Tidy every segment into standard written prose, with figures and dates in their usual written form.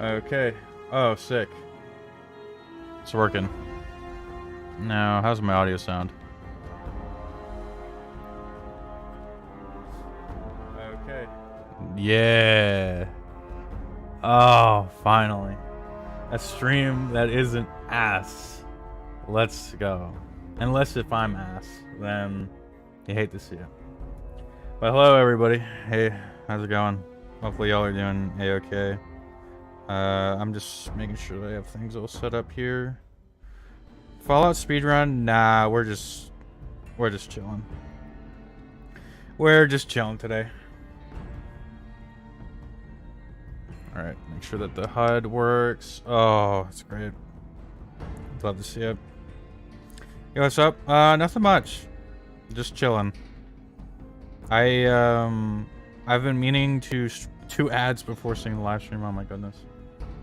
Okay. Oh, sick. It's working. Now, how's my audio sound? Okay. Yeah. Oh, finally. A stream that isn't ass. Let's go. Unless if I'm ass, then you hate to see it. But hello, everybody. Hey, how's it going? Hopefully y'all are doing A-okay. I'm just making sure that I have things all set up here. Fallout speedrun? Nah, we're just chilling. We're just chilling today. Alright, make sure that the HUD works. Oh, that's great. Love to see it. Yo, what's up? Nothing much. Just chilling. I've been meaning to two ads before seeing the live stream. Oh my goodness.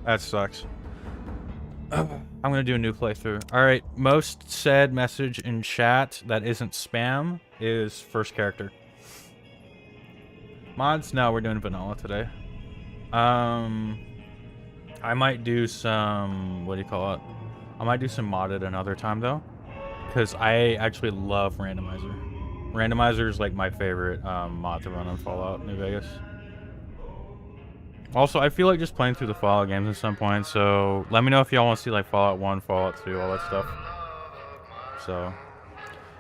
That sucks. I'm gonna do a new playthrough. Alright, most said message in chat that isn't spam is first character. Mods? No, we're doing vanilla today. I might do some, what do you call it? I might do some modded another time though, because I actually love randomizer. Randomizer is like my favorite mod to run on Fallout New Vegas. Also, I feel like just playing through the Fallout games at some point, so let me know if y'all want to see like Fallout 1, Fallout 2, all that stuff. So,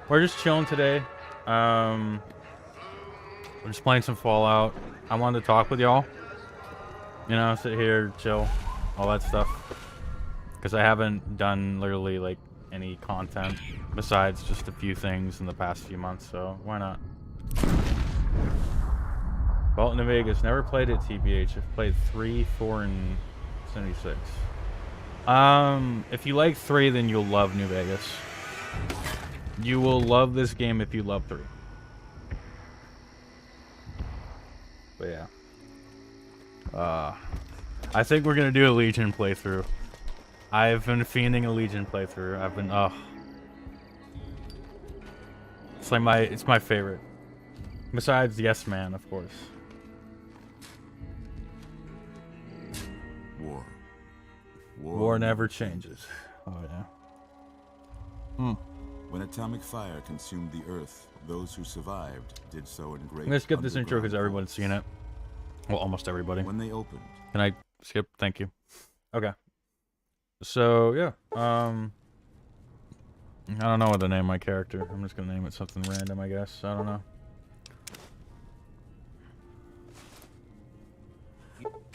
we're just chilling today. We're just playing some Fallout. I wanted to talk with y'all. You know, sit here, chill, all that stuff. Because I haven't done literally like any content besides just a few things in the past few months, so why not? Fallout New Vegas, never played it TBH. I've played 3, 4, and 76. If you like 3, then you'll love New Vegas. You will love this game if you love 3. But yeah. I think we're gonna do a Legion playthrough. I've been fiending a Legion playthrough. I've been it's like it's my favorite. Besides Yes Man, of course. War never changes. Oh yeah. When atomic fire consumed the earth, those who survived did so in great. I'm gonna skip this intro because everyone's seen it. Well, almost everybody. When they opened. Can I skip? Thank you. Okay. So yeah. I don't know what to name my character. I'm just gonna name it something random, I guess. I don't know.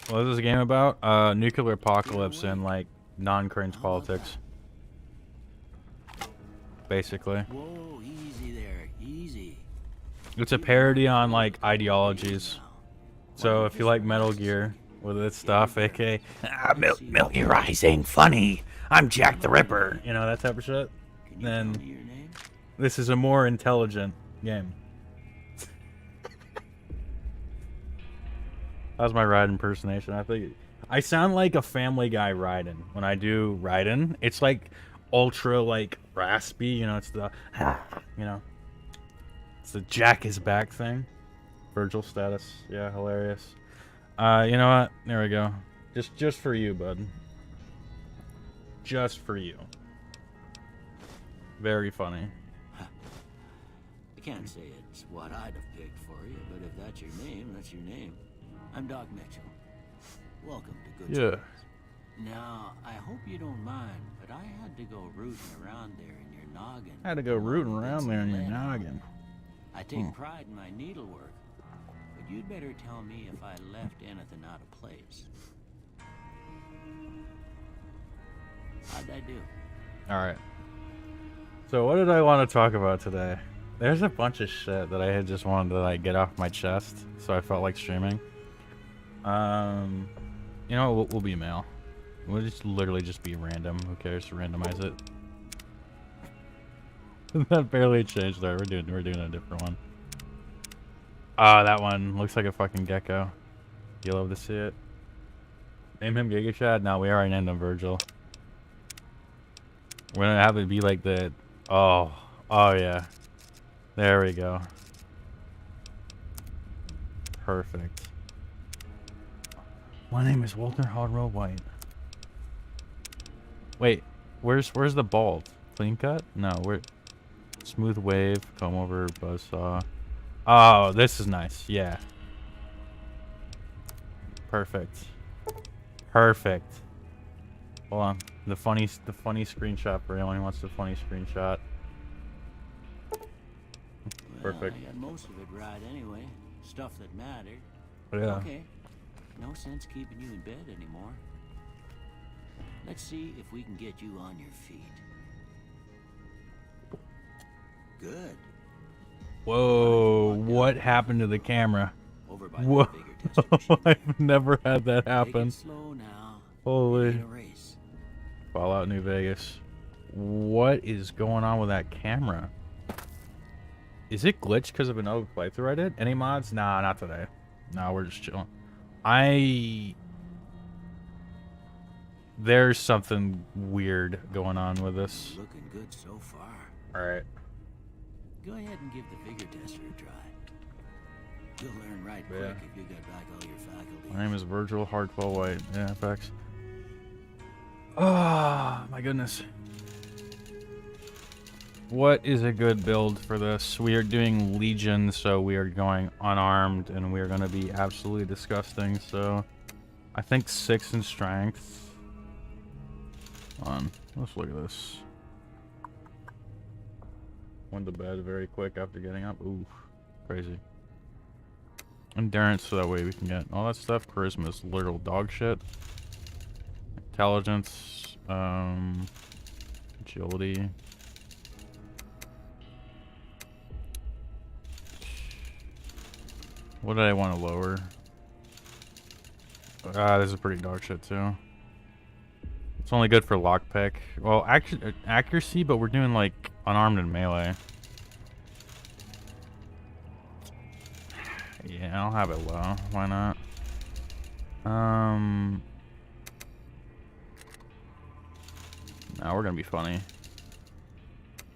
What is this game about? Nuclear apocalypse and like non-cringe politics. Basically. Whoa, easy there, easy. It's a parody on like ideologies. So if you like Metal Gear with its stuff, aka Milky Rising, funny, I'm Jack the Ripper, you know, that type of shit, then this is a more intelligent game. That was my Raiden impersonation. I think I sound like a Family Guy Raiden when I do Raiden. It's like ultra like raspy, you know. It's the you know, it's the Jack is back thing. Virgil status, yeah, hilarious. You know what? There we go. Just for you, bud. Just for you. Very funny. I can't say it's what I'd have picked for you, but if that's your name, that's your name. I'm Doc Mitchell. Welcome to Good Yeah. Times. Now, I hope you don't mind, but I had to go rooting around there in your noggin. I had to go rooting around there in your noggin. I take pride in my needlework, but you'd better tell me if I left anything out of place. How'd I do? Alright. So what did I want to talk about today? There's a bunch of shit that I had just wanted to like get off my chest, so I felt like streaming. You know, we'll be male. We'll just literally just be random. Who cares to randomize it? That barely changed there. We're doing a different one. That one looks like a fucking gecko. You love to see it. Name him Giga Chad? No, we already named him Virgil. We're gonna have it be like the oh yeah. There we go. Perfect. My name is Walter Hodrow White. Wait, where's the bald? Clean cut? No, where? Smooth wave, comb over, buzzsaw. Oh, this is nice. Yeah. Perfect. Perfect. Hold on. The funny screenshot for anyone who wants the funny screenshot. Perfect. I got most of it right anyway. Stuff that mattered. Yeah. Okay. No sense keeping you in bed anymore. Let's see if we can get you on your feet. Good. Whoa, what happened to the camera? Over by Whoa, the bigger test machine. I've never had that Take happen. it slow now. Holy. Ain't a race. Fallout New Vegas. What is going on with that camera? Is it glitched because of another playthrough I did? Any mods? Nah, not today. Nah, we're just chilling. There's something weird going on with this. Looking good so far. Alright. Go ahead and give the vigor tester a try. You'll learn right quick if you get back all your faculties. My name is Virgil Hardwell White. Yeah, facts. Oh, my goodness. What is a good build for this? We are doing Legion, so we are going unarmed, and we are going to be absolutely disgusting, so... I think 6 in strength. Hold on, let's look at this. Went to bed very quick after getting up. Ooh, crazy. Endurance, so that way we can get all that stuff. Charisma is literal dog shit. Intelligence, agility. What did I want to lower? Ah, this is pretty dog shit too. It's only good for lockpick. Well, accuracy, but we're doing like unarmed and melee. Yeah, I'll have it low. Why not? Now we're gonna be funny.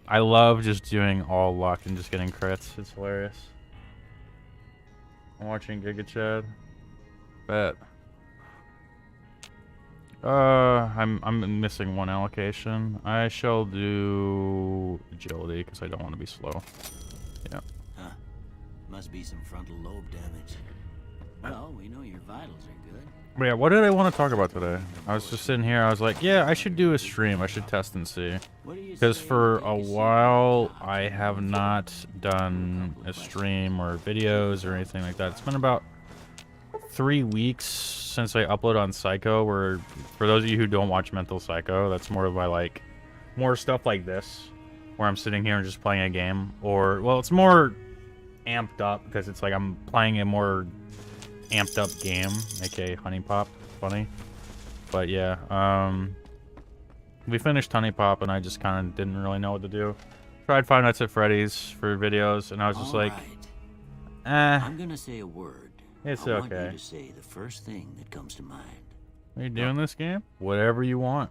I love just doing all luck and just getting crits. It's hilarious. I'm watching Giga Chad. Bet. I'm missing one allocation. I shall do agility because I don't want to be slow. Yeah. Huh. Must be some frontal lobe damage. Well, we know your vitals are good. But yeah, what did I want to talk about today? I was just sitting here. I was like, yeah, I should do a stream. I should test and see. Because for a while, I have not done a stream or videos or anything like that. It's been about 3 weeks since I upload on Psycho, where, for those of you who don't watch Mental Psycho, that's more of my, like, more stuff like this, where I'm sitting here and just playing a game. Or, well, it's more amped up, because it's like I'm playing a more amped up game, aka Honey Pop. Funny. But yeah, we finished Honey Pop, and I just kind of didn't really know what to do. Tried Five Nights at Freddy's for videos, and I was just like, I'm gonna say a word. It's I want okay. you to say the first thing that comes to mind. Are you doing this game? Whatever you want.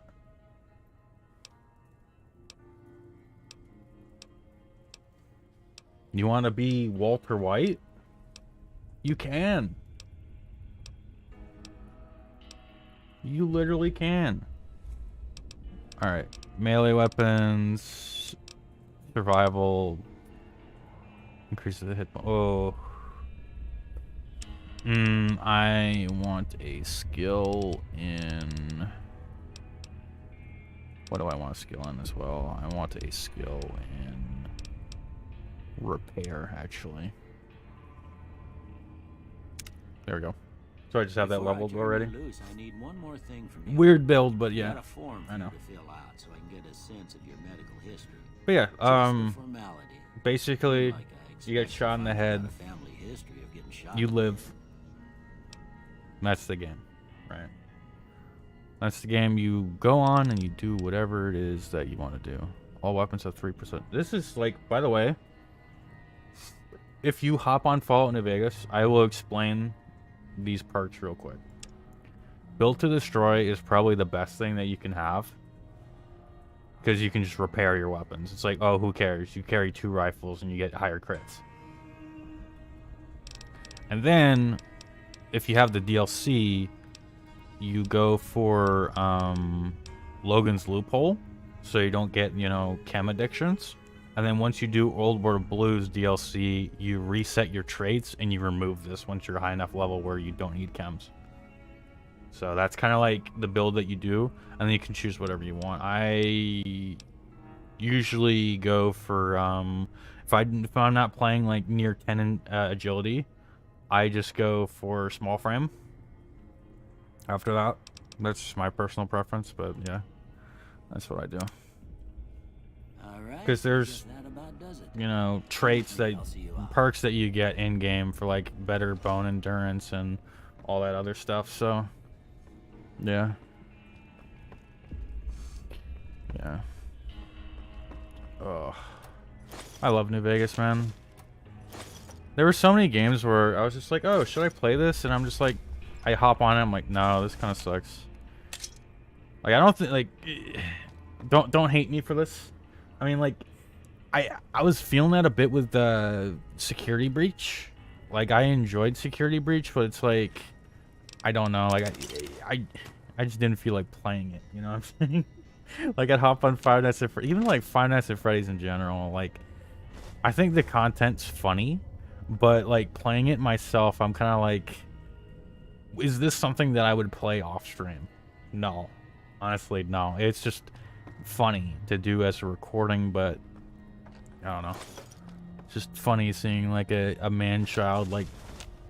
You want to be Walter White? You can. You literally can. Alright. Melee weapons. Survival. Increases the hit. Oh. I want a skill in... What do I want a skill in as well? I want a skill in... repair, actually. There we go. So I just have that leveled already. Loose, I need one more thing from you. Weird build, but I yeah. got a form for I know. you to fill out so I can get a sense of your medical history. But yeah, Just the formality. basically, Like I you get expect shot in the to find head, out a family history of getting shot you in the live. head. That's the game, right? That's the game. You go on and you do whatever it is that you want to do. All weapons have 3%. This is like, by the way, if you hop on Fallout New Vegas, I will explain these perks real quick. Built to Destroy is probably the best thing that you can have, because you can just repair your weapons. It's like, oh, who cares? You carry 2 rifles and you get higher crits. And then, if you have the DLC, you go for Logan's Loophole, so you don't get, you know, chem addictions. And then once you do Old World Blues DLC, you reset your traits and you remove this once you're high enough level where you don't need chems. So that's kind of like the build that you do, and then you can choose whatever you want. I usually go for if I'm not playing like near 10 in agility, I just go for small frame. After that, that's just my personal preference, but yeah, that's what I do. Because there's, you know, traits that, perks that you get in game for like better bone endurance and all that other stuff. So yeah. Oh, I love New Vegas, man. There were so many games where I was just like, oh, should I play this? And I'm just like, I hop on it, I'm like, no, this kind of sucks. Like, I don't think, like, don't hate me for this. I mean, like, I was feeling that a bit with the Security Breach. Like, I enjoyed Security Breach, but it's like, I don't know, like, I just didn't feel like playing it, you know what I'm saying? Like, I'd hop on Five Nights at Freddy's, even like Five Nights at Freddy's in general, like, I think the content's funny, but like, playing it myself, I'm kind of like, is this something that I would play off stream? No. Honestly, no. It's just funny to do as a recording, but I don't know. It's just funny seeing like a man-child like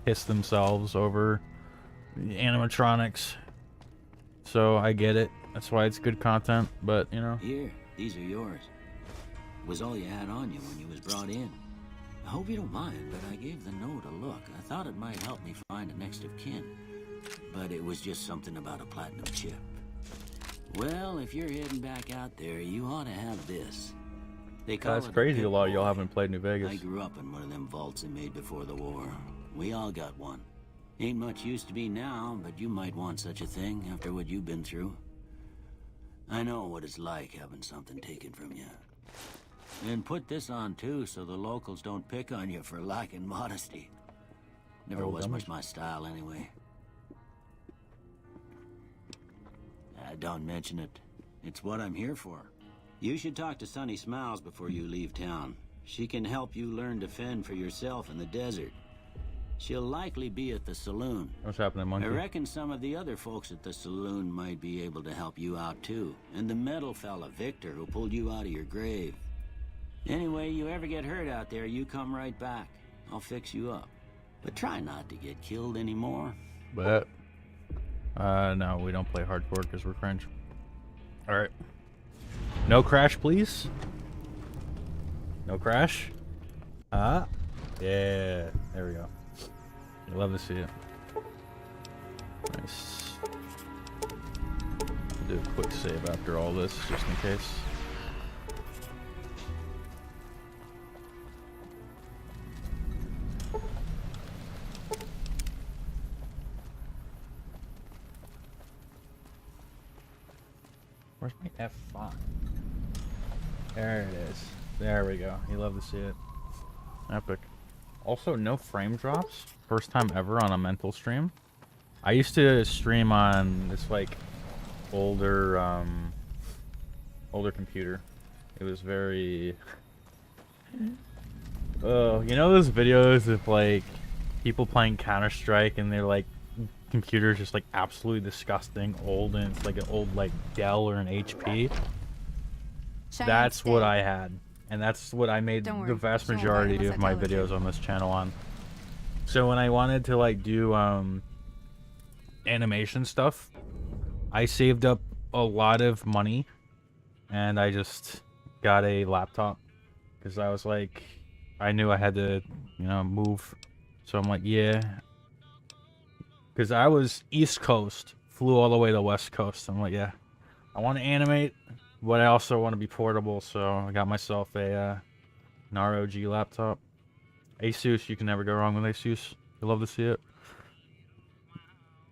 piss themselves over animatronics. So I get it. That's why it's good content, but you know. Here, these are yours. Was all you had on you when you was brought in. I hope you don't mind, but I gave the note a look. I thought it might help me find a next of kin. But it was just something about a platinum chip. Well, if you're heading back out there, you ought to have this. They call That's it crazy. A lot of Pip y'all Boy. haven't played New Vegas. I grew up in one of them vaults they made before the war. We all got one. Ain't much use to me now, but you might want such a thing after what you've been through. I know what it's like having something taken from you. And put this on too, so the locals don't pick on you for lacking modesty. Never was much my style anyway. Don't mention it. It's what I'm here for. You should talk to Sunny Smiles before you leave town. She can help you learn to fend for yourself in the desert. She'll likely be at the saloon. What's happening, Monkey? I reckon some of the other folks at the saloon might be able to help you out too. And the metal fella, Victor, who pulled you out of your grave. Anyway, you ever get hurt out there, you come right back. I'll fix you up. But try not to get killed anymore. But no, we don't play hardcore because we're cringe. Alright. No crash, please. No crash. Yeah. There we go. I love to see it. Nice. Do a quick save after all this, just in case. Where's my F5? There it is. There we go. You love to see it. Epic. Also, no frame drops. First time ever on a mental stream. I used to stream on this like older computer. It was very oh, you know those videos of like people playing Counter-Strike and they're like computers just like absolutely disgusting old, and it's like an old like Dell or an HP. That's what I had, and that's what I made the vast majority of my videos on this channel on. So when I wanted to like do animation stuff, I saved up a lot of money and I just got a laptop because I was like, I knew I had to, you know, move. So I'm like, yeah, because I was East Coast, flew all the way to West Coast. I'm like, yeah, I want to animate, but I also want to be portable. So I got myself a an ROG laptop. Asus, you can never go wrong with Asus. You love to see it.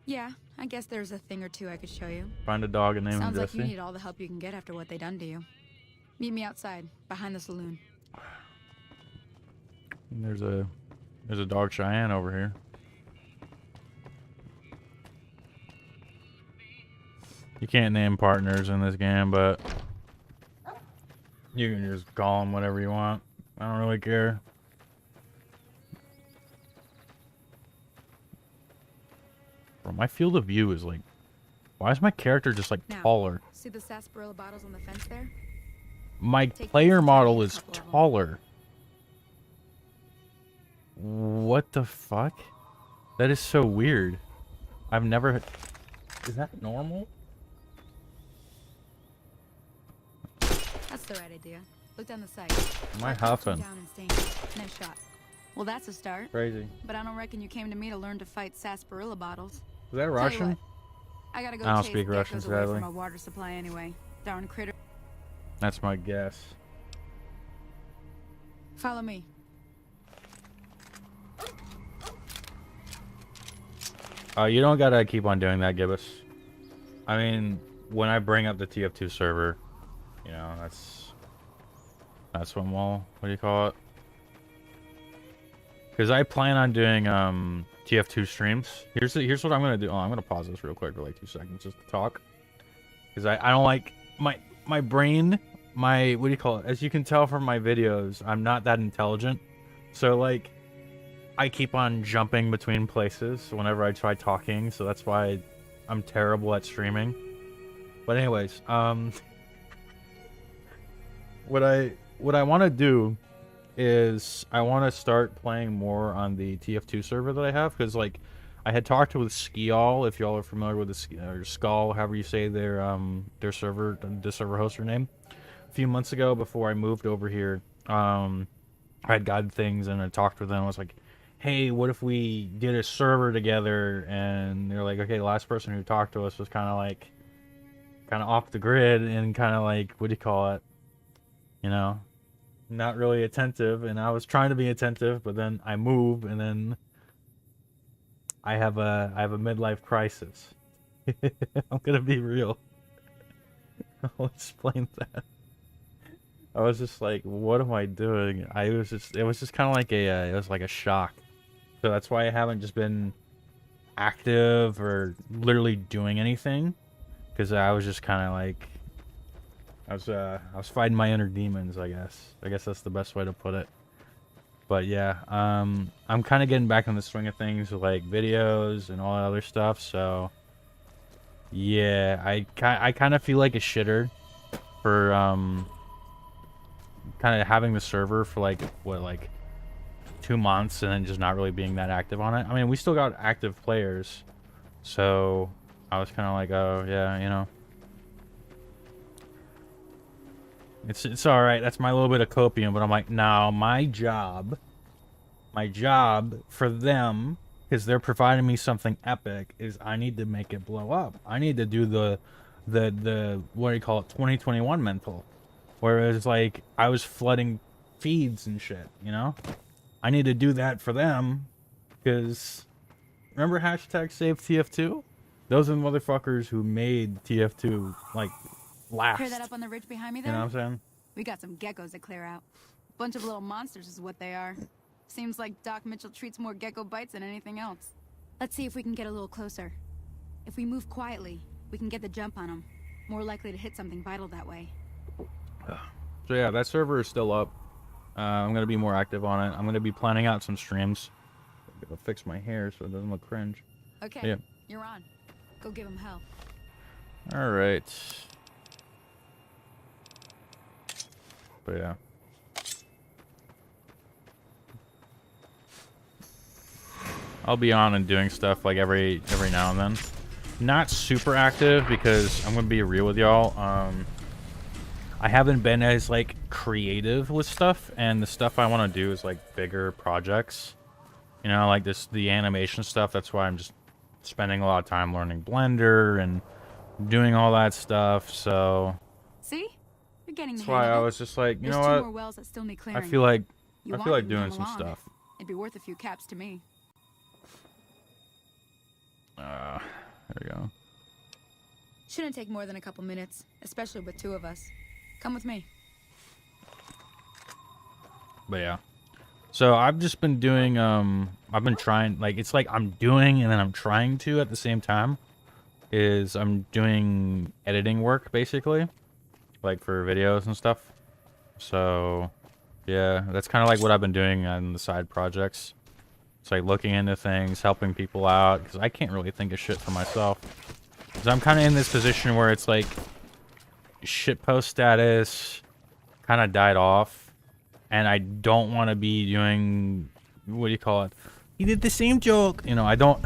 Yeah, I guess there's a thing or two I could show you. Find a dog and name him Sounds like Jesse. you need all the help you can get after what they done to you. Meet me outside, behind the saloon. And there's a dog Cheyenne over here. You can't name partners in this game, but you can just call them whatever you want. I don't really care. Bro, my field of view is like... Why is my character just like Now, taller? see the sarsaparilla bottles on the fence there? My Take player these model to is a couple of them. taller. What the fuck? That is so weird. I've never... Is that normal? That's the right idea. Look down the sight. Am I Try crouching huffing? down and staying. Nice shot. Well, that's a start. Crazy. But I don't reckon you came to me to learn to fight sarsaparilla bottles. Is that Tell you Russian? what, I gotta go I don't chase speak Russian, geckos away sadly. from my water supply anyway. Darn critter. That's my guess. Follow me. You don't gotta keep on doing that, Gibbous. I mean, when I bring up the TF2 server, you know, that's when we'll, what do you call it? Because I plan on doing TF2 streams. Here's what I'm gonna do. Oh, I'm gonna pause this real quick for like 2 seconds just to talk. Because I don't like my brain, my, what do you call it? As you can tell from my videos, I'm not that intelligent. So like, I keep on jumping between places whenever I try talking, so that's why I'm terrible at streaming. But anyways, what I want to do is I want to start playing more on the TF2 server that I have, because like I had talked with Skiall, if y'all are familiar with the or Skull, however you say their server, the server hoster name, a few months ago before I moved over here. I had gotten things and I talked with them. I was like, hey, what if we did a server together? And they're like, okay, the last person who talked to us was kind of off the grid and kind of like, what do you call it? You know, not really attentive. And I was trying to be attentive, but then I move and then I have a midlife crisis. I'm gonna be real. I'll explain that. I was just like, what am I doing? It was just kind of like it was like a shock. So that's why I haven't just been active or literally doing anything, because I was just kind of like, I was fighting my inner demons, I guess. I guess that's the best way to put it. But yeah, I'm kind of getting back in the swing of things with like videos and all that other stuff. So yeah, I kind of feel like a shitter for kind of having the server for like what, like 2 months and then just not really being that active on it. I mean, we still got active players, so I was kind of like, oh yeah, you know, it's all right. That's my little bit of copium. But I'm like, no, my job for them, because they're providing me something epic, is I need to make it blow up. I need to do the what do you call it, 2021 mental. Whereas, like, I was flooding feeds and shit, you know? I need to do that for them, because... Remember hashtag save TF2? Those are the motherfuckers who made TF2, like, last. Clear that up on the ridge behind me there? You know what I'm saying? We got some geckos to clear out. Bunch of little monsters is what they are. Seems like Doc Mitchell treats more gecko bites than anything else. Let's see if we can get a little closer. If we move quietly, we can get the jump on them. More likely to hit something vital that way. So yeah, that server is still up. I'm going to be more active on it. I'm going to be planning out some streams. I'm going to fix my hair so it doesn't look cringe. Okay, Yeah. you're on. Go give him hell. Alright. But yeah. I'll be on and doing stuff like every now and then. Not super active, because I'm gonna be real with y'all. I haven't been as like creative with stuff, and the stuff I want to do is like bigger projects. You know, like the animation stuff. That's why I'm just spending a lot of time learning Blender and doing all that stuff. So See? You're getting the that's hang why of I it. was just like, you There's know 2 what? more wells that still need I clearing. feel like You I want feel like it, you doing come some along. stuff. It'd be worth a few caps to me. There we go. Shouldn't take more than a couple minutes, especially with 2 of us. Come with me. But yeah. So I've just been doing I've been trying, like, it's like I'm doing and then I'm trying to at the same time. is I'm doing editing work basically, like for videos and stuff. So yeah, that's kind of like what I've been doing on the side projects. It's like looking into things, helping people out, because I can't really think of shit for myself. Because I'm kind of in this position where it's like shitpost status kind of died off, and I don't want to be doing, what do you call it? He did the same joke. You know, I don't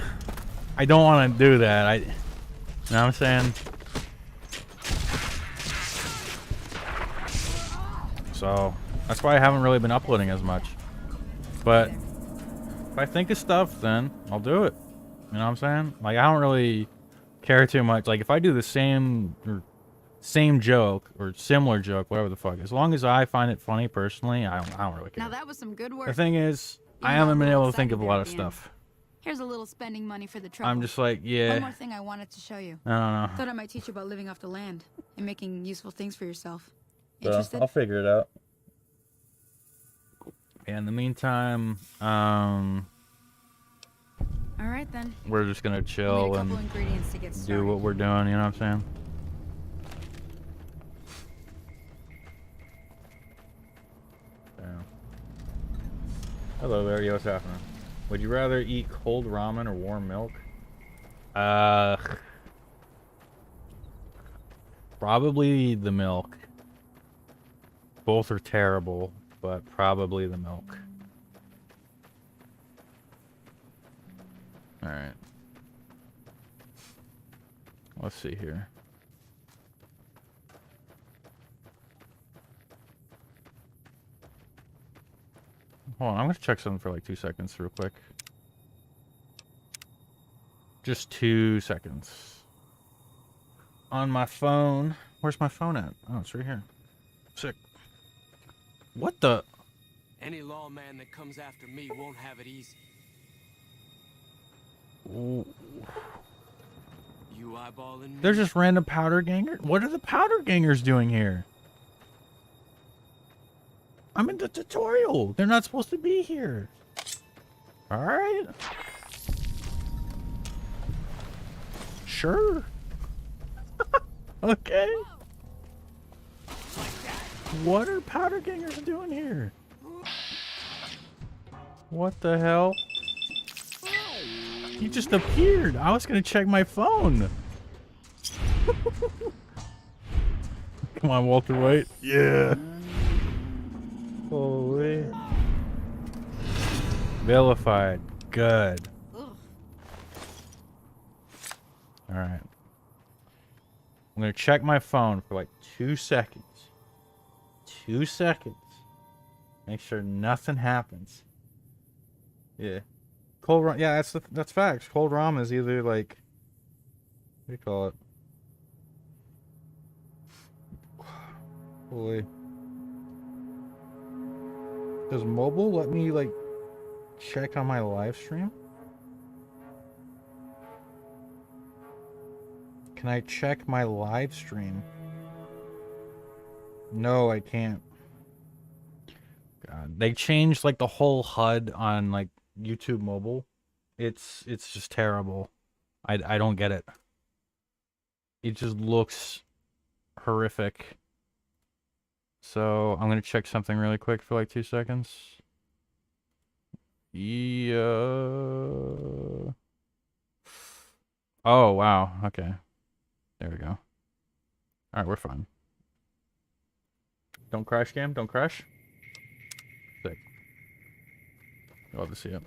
want to do that. You know what I'm saying? So that's why I haven't really been uploading as much. But if I think of stuff, then I'll do it. You know what I'm saying? Like, I don't really care too much. Like, if I do the same joke or similar joke, whatever the fuck, as long as I find it funny personally, I don't really care. Now that was some good work. The thing is, You I got haven't been a little able to think of a lot of excited there at the stuff. Here's a little spending money for the trouble. I'm just like, yeah. One more thing I wanted to show you. I don't know. Thought I might teach you about living off the land and making useful things for yourself. So, Interested? I'll figure it out. Yeah, in the meantime, All right then. we're just gonna We'll need chill a couple and ingredients to get do started. what we're doing, you know what I'm saying? Yeah. Hello there, yo, what's happening? Would you rather eat cold ramen or warm milk? Probably the milk. Both are terrible, but probably the milk. Alright. Let's see here. Hold on, I'm gonna check something for like 2 seconds real quick. Just 2 seconds. On my phone. Where's my phone at? Oh, it's right here. Sick. What the? Any lawman that comes after me won't have it easy. Ooh. You eyeballing me? They're just random powder gangers? What are the powder gangers doing here? I'm in the tutorial. They're not supposed to be here. Alright. Sure. Okay. What are powder gangers doing here? What the hell? He just appeared. I was gonna check my phone. Come on, Walter White. Yeah. Holy. Vilified. Good. Alright. I'm gonna check my phone for like 2 seconds. 2 seconds. Make sure nothing happens. Yeah. Cold rum. Yeah, that's facts. Cold rum is either like, what do you call it? Holy. Does mobile let me like check on my live stream? Can I check my live stream? No, I can't. God, they changed like the whole HUD on like YouTube mobile. It's just terrible. I don't get it. It just looks horrific. So I'm gonna check something really quick for like 2 seconds. Yeah. Oh wow. Okay. There we go. Alright, we're fine. Don't crash, game. Don't crash. Sick. Love to see it.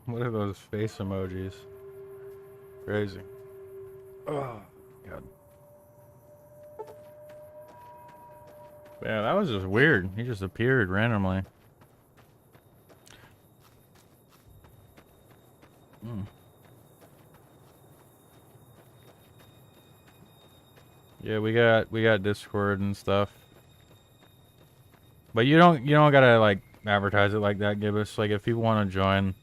What are those face emojis? Crazy. Oh, God. Yeah, that was just weird. He just appeared randomly. Yeah, we got Discord and stuff. But you don't gotta like advertise it like that, Gibbous. Like if people want to join,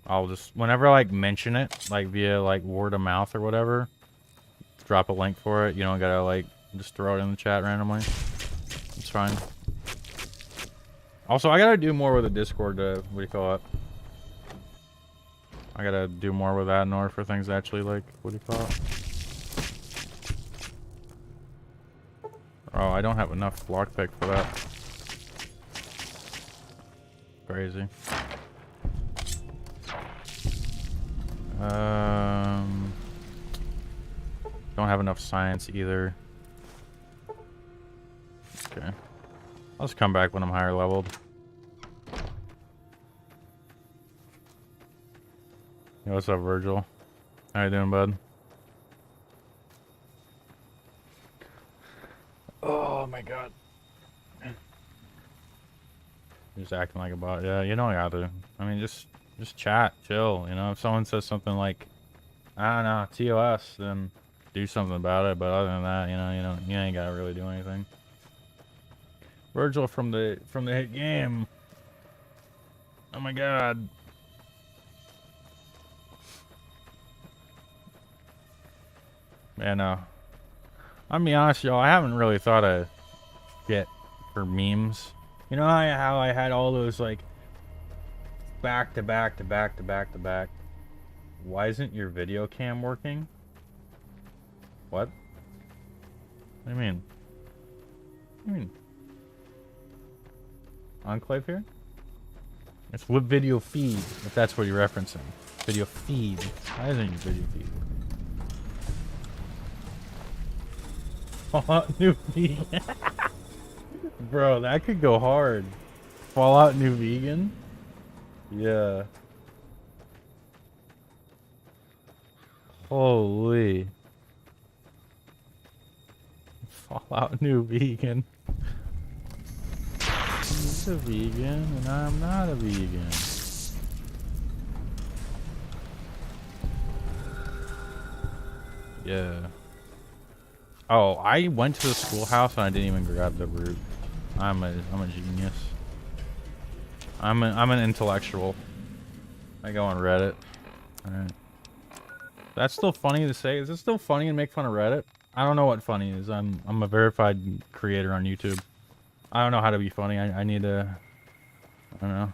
I'll just whenever I like mention it, like via like word of mouth or whatever, drop a link for it. You don't gotta like just throw it in the chat randomly. It's fine. Also, I gotta do more with the Discord to, what do you call it? I gotta do more with that in order for things to actually, like, what do you call it? Oh, I don't have enough lockpick for that. Crazy. Don't have enough science either. Okay. I'll just come back when I'm higher leveled. Yo, what's up, Virgil? How you doing, bud? Oh my god. Just acting like a bot. Yeah, you know I gotta. I mean, just chat, chill. You know, if someone says something like, I don't know, TOS, then do something about it. But other than that, you ain't gotta really do anything. Virgil from the hit game. Oh my god. Yeah, no. I'll be honest, y'all. I haven't really thought of shit for memes. You know how I had all those like back to back to back to back to back. Why isn't your video cam working? What? What do you mean? What do you mean? Enclave here? It's with video feed, if that's what you're referencing. Video feed. Why isn't your video feed working? Fallout New Vegan. Bro, that could go hard. Fallout New Vegan? Yeah. Holy. Fallout New Vegan. He's a vegan and I'm not a vegan. Yeah. Oh, I went to the schoolhouse and I didn't even grab the root. I'm a genius. I'm an intellectual. I go on Reddit. Alright. That's still funny to say. Is it still funny to make fun of Reddit? I don't know what funny is. I'm a verified creator on YouTube. I don't know how to be funny. I need a... I don't know.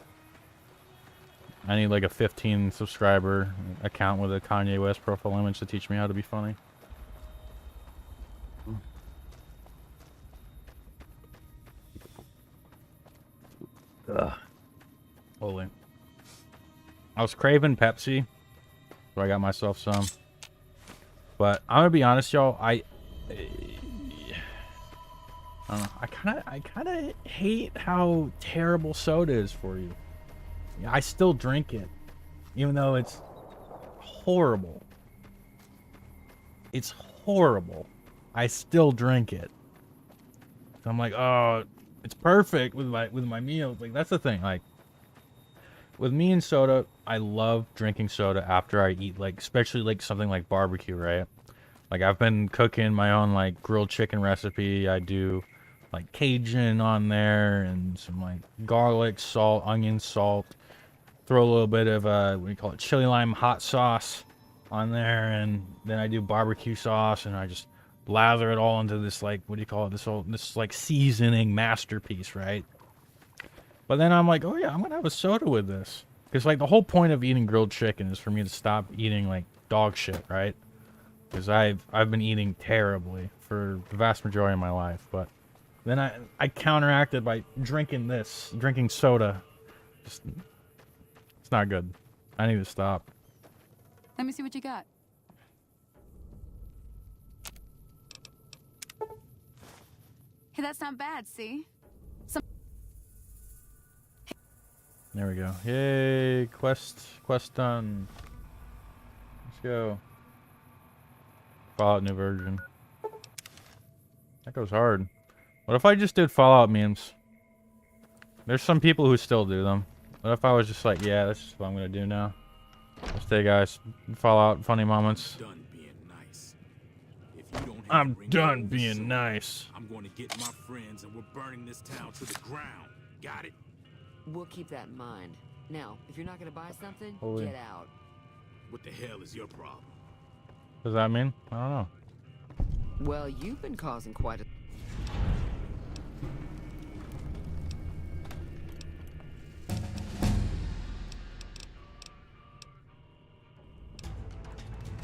I need like a 15 subscriber account with a Kanye West profile image to teach me how to be funny. Ugh. Holy. I was craving Pepsi, so I got myself some. But I'm gonna be honest, y'all. I don't know. I kind of hate how terrible soda is for you. I still drink it, even though it's horrible. It's horrible. I still drink it. So I'm like, oh, it's perfect with my meals. Like, that's the thing. Like, with me and soda, I love drinking soda after I eat, like, especially like something like barbecue, right? Like, I've been cooking my own like grilled chicken recipe. I do like Cajun on there and some like garlic, salt, onion, salt. Throw a little bit of what do you call it, chili lime hot sauce on there, and then I do barbecue sauce, and I just lather it all into this like, what do you call it, this like seasoning masterpiece, right? But then I'm like, oh yeah, I'm gonna have a soda with this, because like the whole point of eating grilled chicken is for me to stop eating like dog shit, right? Because I've been eating terribly for the vast majority of my life, but then I counteracted by drinking soda. Just, it's not good. I need to stop. Let me see what you got. Hey, that's not bad, see? There we go. Yay, quest done. Let's go. Fallout New Version. That goes hard. What if I just did Fallout memes? There's some people who still do them. What if I was just like, yeah, that's just what I'm gonna do now. Stay, guys. Fallout funny moments. Done being nice. If you don't have I'm a ring done over being soon, nice. I'm going to get my friends and we're burning this town to the ground. Got it? We'll keep that in mind. Now, if you're not gonna buy something, Holy. get out. What the hell is your problem? What does that mean? I don't know. Well, you've been causing quite a...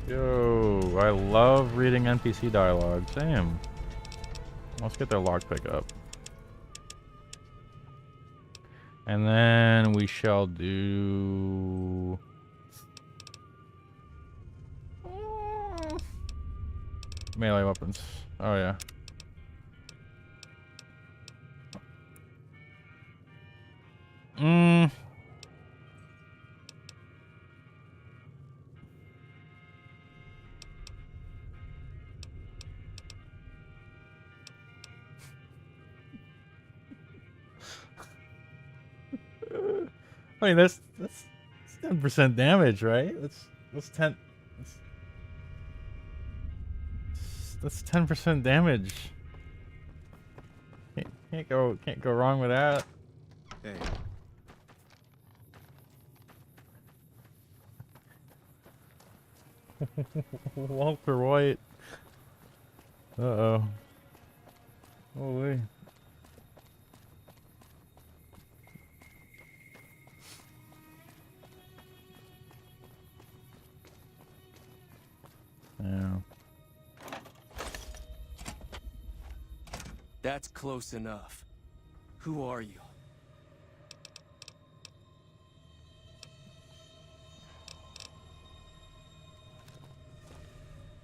Yo, I love reading NPC dialogue. Damn. Let's get their lockpick up. And then we shall do... melee weapons. Oh, yeah. I mean, that's 10% damage, right? That's 10. That's 10% damage. Can't go wrong with that. Hey, Walter White. Uh-oh. Holy. Yeah. That's close enough. Who are you?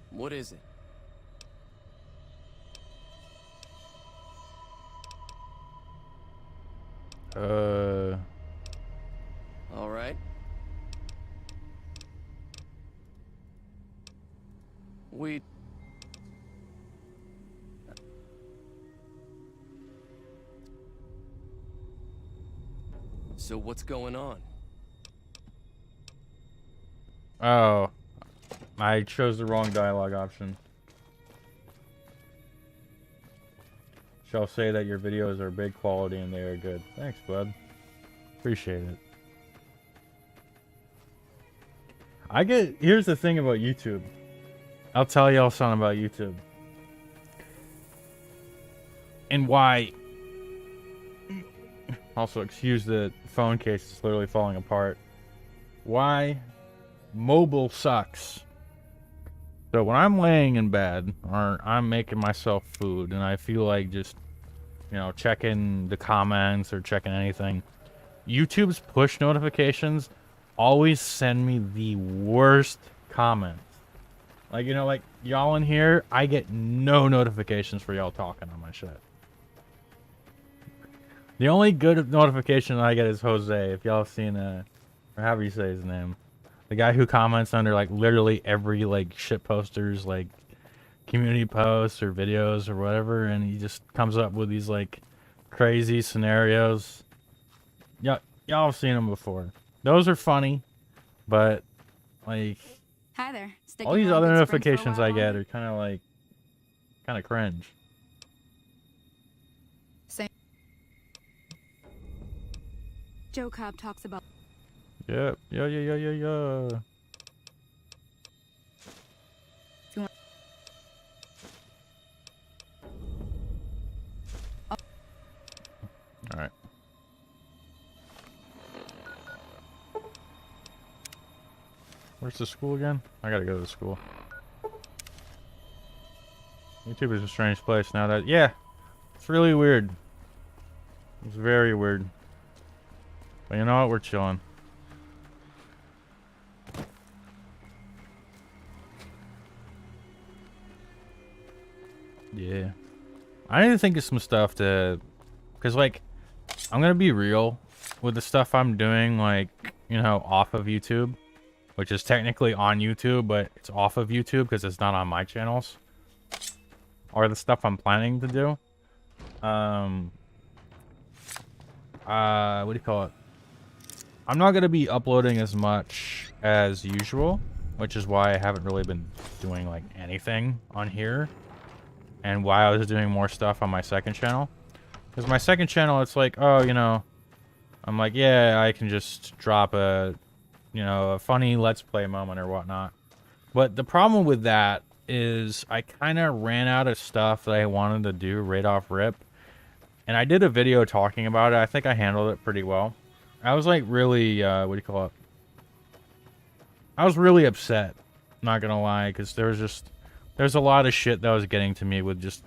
What is it? All right. So what's going on? Oh. I chose the wrong dialogue option. Shall say that your videos are big quality and they are good. Thanks, bud. Appreciate it. Here's the thing about YouTube. I'll tell y'all something about YouTube. And why. Also, excuse the phone case, it's literally falling apart. Why mobile sucks. So when I'm laying in bed or I'm making myself food and I feel like just, you know, checking the comments or checking anything, YouTube's push notifications always send me the worst comments. Like, you know, like y'all in here, I get no notifications for y'all talking on my shit. The only good notification I get is Jose, if y'all have seen, or however you say his name. The guy who comments under, like, literally every, like, shit posters, like, community posts or videos or whatever, and he just comes up with these, like, crazy scenarios. Y'all have seen them before. Those are funny, but, like, Hi there. all these other notifications I get are kind of cringe. Same. Joe Cobb talks about. Yep. Yeah. Alright. Where's the school again? I gotta go to the school. YouTube is a strange place now that... Yeah! It's really weird. It's very weird. But you know what? We're chilling. Yeah. I need to think of some stuff to... Because, like, I'm gonna be real with the stuff I'm doing, like, you know, off of YouTube. Which is technically on YouTube, but it's off of YouTube because it's not on my channels. Or the stuff I'm planning to do. What do you call it? I'm not gonna be uploading as much as usual. Which is why I haven't really been doing, like, anything on here. And why I was doing more stuff on my second channel. Because my second channel, it's like, oh, you know, I'm like, yeah, I can just drop a, you know, a funny Let's Play moment or whatnot. But the problem with that is I kind of ran out of stuff that I wanted to do right off rip. And I did a video talking about it. I think I handled it pretty well. I was like really, what do you call it? I was really upset Not gonna lie, because there's a lot of shit that was getting to me with just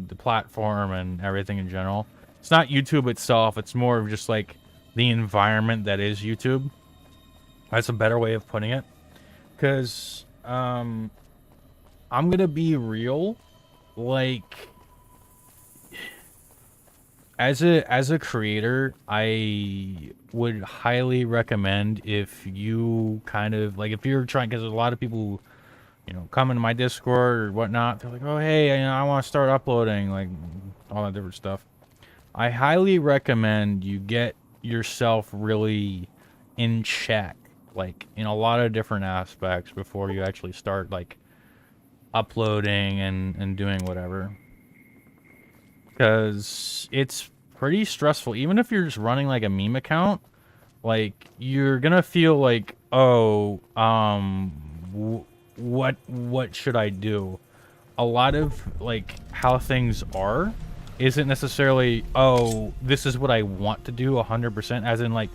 the platform and everything in general. It's not YouTube itself, it's more of just like the environment that is YouTube. That's a better way of putting it. Because I'm gonna be real, like, as a creator, I would highly recommend, if you kind of like, if you're trying, because there's a lot of people who, you know, come into my Discord or whatnot, they're like, oh hey, you know, I want to start uploading, like all that different stuff. I highly recommend you get yourself really in check, like in a lot of different aspects, before you actually start like uploading and doing whatever. Because it's pretty stressful. Even if you're just running like a meme account, like you're gonna feel like, oh, what should I do? A lot of like how things are isn't necessarily, oh, this is what I want to do 100%, as in like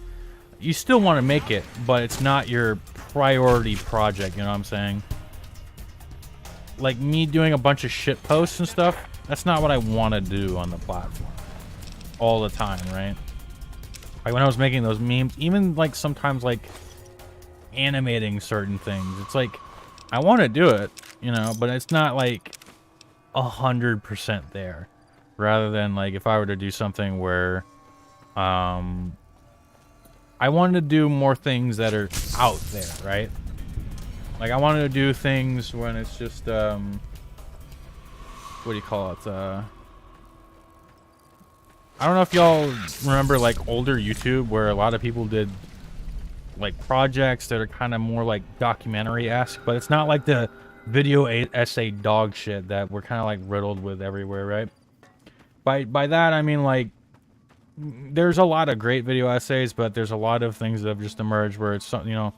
you still want to make it, but it's not your priority project, you know what I'm saying? Like me doing a bunch of shit posts and stuff, that's not what I want to do on the platform all the time, right? Like when I was making those memes, even like sometimes like animating certain things, it's like I want to do it, you know, but it's not like 100% there. Rather than like if I were to do something where I wanted to do more things that are out there, right? Like I wanted to do things when it's just what do you call it? I don't know if y'all remember like older YouTube where a lot of people did like projects that are kind of more like documentary-esque, but it's not like the video essay dog shit that we're kind of like riddled with everywhere, right? By that I mean like there's a lot of great video essays, but there's a lot of things that have just emerged where it's something, you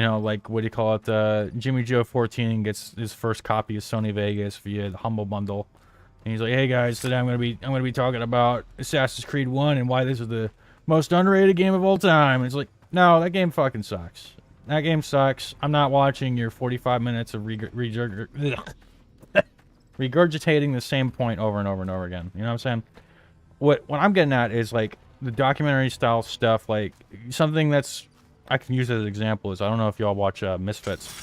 know, like what do you call it? Jimmy Joe 14 gets his first copy of Sony Vegas via the Humble Bundle, and he's like, "Hey guys, today I'm gonna be talking about Assassin's Creed 1 and why this is the most underrated game of all time." And it's like, no, that game fucking sucks. That game sucks. I'm not watching your 45 minutes of regurgitating the same point over and over and over again. You know what I'm saying? What I'm getting at is like the documentary style stuff, like something that's I can use as an example is, I don't know if y'all watch Misfits,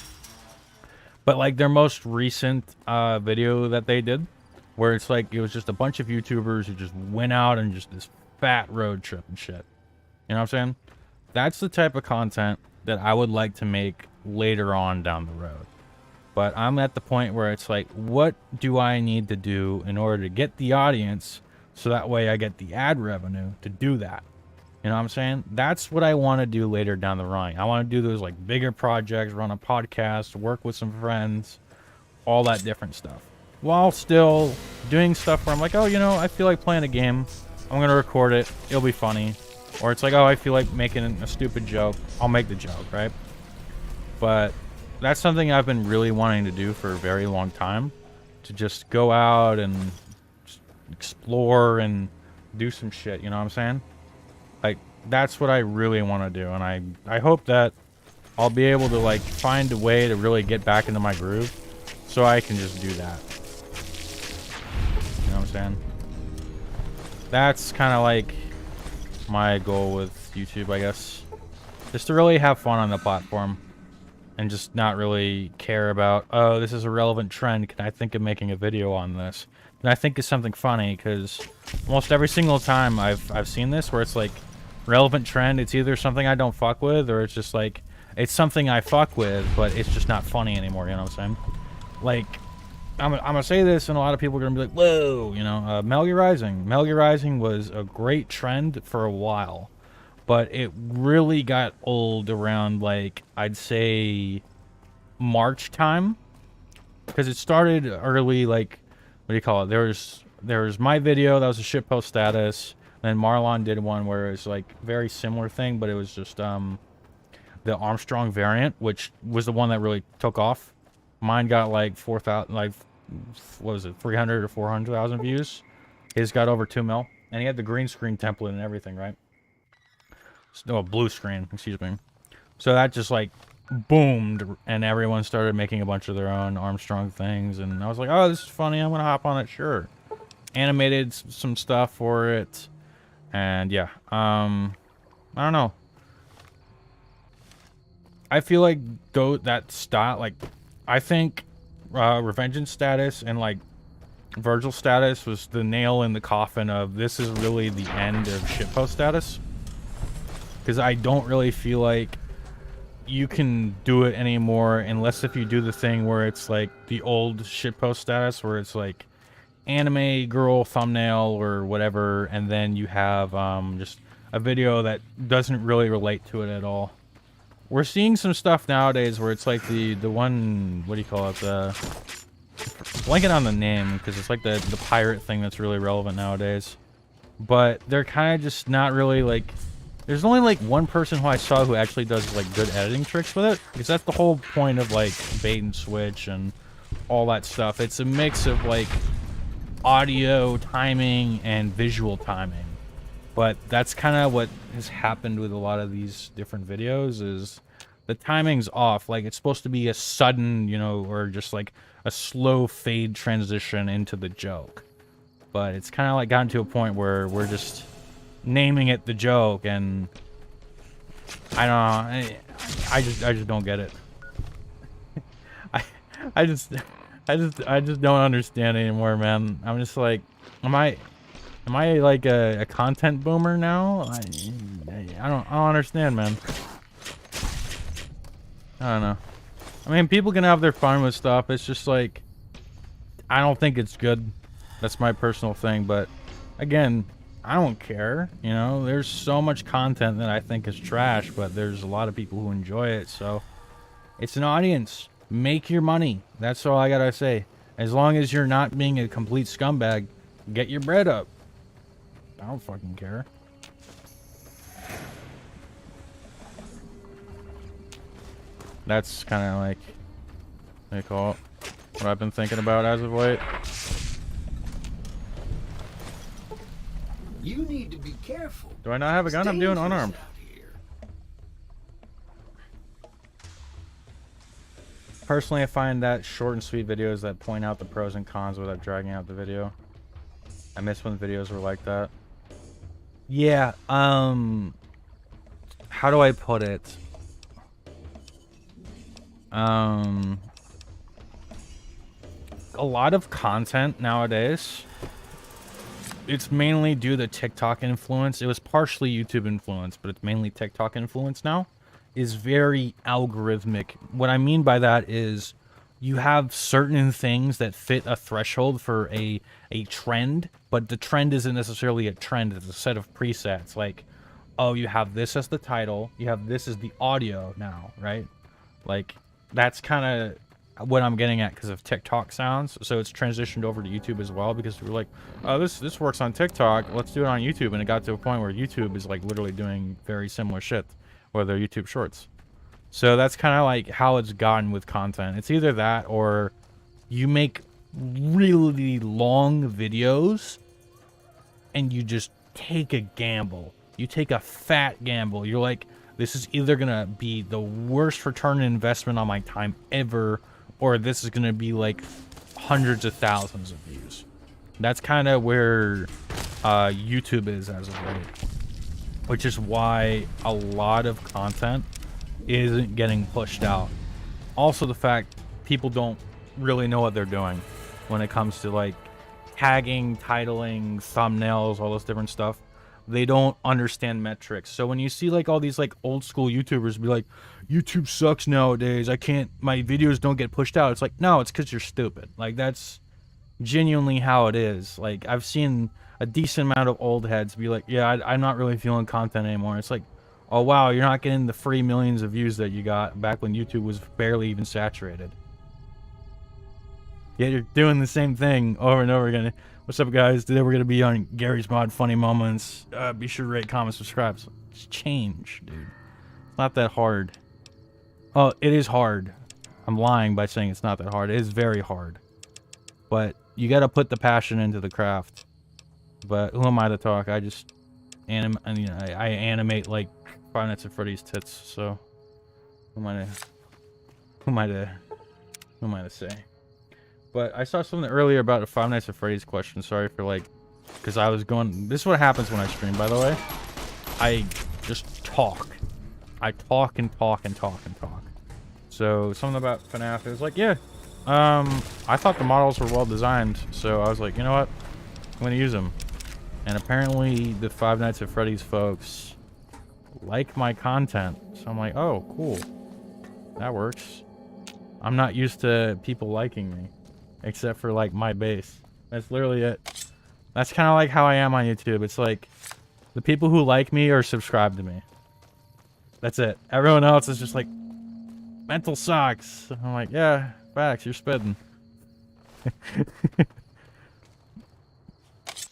but like their most recent video that they did, where it's like it was just a bunch of YouTubers who just went out and just this fat road trip and shit. You know what I'm saying? That's the type of content that I would like to make later on down the road. But I'm at the point where it's like, what do I need to do in order to get the audience so that way I get the ad revenue to do that? You know what I'm saying? That's what I want to do later down the line. I want to do those like bigger projects, run a podcast, work with some friends, all that different stuff. While still doing stuff where I'm like, oh, you know, I feel like playing a game. I'm going to record it. It'll be funny. Or it's like, oh, I feel like making a stupid joke. I'll make the joke, right? But that's something I've been really wanting to do for a very long time. To just go out and just explore and do some shit, you know what I'm saying? Like, that's what I really want to do. And I hope that I'll be able to, like, find a way to really get back into my groove so I can just do that. You know what I'm saying? That's kind of like my goal with YouTube, I guess. Just to really have fun on the platform. And just not really care about, oh, this is a relevant trend. Can I think of making a video on this? And I think it's something funny, because almost every single time I've seen this, where it's like, relevant trend, it's either something I don't fuck with, or it's just like, it's something I fuck with, but it's just not funny anymore, you know what I'm saying? Like, I'm gonna say this, and a lot of people are gonna be like, whoa, you know, Metal Gear Rising. Metal Gear Rising was a great trend for a while, but it really got old around, like, I'd say March time, because it started early, like, what do you call it? There was my video, that was a shitpost status. Then Marlon did one where it was like very similar thing, but it was just the Armstrong variant, which was the one that really took off. Mine got like 4,000, like what was it, 300 or 400,000 views. His got over 2 mil, and he had the green screen template and everything, right? No, blue screen, excuse me. So that just like boomed, and everyone started making a bunch of their own Armstrong things, and I was like, oh, this is funny, I'm gonna hop on it. Sure. Animated some stuff for it, and yeah, I don't know. I feel like that style, like, I think Revengeance Status and like Virgil Status was the nail in the coffin of this is really the end of shitpost status, because I don't really feel like you can do it anymore unless if you do the thing where it's like the old shitpost status where it's like anime girl thumbnail or whatever, and then you have just a video that doesn't really relate to it at all. We're seeing some stuff nowadays where it's like the one, what do you call it, blanking on the name because it's like the pirate thing that's really relevant nowadays, but they're kind of just not really like, there's only like one person who I saw who actually does like good editing tricks with it, because that's the whole point of like bait and switch and all that stuff. It's a mix of like audio timing and visual timing, but that's kind of what has happened with a lot of these different videos is the timing's off. Like it's supposed to be a sudden, you know, or just like a slow fade transition into the joke, but it's kind of like gotten to a point where we're just naming it the joke, and I don't know, I just don't get it. I just don't understand anymore, man. I'm just like, am I like a content boomer now? I don't understand, man. I don't know. I mean, people can have their fun with stuff. It's just like, I don't think it's good. That's my personal thing, but again, I don't care. You know, there's so much content that I think is trash, but there's a lot of people who enjoy it, so it's an audience. Make your money. That's all I gotta say. As long as you're not being a complete scumbag, get your bread up. I don't fucking care. That's kind of like, what do you call it, what I've been thinking about as of late. You need to be careful. Do I not have a gun? I'm doing unarmed. Personally, I find that short and sweet videos that point out the pros and cons without dragging out the video. I miss when videos were like that. Yeah, how do I put it? A lot of content nowadays, it's mainly due to TikTok influence. It was partially YouTube influence, but it's mainly TikTok influence now. Is very algorithmic. What I mean by that is you have certain things that fit a threshold for a trend, but the trend isn't necessarily a trend. It's a set of presets. Like, oh, you have this as the title, you have this as the audio now, right? Like, that's kind of what I'm getting at because of TikTok sounds. So it's transitioned over to YouTube as well, because we're like, oh, this works on TikTok, let's do it on YouTube. And it got to a point where YouTube is like literally doing very similar shit, or their YouTube shorts. So that's kind of like how it's gotten with content. It's either that or you make really long videos and you just take a gamble. You take a fat gamble. You're like, this is either gonna be the worst return on investment on my time ever, or this is gonna be like hundreds of thousands of views. That's kind of where YouTube is as of late, which is why a lot of content isn't getting pushed out. Also, the fact people don't really know what they're doing when it comes to like tagging, titling, thumbnails, all this different stuff. They don't understand metrics. So when you see like all these like old school YouTubers be like, YouTube sucks nowadays, my videos don't get pushed out. It's like, no, it's because you're stupid. Like, that's genuinely how it is. Like, I've seen a decent amount of old heads be like, yeah, I'm not really feeling content anymore. It's like, oh wow, you're not getting the free millions of views that you got back when YouTube was barely even saturated. Yeah, you're doing the same thing over and over again. What's up, guys? Today we're gonna be on Gary's Mod Funny Moments. Be sure to rate, comment, subscribe. It's change, dude. It's not that hard. Oh, it is hard. I'm lying by saying it's not that hard. It is very hard. But you gotta put the passion into the craft. But who am I to talk? I just I animate like Five Nights at Freddy's tits, so who am I to who am I to say? But I saw something earlier about a Five Nights at Freddy's question. Sorry for like, because I was going. This is what happens when I stream, by the way. I just talk. I talk and talk and talk and talk. So something about FNAF. It was like, yeah. I thought the models were well designed, so I was like, you know what? I'm gonna use them. And apparently, the Five Nights at Freddy's folks like my content. So I'm like, oh, cool. That works. I'm not used to people liking me, except for like my base. That's literally it. That's kind of like how I am on YouTube. It's like the people who like me are subscribed to me. That's it. Everyone else is just like, mental sucks. I'm like, yeah, facts, you're spitting.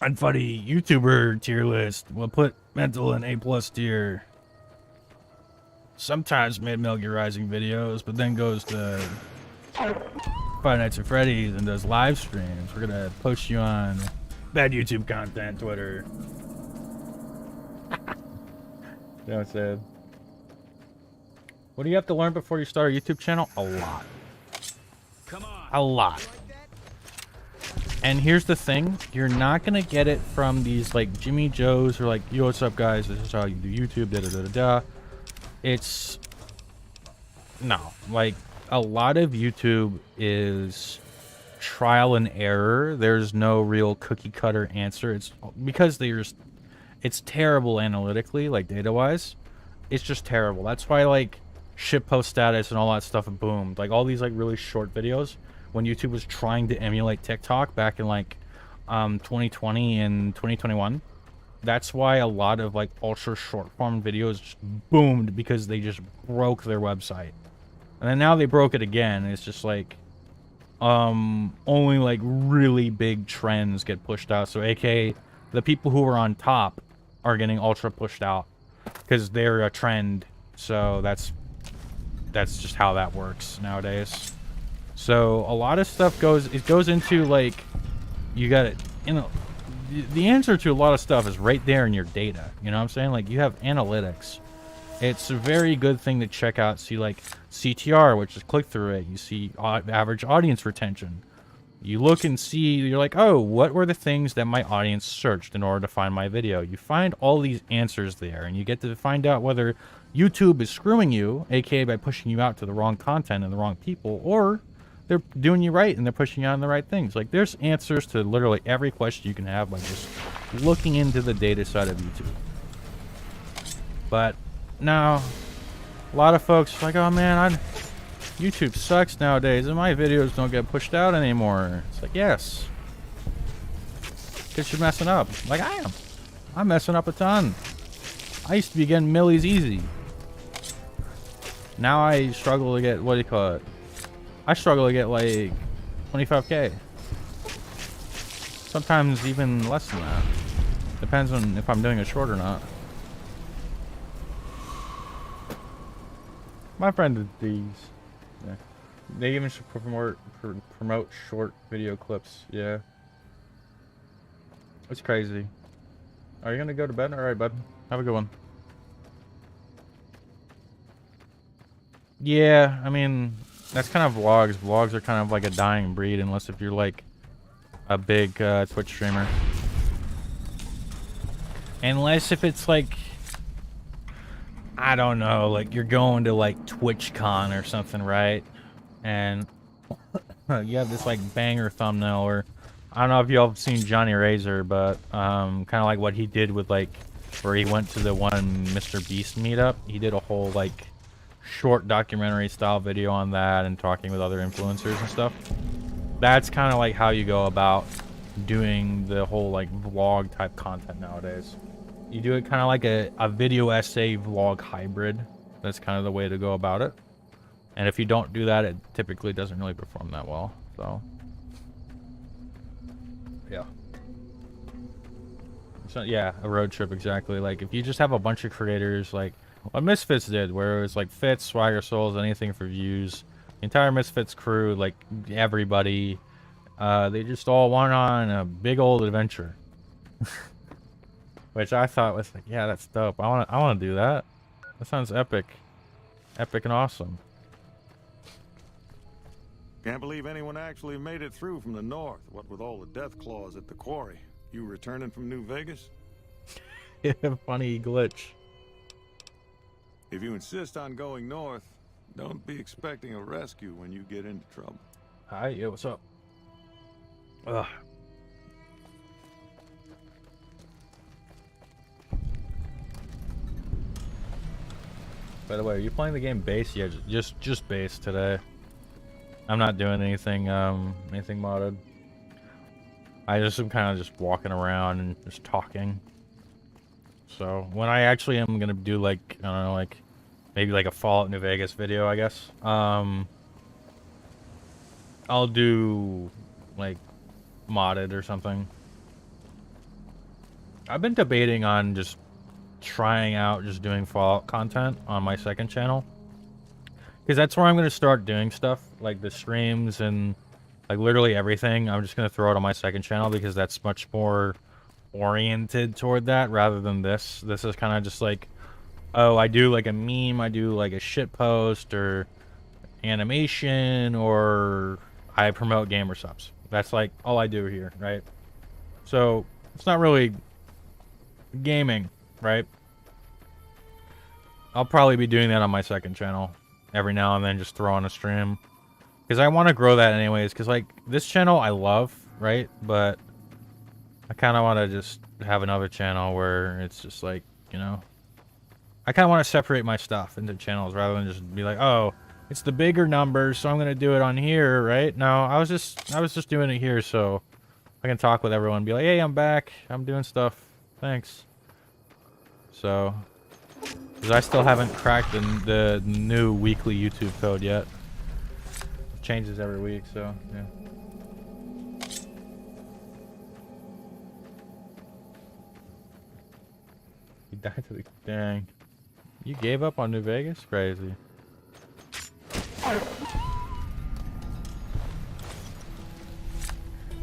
Unfunny YouTuber tier list. We'll put mental in A+ tier. Sometimes made Metal Gear Rising videos, but then goes to Five Nights at Freddy's and does live streams. We're gonna post you on bad YouTube content, Twitter. You know what I'm saying? What do you have to learn before you start a YouTube channel? A lot. Come on. A lot. And here's the thing, you're not gonna get it from these like Jimmy Joes or like, yo, what's up guys, this is how you do YouTube, da da da da da. It's no, like a lot of YouTube is trial and error. There's no real cookie cutter answer. It's because it's terrible analytically, like data wise. It's just terrible. That's why like shitpostatus and all that stuff boomed. Like all these like really short videos when YouTube was trying to emulate TikTok back in like 2020 and 2021. That's why a lot of like ultra short form videos just boomed, because they just broke their website. And then now they broke it again. It's just like only like really big trends get pushed out. So aka the people who are on top are getting ultra pushed out because they're a trend. So that's just how that works nowadays. So a lot of stuff goes into like, you got it, you know, the answer to a lot of stuff is right there in your data. You know what I'm saying? Like you have analytics. It's a very good thing to check out. See like CTR, which is click-through rate. You see average audience retention. You look and see, you're like, oh, what were the things that my audience searched in order to find my video? You find all these answers there, and you get to find out whether YouTube is screwing you, aka by pushing you out to the wrong content and the wrong people, or they're doing you right and they're pushing you on the right things. Like there's answers to literally every question you can have by just looking into the data side of YouTube. But now a lot of folks are like, oh man, YouTube sucks nowadays and my videos don't get pushed out anymore. It's like, yes, because you're messing up like I am. I'm messing up a ton. I used to be getting millies easy. Now I struggle to get, what do you call it? I struggle to get like 25K. Sometimes even less than that. Depends on if I'm doing a short or not. My friend did these. Yeah. They even should promote short video clips. Yeah. It's crazy. Are you gonna go to bed? Alright, bud. Have a good one. Yeah, I mean, that's kind of vlogs. Vlogs are kind of like a dying breed, unless if you're like a big Twitch streamer. Unless if it's like, I don't know, like you're going to like TwitchCon or something, right? And you have this like banger thumbnail, or I don't know if y'all have seen Johnny Razor, but kind of like what he did with like, where he went to the one Mr. Beast meetup. He did a whole like short documentary style video on that and talking with other influencers and stuff. That's kind of like how you go about doing the whole like vlog type content nowadays. You do it kind of like a video essay vlog hybrid. That's kind of the way to go about it. And if you don't do that, it typically doesn't really perform that well. So yeah. So yeah, a road trip, exactly. Like if you just have a bunch of creators, like what Misfits did, where it was like Fitz, Swagger Souls, anything for views. The entire Misfits crew, like everybody, they just all went on a big old adventure. Which I thought was like, yeah, that's dope. I wanna do that. That sounds epic. Epic and awesome. Can't believe anyone actually made it through from the north, what with all the death claws at the quarry. You returning from New Vegas? Funny glitch. If you insist on going north, don't be expecting a rescue when you get into trouble. Hi, yeah, what's up? Ugh. By the way, are you playing the game base? Yeah, just base today. I'm not doing anything anything modded. I just am kind of just walking around and just talking. So when I actually am gonna do like, I don't know, like maybe like a Fallout New Vegas video, I guess. I'll do like modded or something. I've been debating on just trying out just doing Fallout content on my second channel, because that's where I'm going to start doing stuff like the streams and like literally everything. I'm just going to throw it on my second channel because that's much more oriented toward that rather than this. This is kind of just like, oh, I do like a meme, I do like a shit post or animation, or I promote gamer subs. That's like all I do here, right? So it's not really gaming, right? I'll probably be doing that on my second channel every now and then, just throw on a stream, because I want to grow that anyways. Because like this channel I love, right? But I kind of want to just have another channel where it's just like, you know, I kind of want to separate my stuff into channels rather than just be like, oh, it's the bigger numbers, so I'm gonna do it on here, right? No, I was just doing it here so I can talk with everyone and be like, hey, I'm back, I'm doing stuff, thanks. So, because I still haven't cracked the new weekly YouTube code yet. It changes every week, so yeah. You died to the dang. You gave up on New Vegas? Crazy.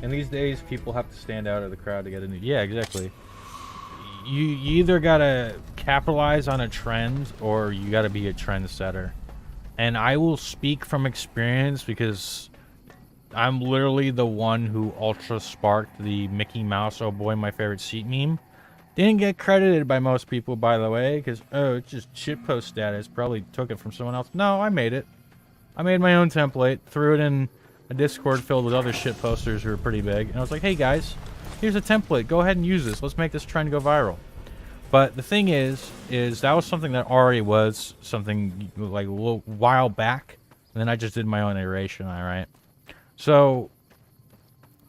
And these days, people have to stand out of the crowd to get a new... Yeah, exactly. You either gotta capitalize on a trend, or you gotta be a trendsetter. And I will speak from experience because I'm literally the one who ultra sparked the Mickey Mouse, oh boy, my favorite seat meme. Didn't get credited by most people, by the way, because, oh, it's just shitpost status. Probably took it from someone else. No, I made it. I made my own template, threw it in a Discord filled with other shit posters who are pretty big, and I was like, hey guys, here's a template, go ahead and use this, let's make this trend go viral. But the thing is that was something that already was something like a little while back, and then I just did my own iteration, alright? So,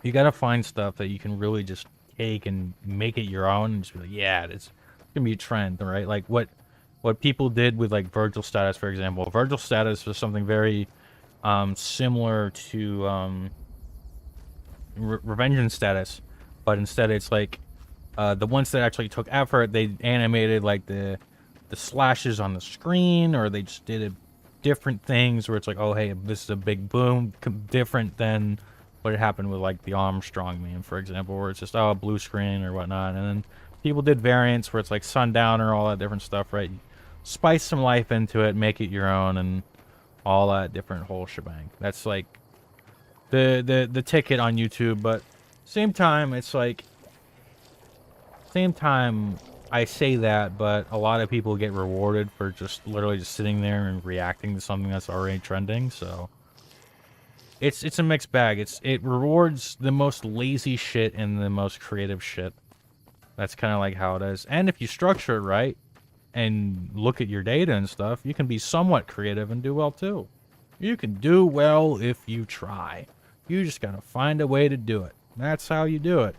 you gotta find stuff that you can really just take and make it your own, and just be like, yeah, it's gonna be a trend, right? Like what people did with like Virgil Status, for example. Virgil Status was something very similar to Revengeance Status, but instead it's like the ones that actually took effort, they animated like the slashes on the screen, or they just did it different things where it's like, oh hey, this is a big boom, different than what had happened with like the Armstrong meme, for example, where it's just, oh, blue screen or whatnot. And then people did variants where it's like Sundowner, all that different stuff, right? Spice some life into it, make it your own, and all that different whole shebang. That's like the ticket on YouTube. But same time, it's like, same time I say that, but a lot of people get rewarded for just literally just sitting there and reacting to something that's already trending. So it's a mixed bag. It rewards the most lazy shit and the most creative shit. That's kind of like how it is. And if you structure it right and look at your data and stuff, you can be somewhat creative and do well too. You can do well if you try. You just gotta find a way to do it. That's how you do it.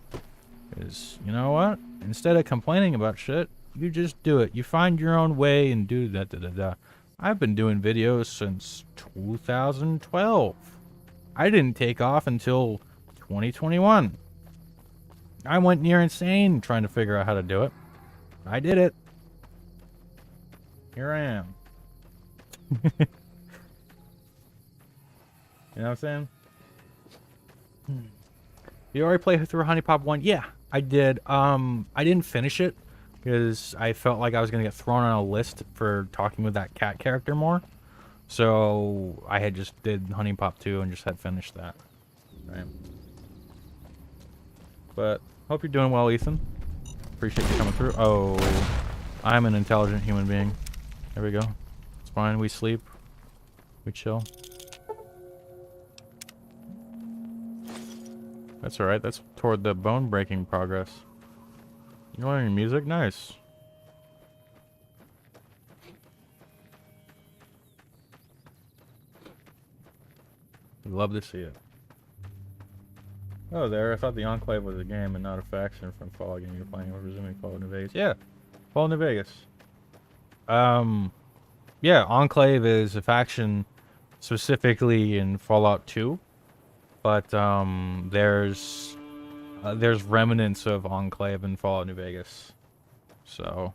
Because, you know what? Instead of complaining about shit, you just do it. You find your own way and do that. I've been doing videos since 2012. I didn't take off until 2021. I went near insane trying to figure out how to do it. I did it. Here I am. You know what I'm saying? You already played through Honey Pop 1? Yeah, I did. I didn't finish it because I felt like I was going to get thrown on a list for talking with that cat character more. So I had just did Honey Pop 2 and just had finished that. Right. But hope you're doing well, Ethan. Appreciate you coming through. Oh, I'm an intelligent human being. There we go. It's fine. We sleep. We chill. That's alright. That's toward the bone breaking progress. You learning music? Nice. Love to see it. Oh, there. I thought the Enclave was a game and not a faction from Fallout game you're playing. We're resuming Fallout New Vegas. Yeah. Fallout New Vegas. Yeah, Enclave is a faction specifically in Fallout 2. But, there's remnants of Enclave in Fallout New Vegas. So,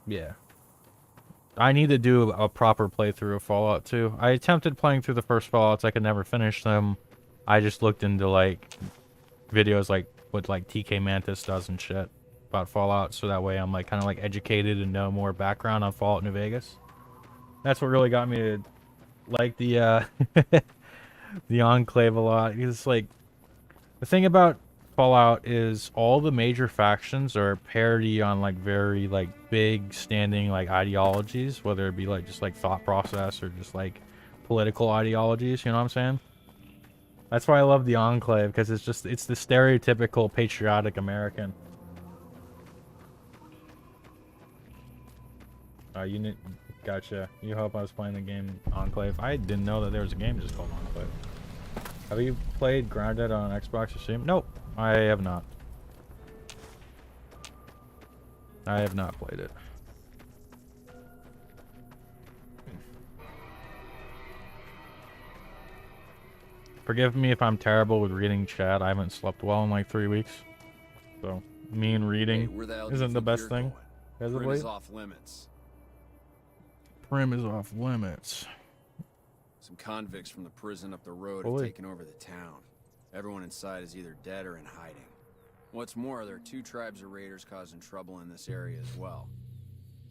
yeah. I need to do a proper playthrough of Fallout 2. I attempted playing through the first Fallouts. I could never finish them. I just looked into, like, videos like what, like, TK Mantis does and shit about Fallout. So that way I'm, like, kind of, like, educated and know more background on Fallout New Vegas. That's what really got me to like the, the Enclave a lot. Because, like, the thing about Fallout is all the major factions are parody on, like, very, like, big standing, like, ideologies, whether it be, like, just, like, thought process or just, like, political ideologies, you know what I'm saying? That's why I love the Enclave, because it's just, it's the stereotypical patriotic American. Gotcha. You hope I was playing the game Enclave. I didn't know that there was a game just called Enclave. Have you played Grounded on Xbox or Steam? Nope, I have not. I have not played it. Forgive me if I'm terrible with reading chat. I haven't slept well in like 3 weeks. So, me and reading isn't the best thing. As of late. Prim is off limits. Prim is off limits. Some convicts from the prison up the road have taken over the town. Everyone inside is either dead or in hiding. What's more, there are 2 tribes of raiders causing trouble in this area as well.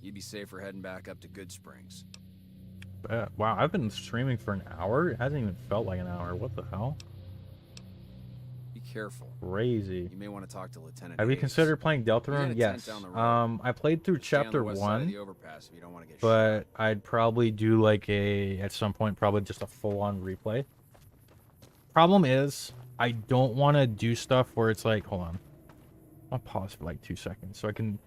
You'd be safer heading back up to Good Springs. Wow, I've been streaming for an hour? It hasn't even felt like an hour. What the hell? Be careful. Crazy. You may want to talk to Lieutenant Have you Hayes. considered playing Deltarune? Yes. I played through chapter 1, but I'd probably do like at some point, probably just a full-on replay. Problem is, I don't want to do stuff where it's like, hold on. I'll pause for like 2 seconds so I can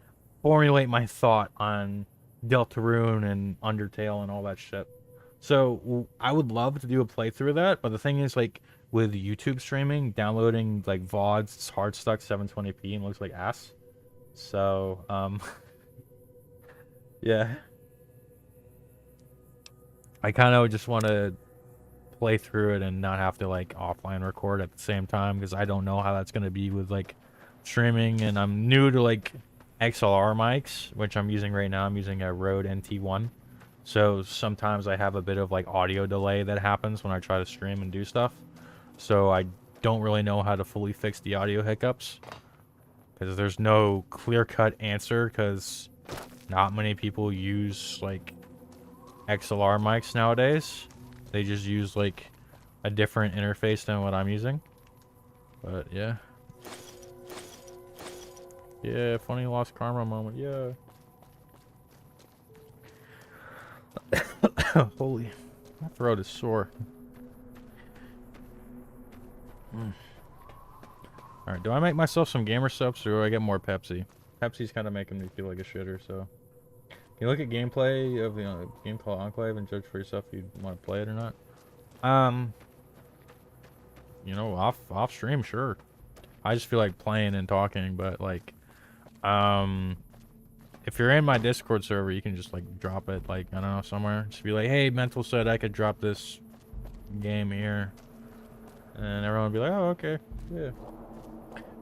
formulate my thought on Deltarune and Undertale and all that shit. So I would love to do a playthrough of that, but the thing is, like, with YouTube streaming, downloading like VODs, it's hard stuck 720p and looks like ass. So yeah, I kind of just want to play through it and not have to like offline record at the same time, because I don't know how that's gonna be with like streaming, and I'm new to like XLR mics, which I'm using right now. I'm using a Rode NT1, so sometimes I have a bit of like audio delay that happens when I try to stream and do stuff. So I don't really know how to fully fix the audio hiccups, because there's no clear-cut answer, because not many people use like XLR mics nowadays. They just use like a different interface than what I'm using. But yeah. Yeah, funny lost karma moment. Yeah. Holy, my throat is sore. Alright, do I make myself some gamer subs, or do I get more Pepsi? Pepsi's kind of making me feel like a shitter, so. Can you look at gameplay of the game called Enclave and judge for yourself if you want to play it or not? You know, off stream, sure. I just feel like playing and talking, but like, if you're in my Discord server, you can just like drop it, like, I don't know, somewhere. Just be like, hey, Mental said I could drop this game here. And everyone would be like, oh, okay, yeah.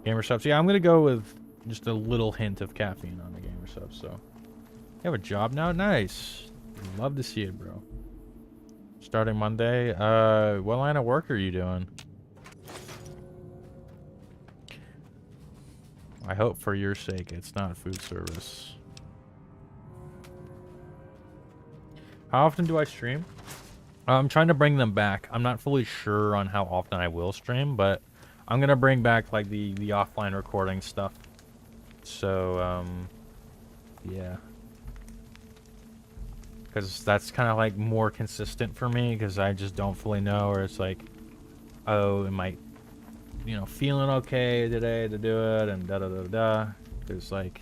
Gamer subs. Yeah, I'm going to go with just a little hint of caffeine on the gamer subs, so. You have a job now? Nice. Love to see it, bro. Starting Monday. What line of work are you doing? I hope for your sake it's not food service. How often do I stream? I'm trying to bring them back. I'm not fully sure on how often I will stream, but I'm gonna bring back like the offline recording stuff. So yeah, because that's kind of like more consistent for me, because I just don't fully know, or it's like, oh, am I, you know, feeling okay today to do it, and da da da da. There's like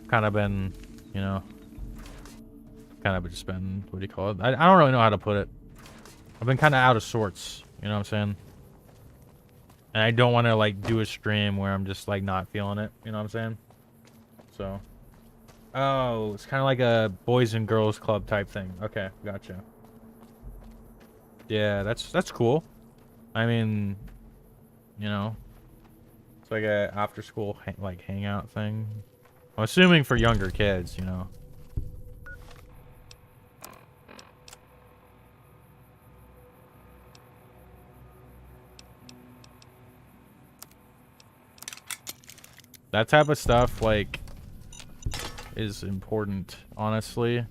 kind of been, you know, kind of just been, what do you call it? I don't really know how to put it. I've been kind of out of sorts, you know what I'm saying? And I don't want to like do a stream where I'm just like not feeling it, you know what I'm saying? So, oh, it's kind of like a boys and girls club type thing. Okay, gotcha. Yeah, that's cool. I mean, you know, it's like a after school like hangout thing. I'm assuming for younger kids, you know. That type of stuff, like, is important, honestly.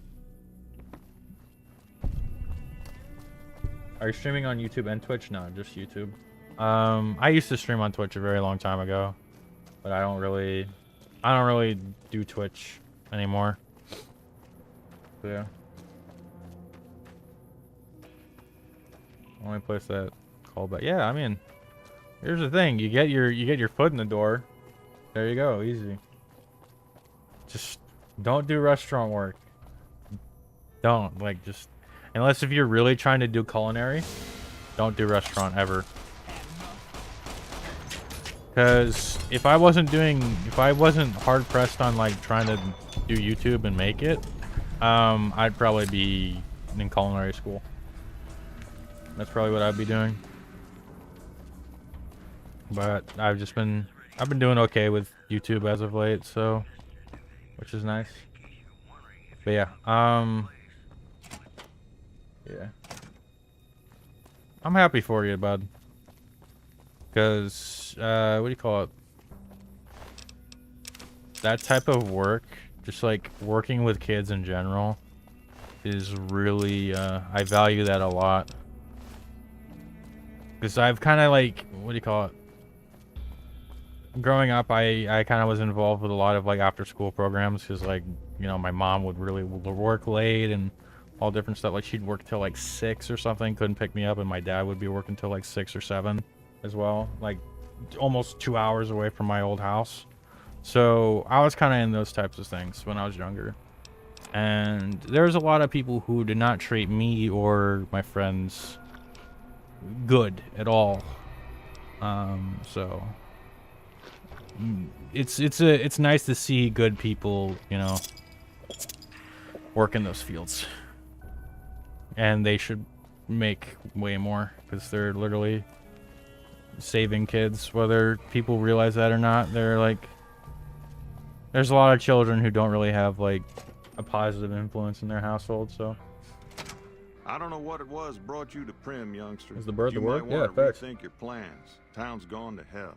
Are you streaming on YouTube and Twitch? No, just YouTube. I used to stream on Twitch a very long time ago, but I don't really do Twitch anymore. So, yeah. Only place that called back. Yeah, I mean, here's the thing: you get your foot in the door. There you go, easy. Just don't do restaurant work. Don't, like, just unless if you're really trying to do culinary, don't do restaurant ever. Because if I wasn't hard pressed on like trying to do YouTube and make it, I'd probably be in culinary school. That's probably what I'd be doing. But I've been doing okay with YouTube as of late, so, which is nice. But yeah, yeah. I'm happy for you, bud. Because, what do you call it? That type of work, just like working with kids in general, is really, I value that a lot. Because I've kind of like, what do you call it? Growing up, I kind of was involved with a lot of like after school programs, because like, you know, my mom would really work late and all different stuff. Like she'd work till like 6 or something, couldn't pick me up, and my dad would be working till like 6 or 7 as well, like almost 2 hours away from my old house. So I was kind of in those types of things when I was younger, and there's a lot of people who did not treat me or my friends good at all. So it's nice to see good people, you know, work in those fields, and they should make way more, because they're literally saving kids, whether people realize that or not. They're like, there's a lot of children who don't really have like a positive influence in their household. So I don't know what it was brought you to Prim, youngster. is the bird the word? You might Yeah, want to facts. rethink your plans. Town's gone to hell.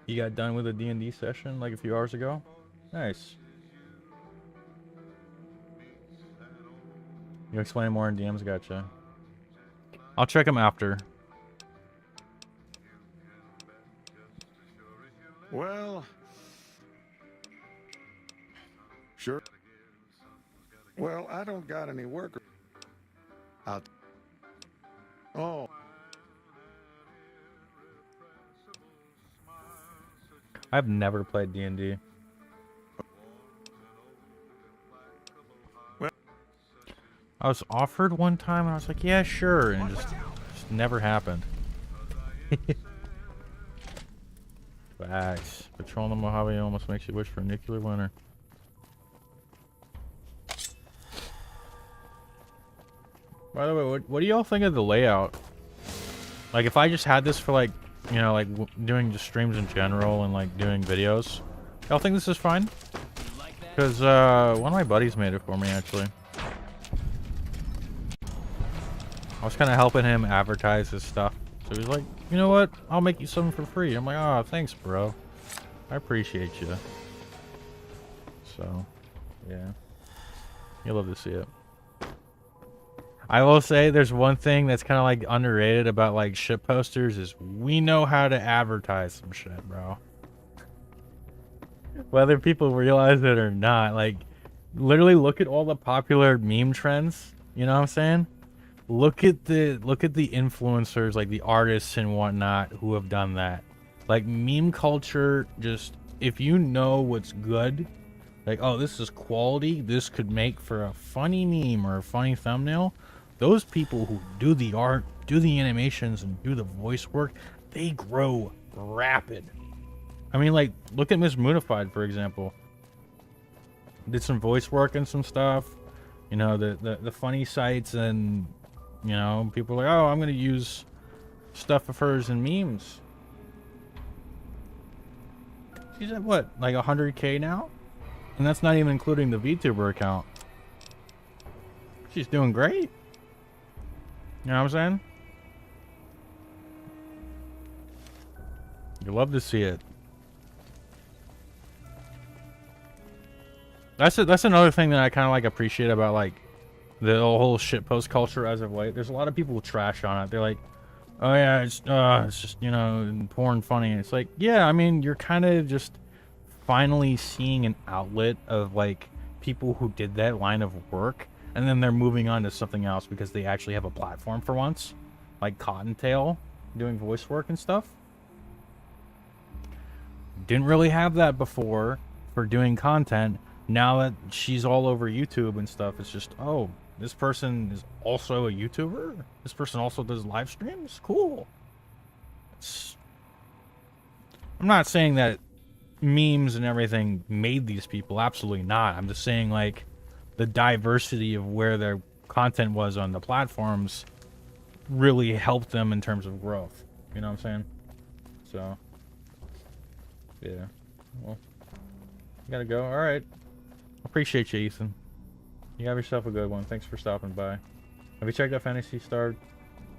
You got done with a D&D session like a few hours ago? Nice. You explain more in DMs? Gotcha. I'll check them after. Well, sure. Well, I don't got any workers. Oh. I've never played D&D. Well, I was offered one time and I was like, yeah, sure, and just never happened. Facts. Patrolling the Mojave almost makes you wish for a nuclear winter. By the way, what do y'all think of the layout? Like, if I just had this for like, you know, like doing just streams in general and like doing videos, y'all think this is fine? Because one of my buddies made it for me, actually. I was kind of helping him advertise his stuff, so he's like, you know what, I'll make you something for free. I'm like, oh, thanks, bro, I appreciate you. So yeah, you'll love to see it. I will say there's one thing that's kind of like underrated about like shit posters is we know how to advertise some shit, bro. Whether people realize it or not, like literally look at all the popular meme trends, you know what I'm saying? Look at the influencers, like the artists and whatnot who have done that. Like meme culture, just if you know what's good, like, oh, this is quality, this could make for a funny meme or a funny thumbnail. Those people who do the art, do the animations, and do the voice work, they grow rapid. I mean, like, look at Miss Moonified, for example. Did some voice work and some stuff. You know, the funny sites, and, you know, people are like, oh, I'm going to use stuff of hers in memes. She's at what, like 100K now? And that's not even including the VTuber account. She's doing great. You know what I'm saying? You love to see it. That's another thing that I kind of like appreciate about like the whole shitpost culture as of late. There's a lot of people who trash on it. They're like, oh yeah, it's just, you know, poor and funny. It's like, yeah, I mean, you're kind of just finally seeing an outlet of like people who did that line of work, and then they're moving on to something else because they actually have a platform for once, like Cottontail doing voice work and stuff. Didn't really have that before for doing content. Now that she's all over YouTube and stuff, it's just, oh, this person is also a YouTuber? This person also does live streams? Cool. I'm not saying that memes and everything made these people. Absolutely not. I'm just saying, like, the diversity of where their content was on the platforms really helped them in terms of growth. You know what I'm saying? So, yeah. Well, you gotta go. All right. Appreciate you, Ethan. You have yourself a good one. Thanks for stopping by. Have you checked out Fantasy Star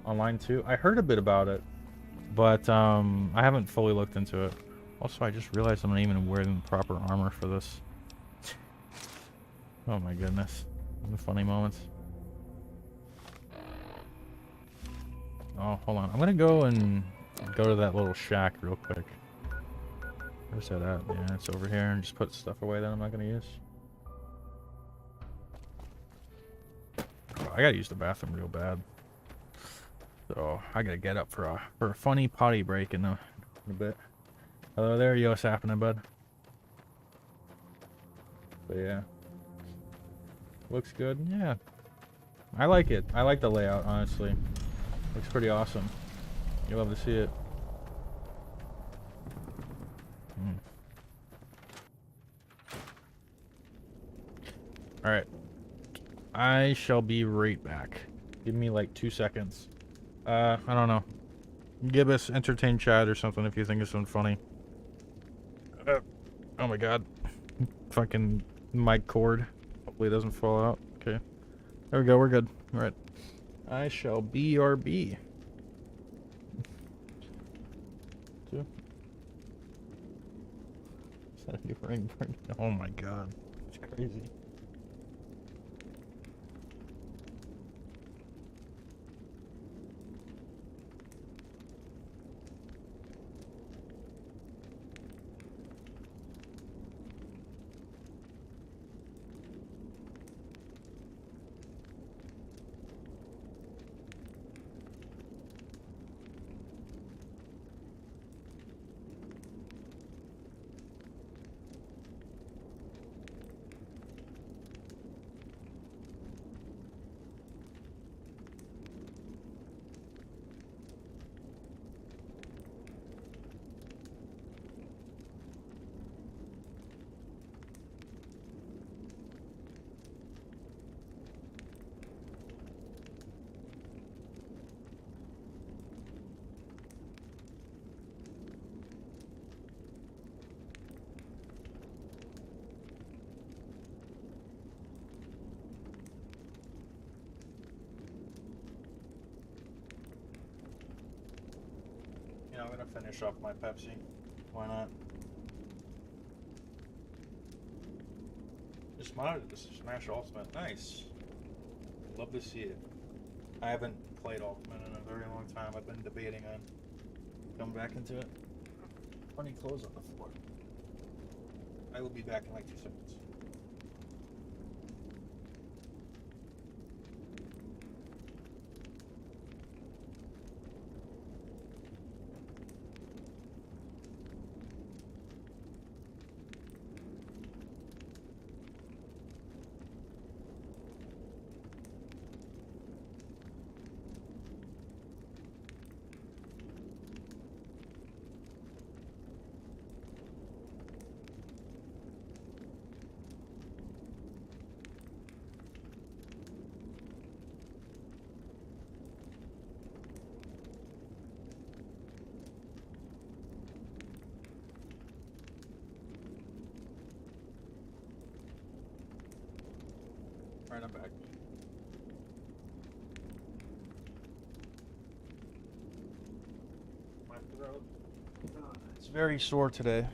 Online too? I heard a bit about it, but I haven't fully looked into it. Also, I just realized I'm not even wearing the proper armor for this. Oh my goodness. The funny moments. Oh, hold on. I'm gonna go and go to that little shack real quick. Where's that at? Yeah, it's over here, and just put stuff away that I'm not gonna use. Oh, I gotta use the bathroom real bad. So I gotta get up for a funny potty break in a bit. Hello there, yo, what's happening, bud? But yeah. Looks good, yeah. I like it. I like the layout, honestly. Looks pretty awesome. You love to see it. Alright. I shall be right back. Give me like 2 seconds. I don't know. Give us entertain chat or something if you think it's something funny. Oh my god. Fucking mic cord. Hopefully it doesn't fall out. Okay. There we go, we're good. Alright. I shall be RB. Two. Is that a new ring? Oh my god. It's crazy. I'm gonna finish off my Pepsi. Why not? Just modded this Smash Ultimate. Nice. Love to see it. I haven't played Ultimate in a very long time. I've been debating on coming back into it. Funny clothes on the floor. I will be back in like 2 seconds. Alright, I'm back. My throat. It's very sore today.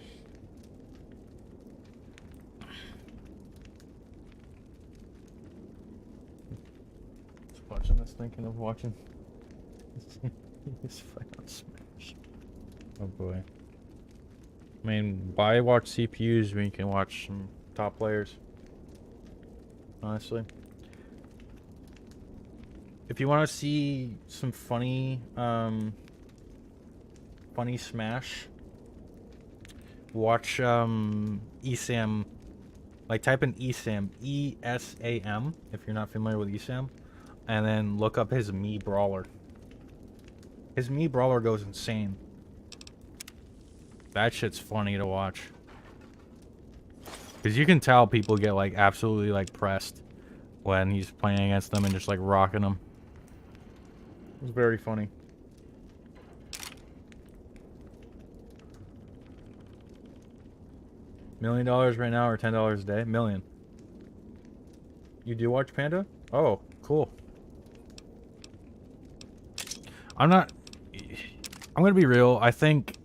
Just watching this, thinking of watching this fight on Smash. Oh boy. I mean, why watch CPUs when you can watch some top players? Honestly, if you want to see some funny Smash, watch ESAM. Like, type in ESAM, ESAM, if you're not familiar with ESAM, and then look up his Mii Brawler. His Mii Brawler goes insane. That shit's funny to watch. Because you can tell people get, like, absolutely, like, pressed when he's playing against them and just, like, rocking them. It was very funny. $1 million right now or $10 a day? Million. You do watch Panda? Oh, cool. I'm gonna be real. I think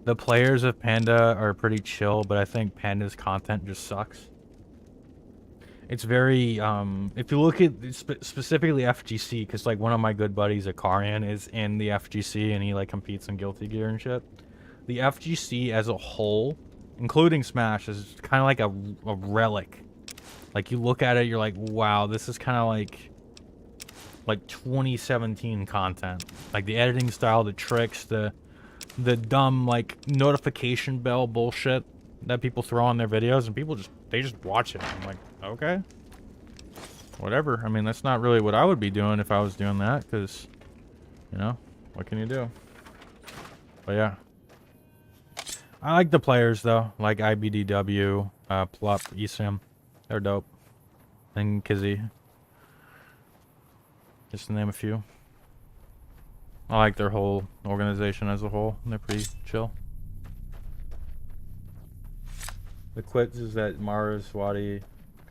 the players of Panda are pretty chill, but I think Panda's content just sucks. It's very, if you look at specifically FGC, because like one of my good buddies, Akarian, is in the FGC and he like competes in Guilty Gear and shit. The FGC as a whole, including Smash, is kind of like a relic. Like you look at it, you're like, wow, this is kind of like 2017 content. Like the editing style, the tricks, the dumb like notification bell bullshit that people throw on their videos, and people they just watch it. I'm like, okay, whatever. I mean, that's not really what I would be doing if I was doing that, because, you know, what can you do? But yeah, I like the players though, like IBDW, Plup, ESAM. They're dope. And Kizzy, just to name a few. I like their whole organization as a whole. They're pretty chill. The quits is that Mara, Swati,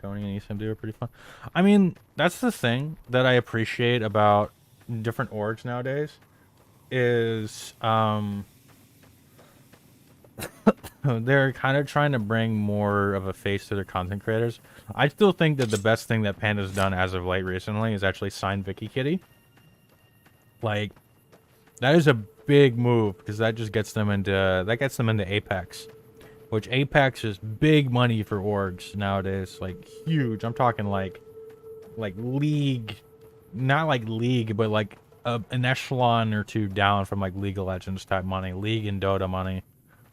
Coney, and ESAM do are pretty fun. I mean, that's the thing that I appreciate about different orgs nowadays is they're kind of trying to bring more of a face to their content creators. I still think that the best thing that Panda's done as of late recently is actually sign Vicky Kitty. Like, that is a big move because that just gets them into Apex, which Apex is big money for orgs nowadays, like huge. I'm talking like League, not like League, but like an echelon or two down from like League of Legends type money, League and Dota money.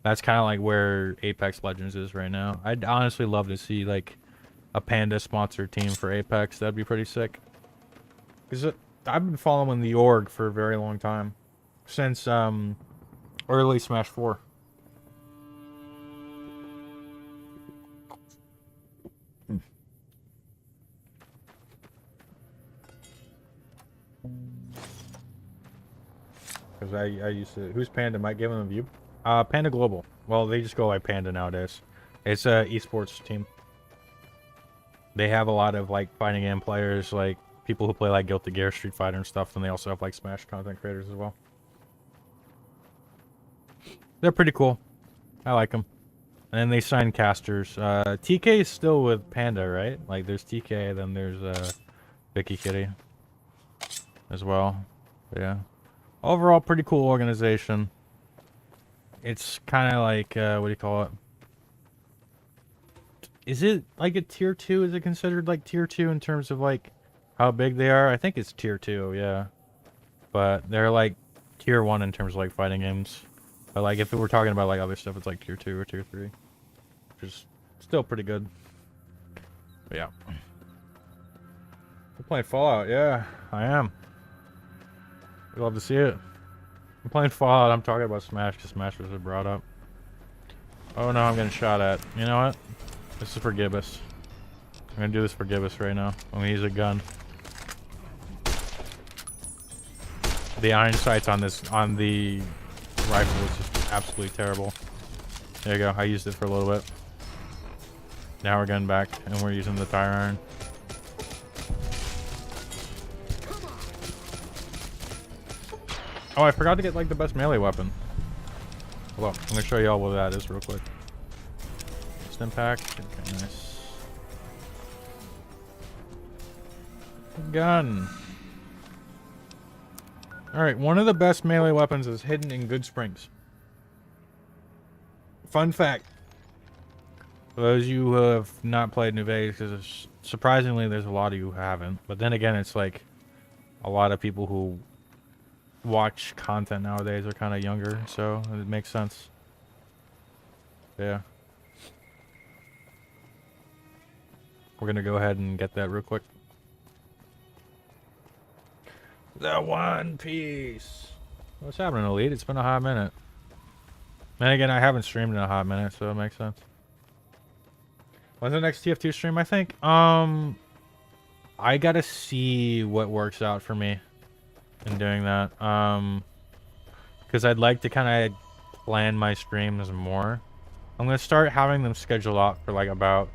That's kind of like where Apex Legends is right now. I'd honestly love to see like a Panda sponsored team for Apex. That'd be pretty sick. Because I've been following the org for a very long time. Since early Smash 4. Because I used to... Who's Panda? Might give him a view. Panda Global. Well, they just go like Panda nowadays. It's a esports team. They have a lot of like fighting game players, like people who play like Guilty Gear, Street Fighter and stuff, and they also have like Smash content creators as well. They're pretty cool. I like them. And then they sign casters. TK is still with Panda, right? Like there's TK, then there's Vicky Kitty. as well. But yeah. Overall, pretty cool organization. It's kind of like, what do you call it? Is it like a tier 2? Is it considered like tier 2 in terms of like how big they are? I think it's tier 2, yeah. But they're like tier 1 in terms of like fighting games. But like if we're talking about like other stuff, it's like tier 2 or tier 3. Which is still pretty good. But yeah. I'm playing Fallout, yeah, I am. You'd love to see it. I'm playing Fallout, I'm talking about Smash because Smash was brought up. Oh no, I'm getting shot at. You know what? This is for Gibbous. I'm gonna do this for Gibbous right now. I'm gonna use a gun. The iron sights on the rifle is just absolutely terrible. There you go, I used it for a little bit. Now we're getting back and we're using the tire iron. Oh, I forgot to get like the best melee weapon. Hold on, I'm gonna show you all what that is real quick. Just impact. Okay, nice. Gun. Alright, one of the best melee weapons is hidden in Good Springs. Fun fact. For those of you who have not played New Vegas, because surprisingly there's a lot of you who haven't. But then again, it's like a lot of people who watch content nowadays are kind of younger, so it makes sense. Yeah. We're gonna go ahead and get that real quick. The One Piece. What's happening, Elite? It's been a hot minute. And again, I haven't streamed in a hot minute, so it makes sense. When's the next TF2 stream? I think. I gotta see what works out for me in doing that. Because I'd like to kind of plan my streams more. I'm gonna start having them scheduled out for like about,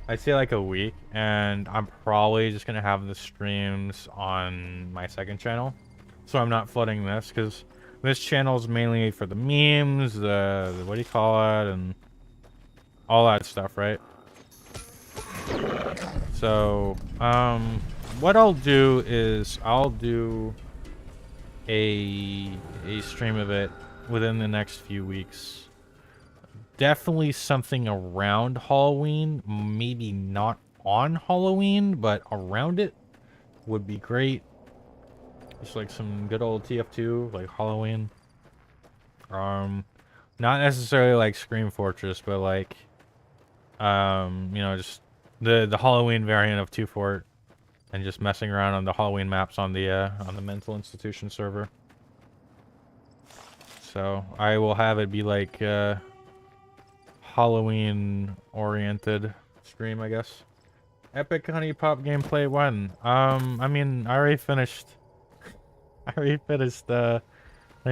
I'd say like a week, and I'm probably just gonna have the streams on my second channel, so I'm not flooding this, because this channel is mainly for the memes, the what do you call it, and all that stuff, right? So, what I'll do is I'll do a stream of it within the next few weeks. Definitely something around Halloween, maybe not on Halloween, but around it would be great. Just like some good old TF2, like Halloween. Not necessarily like Scream Fortress, but like, you know, just the Halloween variant of 2 Fort, and just messing around on the Halloween maps on the mental institution server. So I will have it be like Halloween oriented stream, I guess. Epic Honey Pop gameplay 1. I mean, I already finished Honey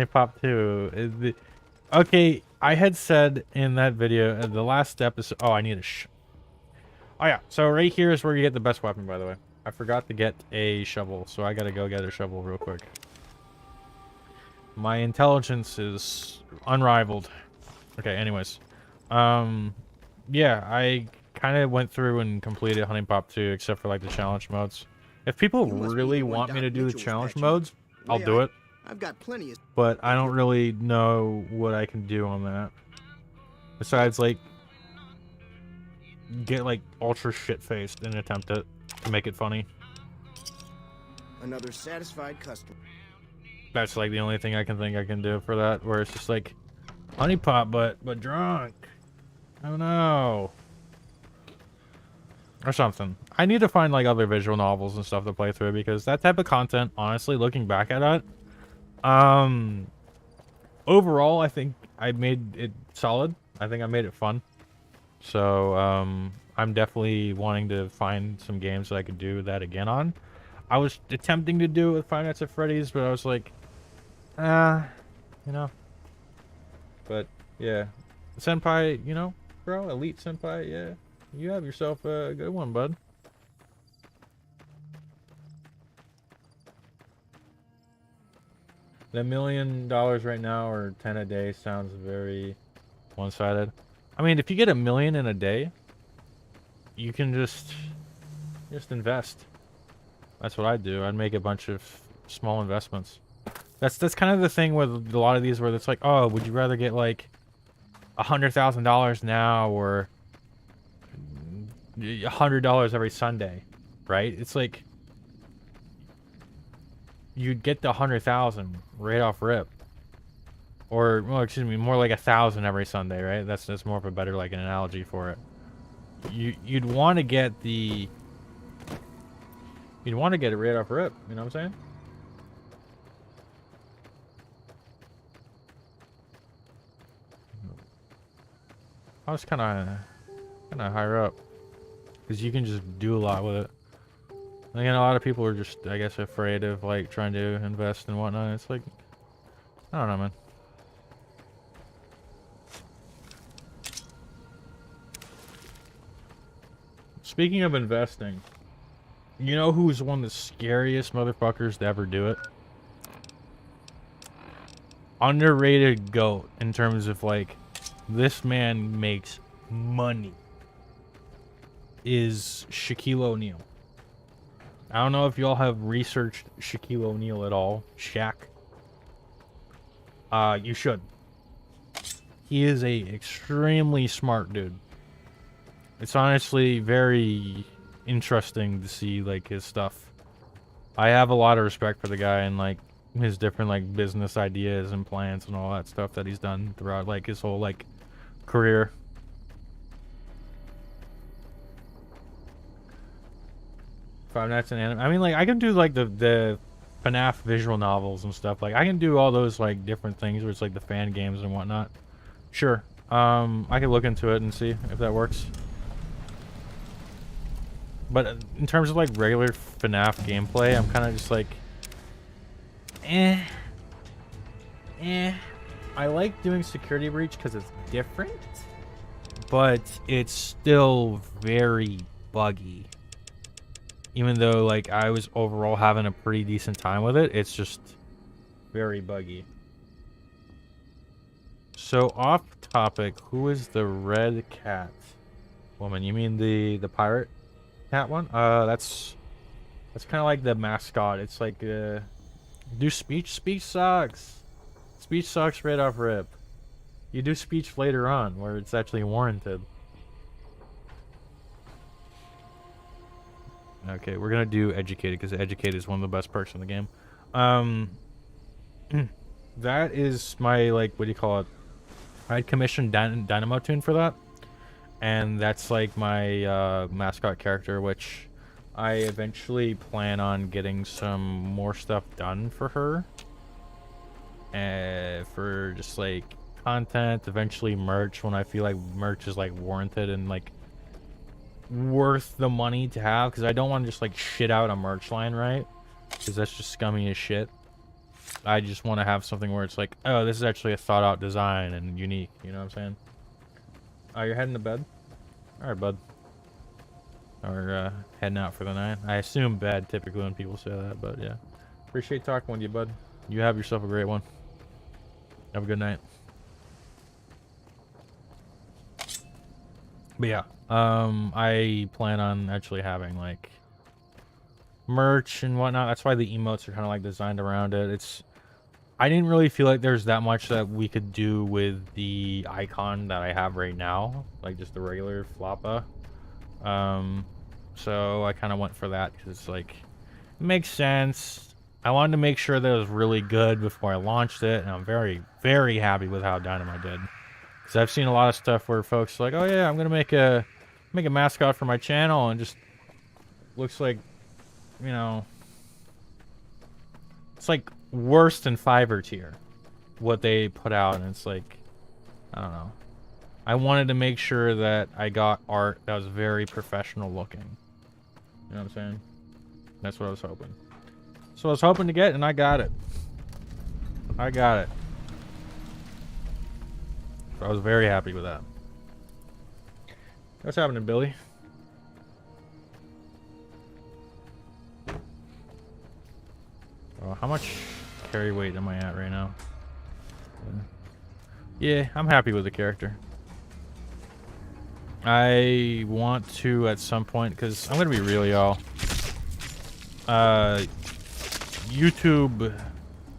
Pop 2. Okay, I had said in that video, the last episode. Oh, I need a oh yeah, so right here is where you get the best weapon, by the way. I forgot to get a shovel, so I gotta go get a shovel real quick. My intelligence is unrivaled. Okay, anyways. Yeah, I kind of went through and completed Honey Pop 2, except for like the challenge modes. If people really want me to do the challenge modes, I'll do it. I've got plenty of... But I don't really know what I can do on that. Besides, like, get like ultra shit-faced and attempt it to make it funny. Another satisfied customer. That's like the only thing I can think I can do for that, where it's just like Honey Pop, but drunk. Oh no. Or something. I need to find like other visual novels and stuff to play through, because that type of content, honestly, looking back at it, overall, I think I made it solid. I think I made it fun. So, I'm definitely wanting to find some games that I could do that again on. I was attempting to do it with Five Nights at Freddy's, but I was like, you know. But, yeah. Senpai, you know, bro, Elite Senpai, yeah. You have yourself a good one, bud. The $1 million right now, or 10 a day, sounds very one-sided. I mean, if you get $1 million in a day, you can just invest. That's what I'd do. I'd make a bunch of small investments. That's kind of the thing with a lot of these where it's like, oh, would you rather get like $100,000 now or $100 every Sunday, right? It's like you'd get the 100,000 right off rip, or well, excuse me, more like 1,000 every Sunday, right? That's more of a better like an analogy for it. You'd want to get it right off rip. You know what I'm saying? I was kind of higher up because you can just do a lot with it. Again, a lot of people are just, I guess, afraid of like trying to invest and whatnot. It's like, I don't know, man. Speaking of investing, you know who's one of the scariest motherfuckers to ever do it? Underrated GOAT in terms of like, this man makes money. Is Shaquille O'Neal. I don't know if y'all have researched Shaquille O'Neal at all. Shaq. You should. He is a extremely smart dude. It's honestly very interesting to see like his stuff. I have a lot of respect for the guy and like his different like business ideas and plans and all that stuff that he's done throughout like his whole like career. Five Nights in Anime. I mean, like I can do like the FNAF visual novels and stuff. Like I can do all those like different things where it's like the fan games and whatnot. Sure. I can look into it and see if that works. But in terms of like regular FNAF gameplay, I'm kind of just like, I like doing Security Breach because it's different, but it's still very buggy. Even though like I was overall having a pretty decent time with it, it's just very buggy. So off topic, who is the red cat woman? You mean the pirate cat one? That's kind of like the mascot. It's like do speech. Speech sucks. Speech sucks right off rip. You do speech later on where it's actually warranted. Okay, we're gonna do educated because educated is one of the best perks in the game. That is my like, what do you call it? I had commissioned Dynamo Tune for that, and that's like my mascot character, which I eventually plan on getting some more stuff done for her, for just like content, eventually merch when I feel like merch is like warranted and like worth the money to have, because I don't want to just like shit out a merch line, right? Because that's just scummy as shit. I just want to have something where it's like, oh, this is actually a thought out design and unique, you know what I'm saying? You're heading to bed? Alright, bud. Or heading out for the night. I assume bed typically when people say that, but yeah. Appreciate talking with you, bud. You have yourself a great one. Have a good night. But yeah, I plan on actually having like merch and whatnot. That's why the emotes are kind of like designed around it. I didn't really feel like there's that much that we could do with the icon that I have right now, like just the regular Floppa. So I kind of went for that because it's like, it makes sense. I wanted to make sure that it was really good before I launched it, and I'm very, very happy with how Dynamite did. Because I've seen a lot of stuff where folks are like, oh yeah, I'm gonna make a mascot for my channel, and just looks like, you know, it's like worse than Fiverr tier what they put out, and it's like, I don't know. I wanted to make sure that I got art that was very professional looking. You know what I'm saying? That's what I was hoping. So I was hoping to get, and I got it. I got it. So I was very happy with that. What's happening, Billy? Oh, how much carry weight am I at right now? Yeah, I'm happy with the character. I want to at some point, because I'm going to be real, y'all. YouTube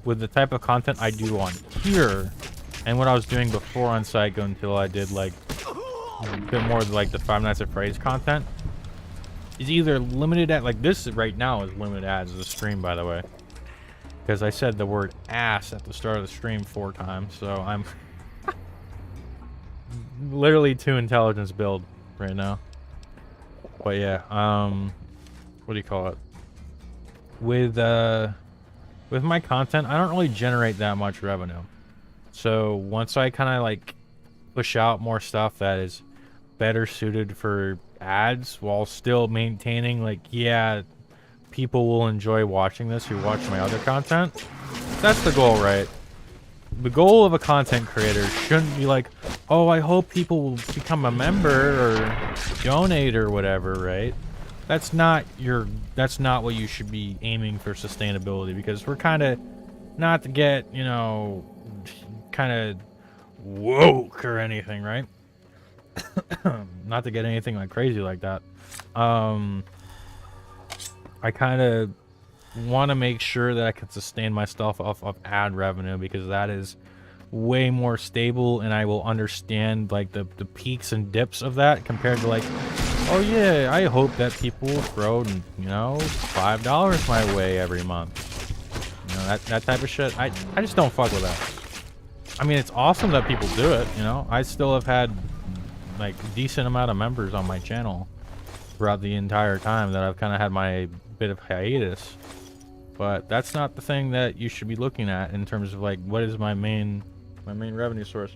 with the type of content I do on here and what I was doing before on Psycho until I did like a bit more like the Five Nights at Freddy's content is either limited at like this right now is limited ads of the stream, by the way, because I said the word ass at the start of the stream 4 times, so I'm literally 2 intelligence build right now. But yeah, what do you call it? With my content, I don't really generate that much revenue. So once I kind of like push out more stuff that is better suited for ads while still maintaining like, yeah, people will enjoy watching this who watch my other content. That's the goal, right? The goal of a content creator shouldn't be like, oh, I hope people will become a member or donate or whatever, right? That's not what you should be aiming for sustainability, because we're kind of not to get, you know, kind of woke or anything, right? Not to get anything like crazy like that. I kind of want to make sure that I can sustain my stuff off of ad revenue, because that is way more stable, and I will understand like the peaks and dips of that compared to like, oh yeah, I hope that people will throw, you know, $5 my way every month. You know, that type of shit. I just don't fuck with that. I mean, it's awesome that people do it, you know. I still have had like a decent amount of members on my channel throughout the entire time that I've kind of had my bit of hiatus. But that's not the thing that you should be looking at in terms of like, what is my main revenue source.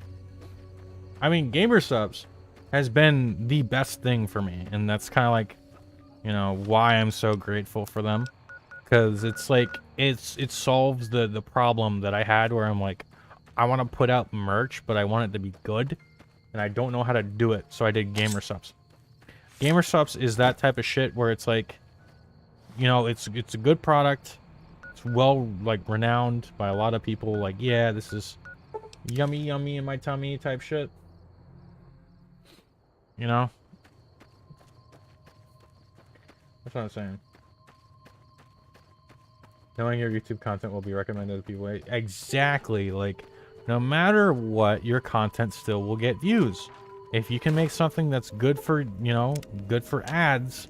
I mean, gamer subs has been the best thing for me, and that's kind of like, you know, why I'm so grateful for them, because it's like it solves the problem that I had where I'm like, I want to put out merch, but I want it to be good, and I don't know how to do it, so I did gamer subs. Gamer subs is that type of shit where it's like, you know, it's a good product. It's well, like, renowned by a lot of people. Like, yeah, this is yummy, yummy in my tummy type shit. You know? That's what I'm saying. Knowing your YouTube content will be recommended to people. Exactly. Like, no matter what, your content still will get views. If you can make something that's good for, you know, good for ads,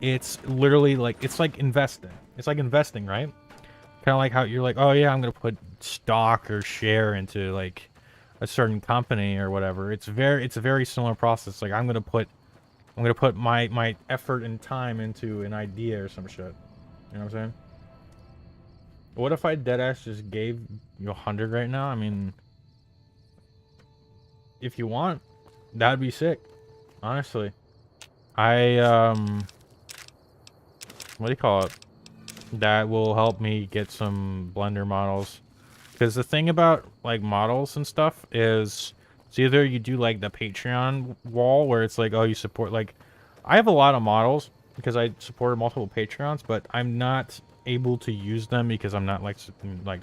it's literally like, it's like investing. It's like investing, right? Kind of like how you're like, oh yeah, I'm gonna put stock or share into like a certain company or whatever. It's a very similar process. Like I'm gonna put my effort and time into an idea or some shit. You know what I'm saying? What if I deadass just gave you 100 right now? I mean, if you want, that'd be sick. Honestly, what do you call it? That will help me get some Blender models. Because the thing about like models and stuff is, it's either you do like the Patreon wall where it's like, oh, you support, like, I have a lot of models because I supported multiple Patreons, but I'm not able to use them because I'm not like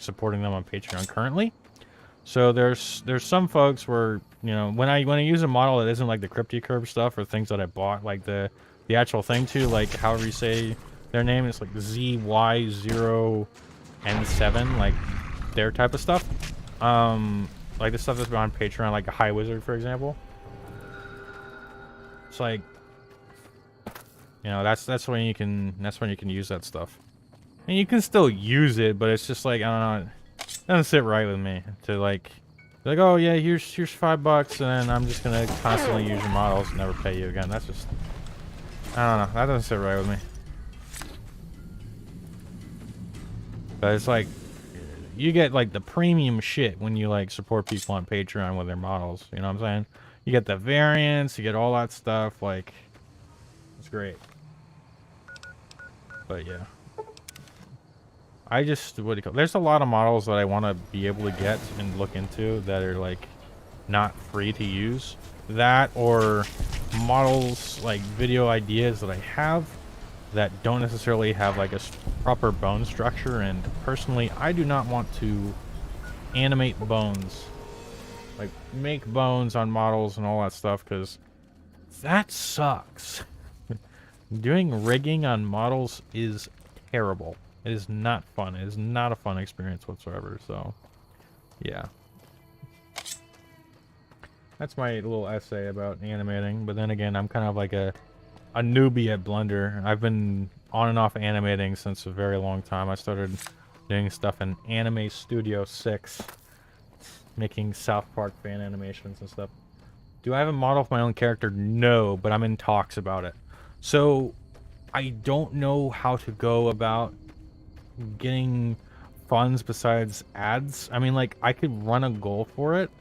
supporting them on Patreon currently. So there's some folks where, you know, when I use a model that isn't like the cryptiacurve stuff or things that I bought, like the actual thing too, like however you say their name, is like ZY0N7, like their type of stuff. Like the stuff that's on Patreon, like a High Wizard, for example. It's like, you know, that's when you can use that stuff. And you can still use it, but it's just like, I don't know, it doesn't sit right with me to like oh yeah, here's $5 and then I'm just gonna constantly use your models and never pay you again. That's just, I don't know, that doesn't sit right with me. But it's like, you get like the premium shit when you like support people on Patreon with their models. You know what I'm saying? You get the variants, you get all that stuff. Like, it's great. But yeah, I just, what do you call it? There's a lot of models that I want to be able to get and look into that are like not free to use. That or models, like video ideas that I have that don't necessarily have like a proper bone structure, and personally I do not want to animate bones, like make bones on models and all that stuff, because that sucks. Doing rigging on models is terrible. It is not fun. It is not a fun experience whatsoever. So, yeah. That's my little essay about animating. But then again, I'm kind of like a newbie at Blender. I've been on and off animating since a very long time. I started doing stuff in Anime Studio 6, making South Park fan animations and stuff. Do I have a model of my own character? No, but I'm in talks about it. So I don't know how to go about getting funds besides ads. I mean, like, I could run a goal for it,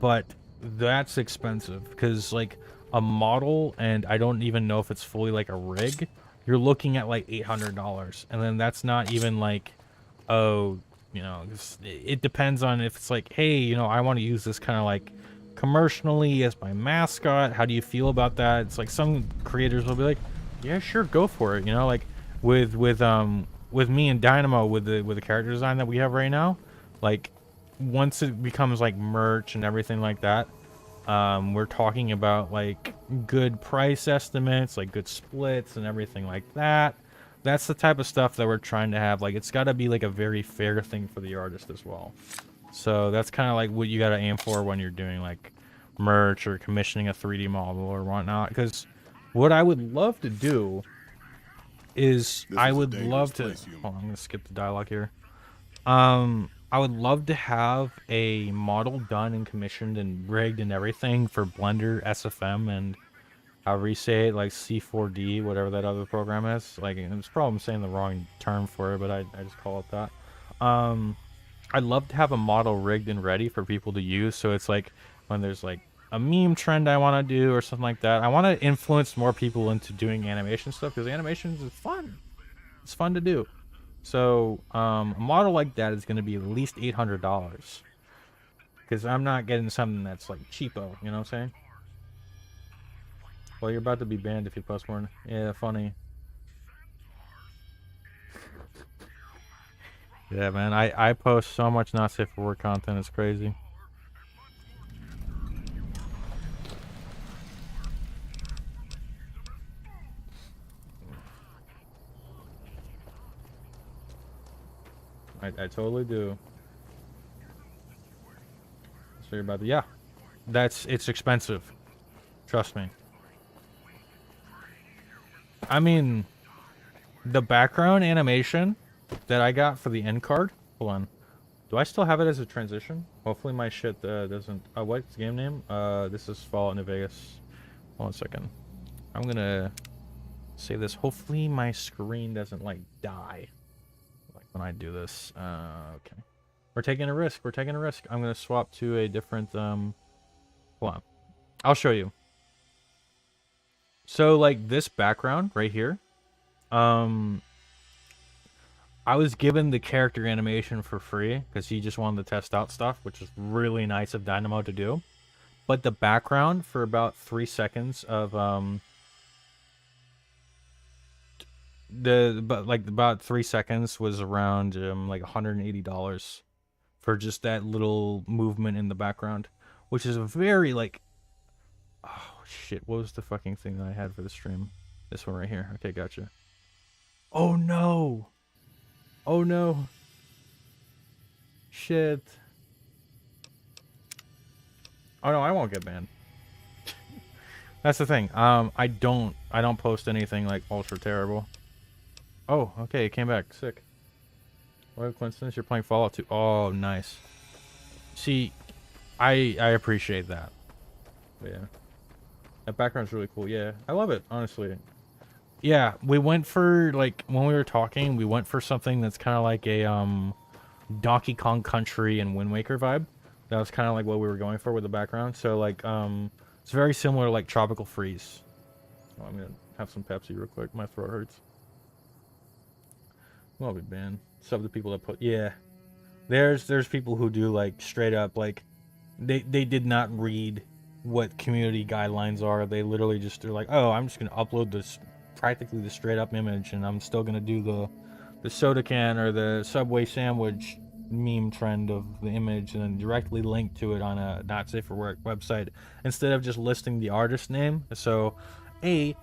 but that's expensive because, like, a model, and I don't even know if it's fully like a rig, you're looking at like $800, and then that's not even like, oh, you know, it depends on if it's like, hey, you know, I want to use this kind of like commercially as my mascot. How do you feel about that? It's like some creators will be like, yeah, sure, go for it. You know, like with me and Dynamo, with the character design that we have right now, like once it becomes like merch and everything like that, we're talking about like good price estimates, like good splits and everything like that. That's the type of stuff that we're trying to have. Like, it's got to be like a very fair thing for the artist as well. So that's kind of like what you got to aim for when you're doing like merch or commissioning a 3D model or whatnot. Because what I would love to do is I would love to. Hold on, I'm gonna skip the dialogue here. I would love to have a model done and commissioned and rigged and everything for Blender, SFM, and however you say it, like C4D, whatever that other program is. Like, it's probably I'm saying the wrong term for it, but I just call it that. I'd love to have a model rigged and ready for people to use, so it's like when there's like a meme trend I want to do or something like that. I want to influence more people into doing animation stuff because animations is fun. It's fun to do. So a model like that is going to be at least $800 because I'm not getting something that's like cheapo. You know what I'm saying? Well, you're about to be banned if you post more. Yeah, funny. Yeah, man, I post so much not safe for work content. It's crazy. I totally do. So you're about to, yeah. It's expensive. Trust me. I mean, the background animation that I got for the end card. Hold on. Do I still have it as a transition? Hopefully my shit doesn't. What's the game name? This is Fallout New Vegas. Hold on a second. I'm gonna say this. Hopefully my screen doesn't like die. Like when I do this. Okay. We're taking a risk. We're taking a risk. I'm gonna swap to a different. Hold on. I'll show you. So like this background right here. I was given the character animation for free because he just wanted to test out stuff, which is really nice of Dynamo to do. But the background for about 3 seconds of about 3 seconds was around like $180 for just that little movement in the background, which is a very like, oh shit, what was the fucking thing that I had for the stream? This one right here. Okay, gotcha. Oh no. Oh no. Shit. Oh no, I won't get banned. That's the thing. I don't post anything like ultra terrible. Oh, okay, it came back. Sick. What a coincidence, you're playing Fallout 2. Oh, nice. See, I appreciate that. But yeah. That background's really cool. Yeah, I love it, honestly. Yeah, we went for, like, when we were talking, we went for something that's kind of like a Donkey Kong Country and Wind Waker vibe. That was kind of like what we were going for with the background. So, like, it's very similar to, like, Tropical Freeze. Oh, I'm going to have some Pepsi real quick. My throat hurts. Well, I'll be banned. Sub the people that put... Yeah. There's people who do, like, straight up, like, they did not read what community guidelines are. They literally just are like, oh, I'm just going to upload this... practically the straight up image, and I'm still gonna do the soda can or the Subway sandwich meme trend of the image and then directly link to it on a not safe for work website instead of just listing the artist name. So you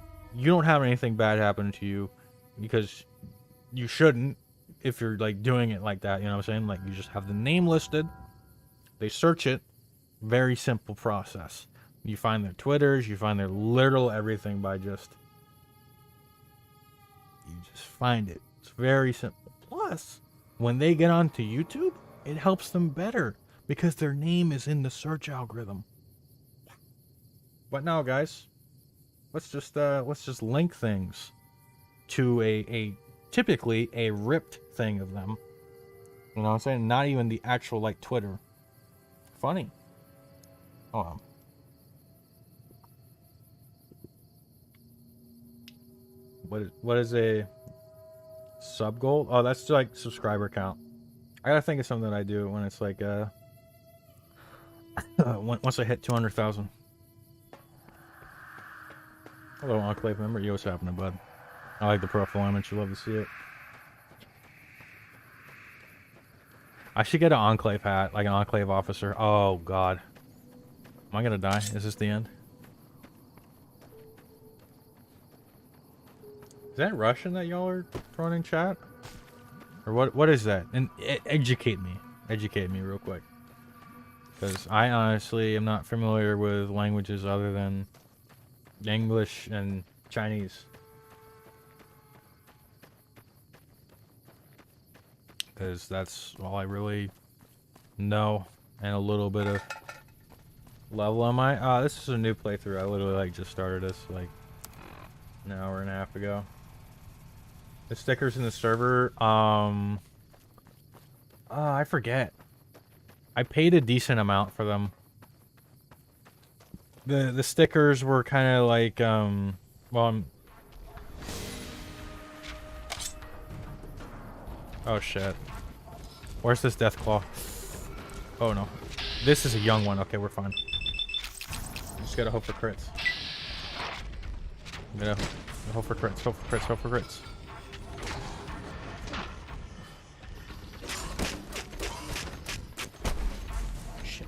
don't have anything bad happen to you because you shouldn't if you're like doing it like that, you know what I'm saying? Like you just have the name listed, they search it, very simple process. You find their Twitters, you find their literal everything by you just find it. It's very simple. Plus, when they get onto YouTube, it helps them better because their name is in the search algorithm. But now, guys, let's just link things to a typically a ripped thing of them. You know what I'm saying? Not even the actual like Twitter. Funny. Hold on. What is a sub goal? Oh, that's like subscriber count. I gotta think of something that I do when it's like once I hit 200,000. Hello, Enclave member. Yo, what's happening, bud? I like the profile image. You love to see it. I should get an Enclave hat, like an Enclave officer. Oh, God. Am I gonna die? Is this the end? Is that Russian that y'all are throwing in chat? Or what is that? And educate me. Educate me real quick. Because I honestly am not familiar with languages other than English and Chinese. Because that's all I really know. And a little bit of level am I? This is a new playthrough. I literally like just started this like an hour and a half ago. The stickers in the server, I forget. I paid a decent amount for them. The stickers were kind of like, well, oh shit. Where's this death claw? Oh no. This is a young one. Okay, we're fine. Just gotta hope for crits. Gotta hope for crits, hope for crits, hope for crits. Shit.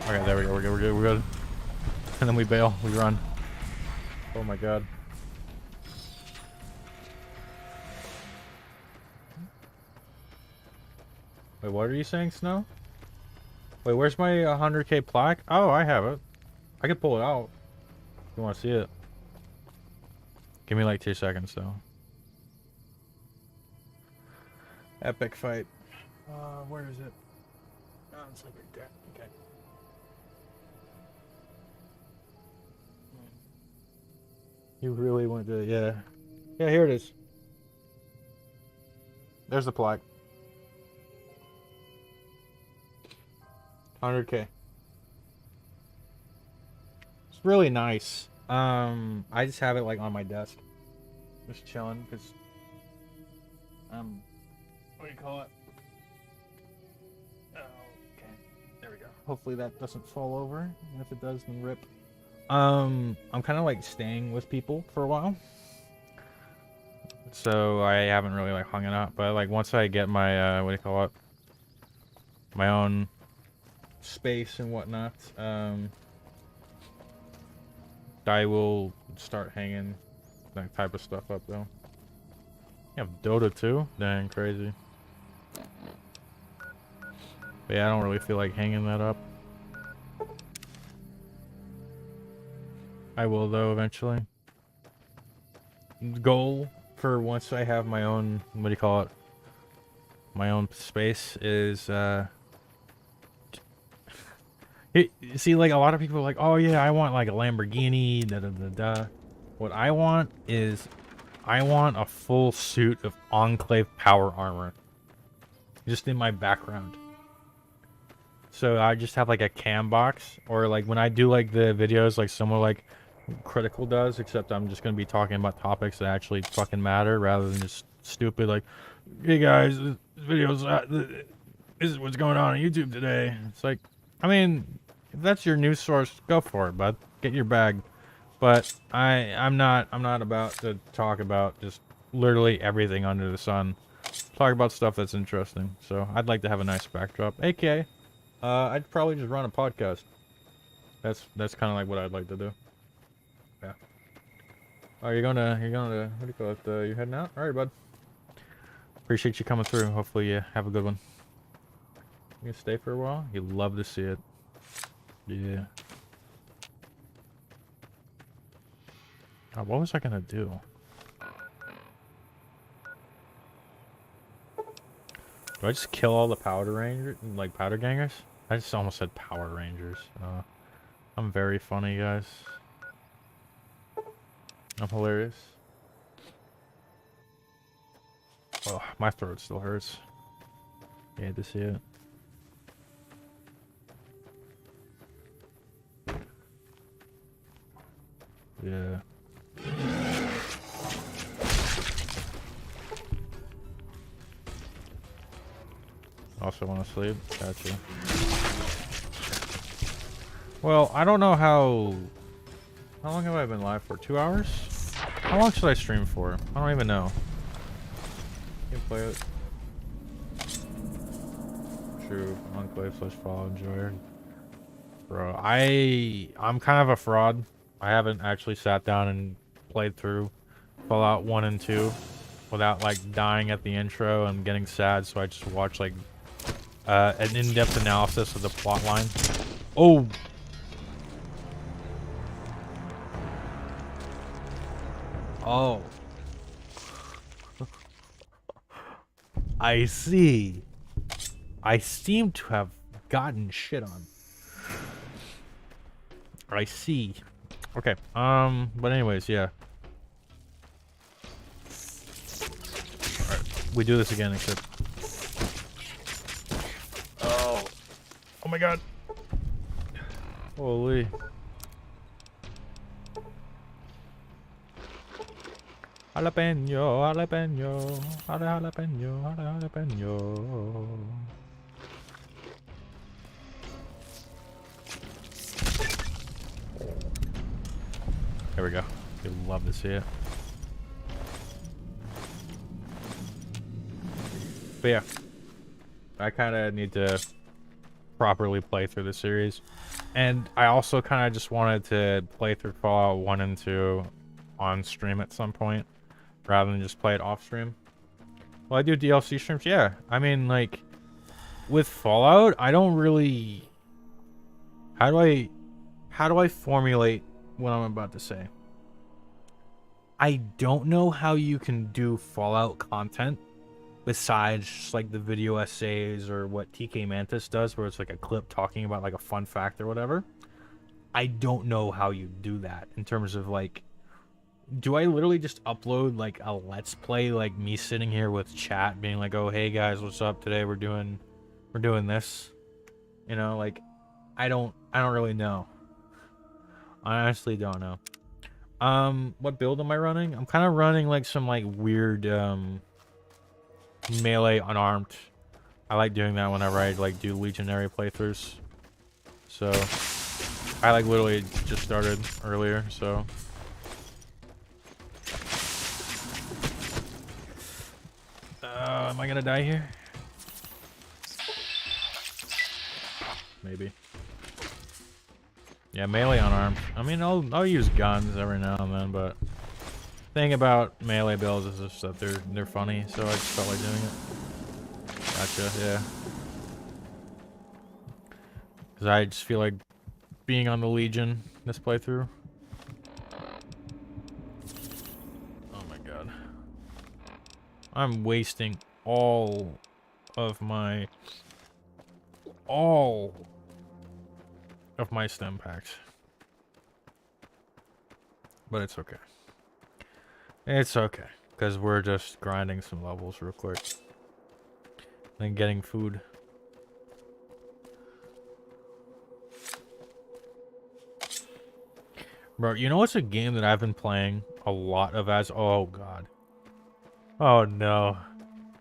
Okay, there we go. We're good. We're good. We're good. And then we bail. We run. Oh my god. Wait, what are you saying, Snow? Wait, where's my 100K plaque? Oh, I have it. I can pull it out. If you want to see it. Give me like 2 seconds, though. Epic fight. Where is it? Oh, it's like right there. Okay. You really want to, yeah. Yeah, here it is. There's the plaque. 100K. It's really nice. I just have it like on my desk, just chilling because what do you call it? Oh, okay, there we go. Hopefully that doesn't fall over, and if it does, then rip. I'm kind of like staying with people for a while, so I haven't really like hung it up. But like once I get my what do you call it? My own space and whatnot, I will start hanging that type of stuff up though. You have Dota too? Dang, crazy. But yeah, I don't really feel like hanging that up. I will though eventually. Goal for once I have my own, what do you call it? My own space is you see, like, a lot of people are like, oh yeah, I want like a Lamborghini, da da da da. What I want is, I want a full suit of Enclave power armor. Just in my background. So I just have like a cam box, or like when I do like the videos like someone like Critical does, except I'm just going to be talking about topics that actually fucking matter, rather than just stupid like, hey guys, this video's, this is what's going on YouTube today. It's like, I mean, if that's your news source, go for it, bud. Get your bag. But I'm not about to talk about just literally everything under the sun. Talk about stuff that's interesting. So I'd like to have a nice backdrop. AKA, I'd probably just run a podcast. That's kind of like what I'd like to do. Yeah. Oh, you're gonna, what do you call it? You're heading out? All right, bud. Appreciate you coming through. Hopefully you have a good one. You gonna stay for a while? You'd love to see it. Yeah. Oh, what was I gonna do? Do I just kill all the powder rangers, like powder gangers? I just almost said Power Rangers. I'm very funny, guys. I'm hilarious. Oh, my throat still hurts. You hate to see it. Yeah. Also want to sleep? Gotcha. Well, I don't know how long have I been live for? 2 hours? How long should I stream for? I don't even know. You can play it. True. Enclave / Fall Enjoyer. Bro, I'm kind of a fraud. I haven't actually sat down and played through Fallout 1 and 2 without like dying at the intro and getting sad, so I just watched like an in-depth analysis of the plot line. Oh! Oh. I see. I seem to have gotten shit on. I see. Okay. But anyways, yeah. Alright. We do this again, except... Oh. Oh my god. Holy. Jalapeno, jalapeno, jalapeno, jalapeno. There we go. You'd love to see it. But yeah, I kind of need to properly play through the series. And I also kind of just wanted to play through Fallout 1 and 2 on stream at some point, rather than just play it off stream. Well, I do DLC streams, yeah. I mean, like, with Fallout, I don't really... How do I formulate what I'm about to say? I don't know how you can do Fallout content besides just like the video essays or what TK Mantis does, where it's like a clip talking about like a fun fact or whatever. I don't know how you do that in terms of like, do I literally just upload like a let's play, like me sitting here with chat being like, oh hey guys, what's up today, we're doing this, you know? Like, I don't really know. I honestly don't know. What build am I running? I'm kind of running like some like weird melee unarmed. I like doing that whenever I like do legionary playthroughs. So I like literally just started earlier, so am I gonna die here? Maybe. Yeah, melee unarmed. I mean, I'll use guns every now and then, but the thing about melee builds is just that they're funny, so I just felt like doing it. Gotcha, yeah. Because I just feel like being on the Legion this playthrough. Oh my god. I'm wasting all of my stem packs. But it's okay. It's okay. Because we're just grinding some levels real quick. Then getting food. Bro, you know what's a game that I've been playing a lot of as... Oh, God. Oh, no.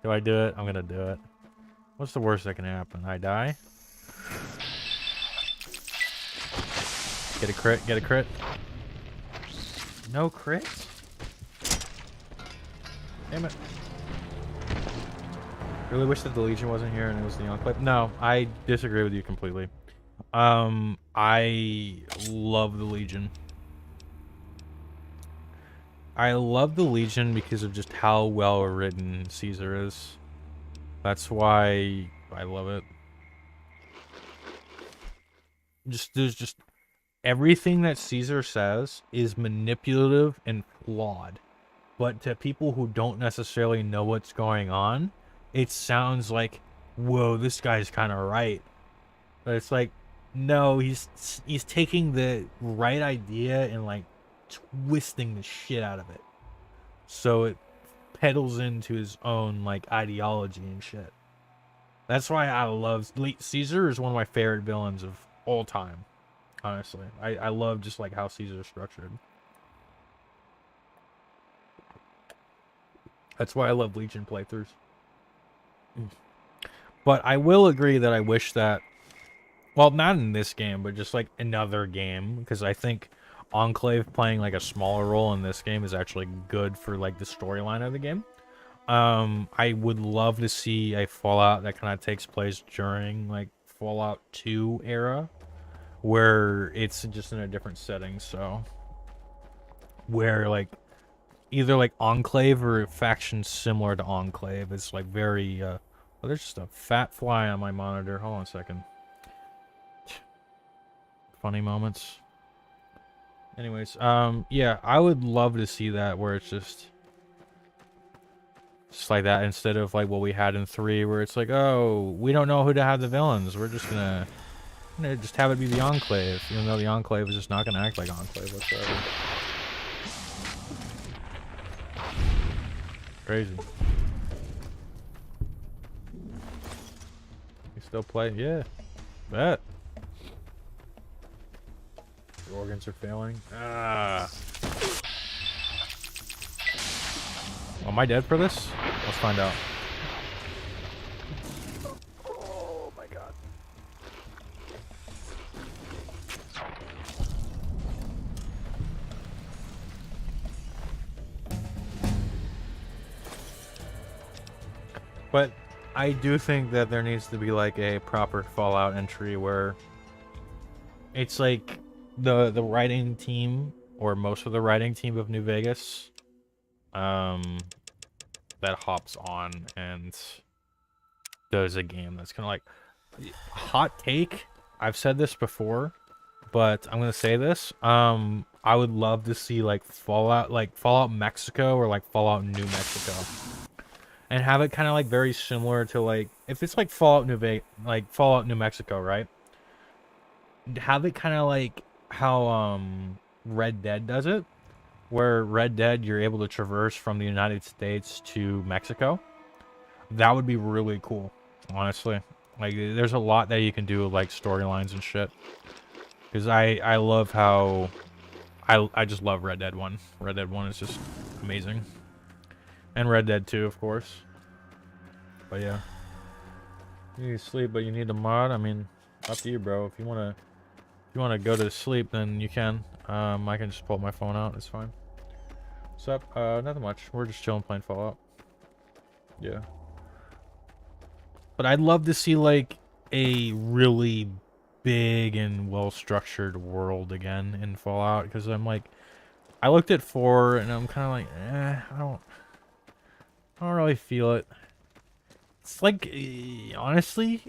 Do I do it? I'm gonna do it. What's the worst that can happen? I die? Get a crit, get a crit. No crit? Damn it. Really wish that the Legion wasn't here and it was the Enclave. No, I disagree with you completely. I love the Legion. I love the Legion because of just how well written Caesar is. That's why I love it. There's just everything that Caesar says is manipulative and flawed. But to people who don't necessarily know what's going on, it sounds like, whoa, this guy's kind of right. But it's like, no, he's taking the right idea and like twisting the shit out of it. So it peddles into his own like ideology and shit. That's why I love Caesar is one of my favorite villains of all time. Honestly, I love just like how Caesar is structured. That's why I love Legion playthroughs. But I will agree that I wish that, well, not in this game, but just like another game, because I think Enclave playing like a smaller role in this game is actually good for like the storyline of the game. I would love to see a Fallout that kind of takes place during like Fallout 2 era, where it's just in a different setting. So where like either like Enclave or factions similar to Enclave is like very oh, there's just a fat fly on my monitor. Hold on a second. Funny moments. Anyways, yeah, I would love to see that where it's just like that instead of like what we had in 3 where it's like, oh, we don't know who to have the villains. We're just gonna just have it be the Enclave, even though the Enclave is just not gonna act like Enclave whatsoever. Crazy. You still play? Yeah. Bet. The organs are failing. Ah. Am I dead for this? Let's find out. Oh my god. But I do think that there needs to be like a proper Fallout entry where it's like the writing team or most of the writing team of New Vegas that hops on and does a game that's kind of like hot take. I've said this before, but I'm gonna say this. I would love to see like Fallout Mexico or like Fallout New Mexico, and have it kind of like very similar to like if it's like Fallout New Mexico, right? Have it kind of like how Red Dead does it, where Red Dead you're able to traverse from the United States to Mexico. That would be really cool, honestly. Like there's a lot that you can do with like storylines and shit. Because I love how I just love Red Dead 1. Red Dead 1 is just amazing. And Red Dead 2, of course. But yeah. You need to sleep, but you need a mod. I mean, up to you, bro. If you wanna go to sleep, then you can. I can just pull my phone out. It's fine. What's up? Nothing much. We're just chilling, playing Fallout. Yeah. But I'd love to see like a really big and well-structured world again in Fallout, because I'm like, I looked at 4 and I'm kind of like, I don't really feel it. It's like, honestly,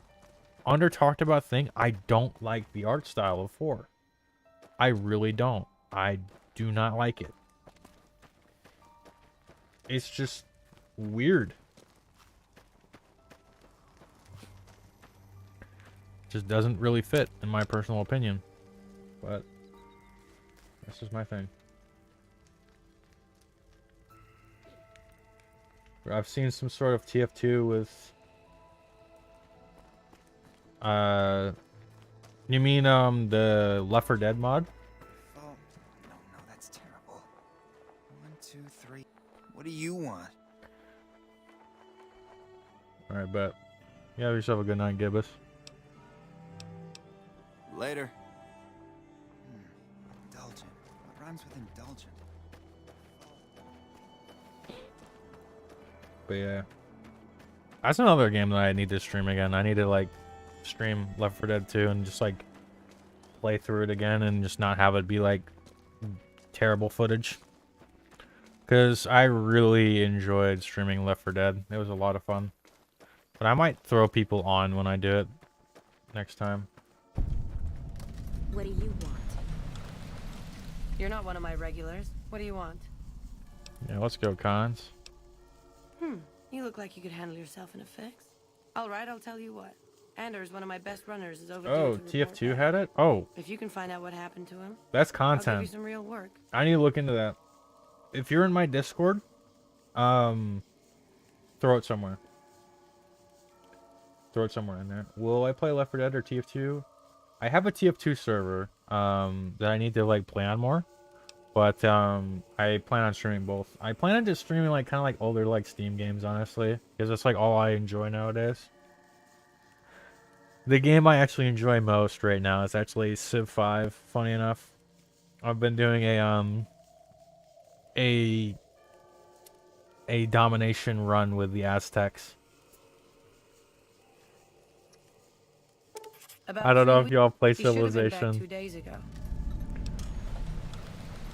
under talked about thing, I don't like the art style of 4. I really don't. I do not like it. It's just weird. Just doesn't really fit, in my personal opinion. But that's just my thing. I've seen some sort of TF2 with you mean the Left 4 Dead mod? Oh no, that's terrible. 1, 2, 3. What do you want? Alright, bet. You have yourself a good night, Gibbous. Later. Indulgent. What rhymes with indulgent? But yeah. That's another game that I need to stream again. I need to like stream Left 4 Dead 2 and just like play through it again and just not have it be like terrible footage. Because I really enjoyed streaming Left 4 Dead. It was a lot of fun. But I might throw people on when I do it next time. What do you want? You're not one of my regulars. What do you want? Yeah, let's go, Cons. You look like you could handle yourself in a fix. All right, I'll tell you what. Anders, one of my best runners, is overdue. Oh, TF2 had it? Oh. If you can find out what happened to him, That's I'll give content. you some real work. I need to look into that. If you're in my Discord, throw it somewhere. Throw it somewhere in there. Will I play Left 4 Dead or TF2? I have a TF2 server that I need to like play on more. But I plan on streaming both. I plan on just streaming like kind of like older like Steam games, honestly, because that's like all I enjoy nowadays. The game I actually enjoy most right now is actually Civ 5. Funny enough, I've been doing a domination run with the Aztecs. I don't know if y'all play Civilization. 2 days ago.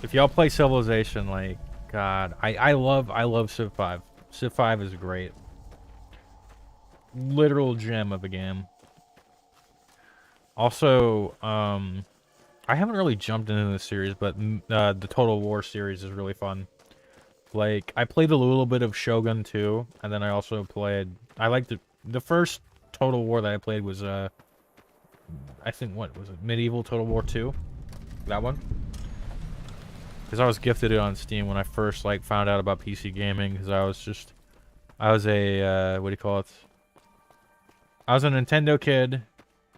If y'all play Civilization, like, God, I love Civ 5. Civ 5 is great. Literal gem of a game. Also, I haven't really jumped into the series, but the Total War series is really fun. Like, I played a little bit of Shogun 2, and then I also played... I like the first Total War that I played was, I think, what was it? Medieval Total War 2? That one? Because I was gifted it on Steam when I first, like, found out about PC gaming, because I was a, what do you call it? I was a Nintendo kid,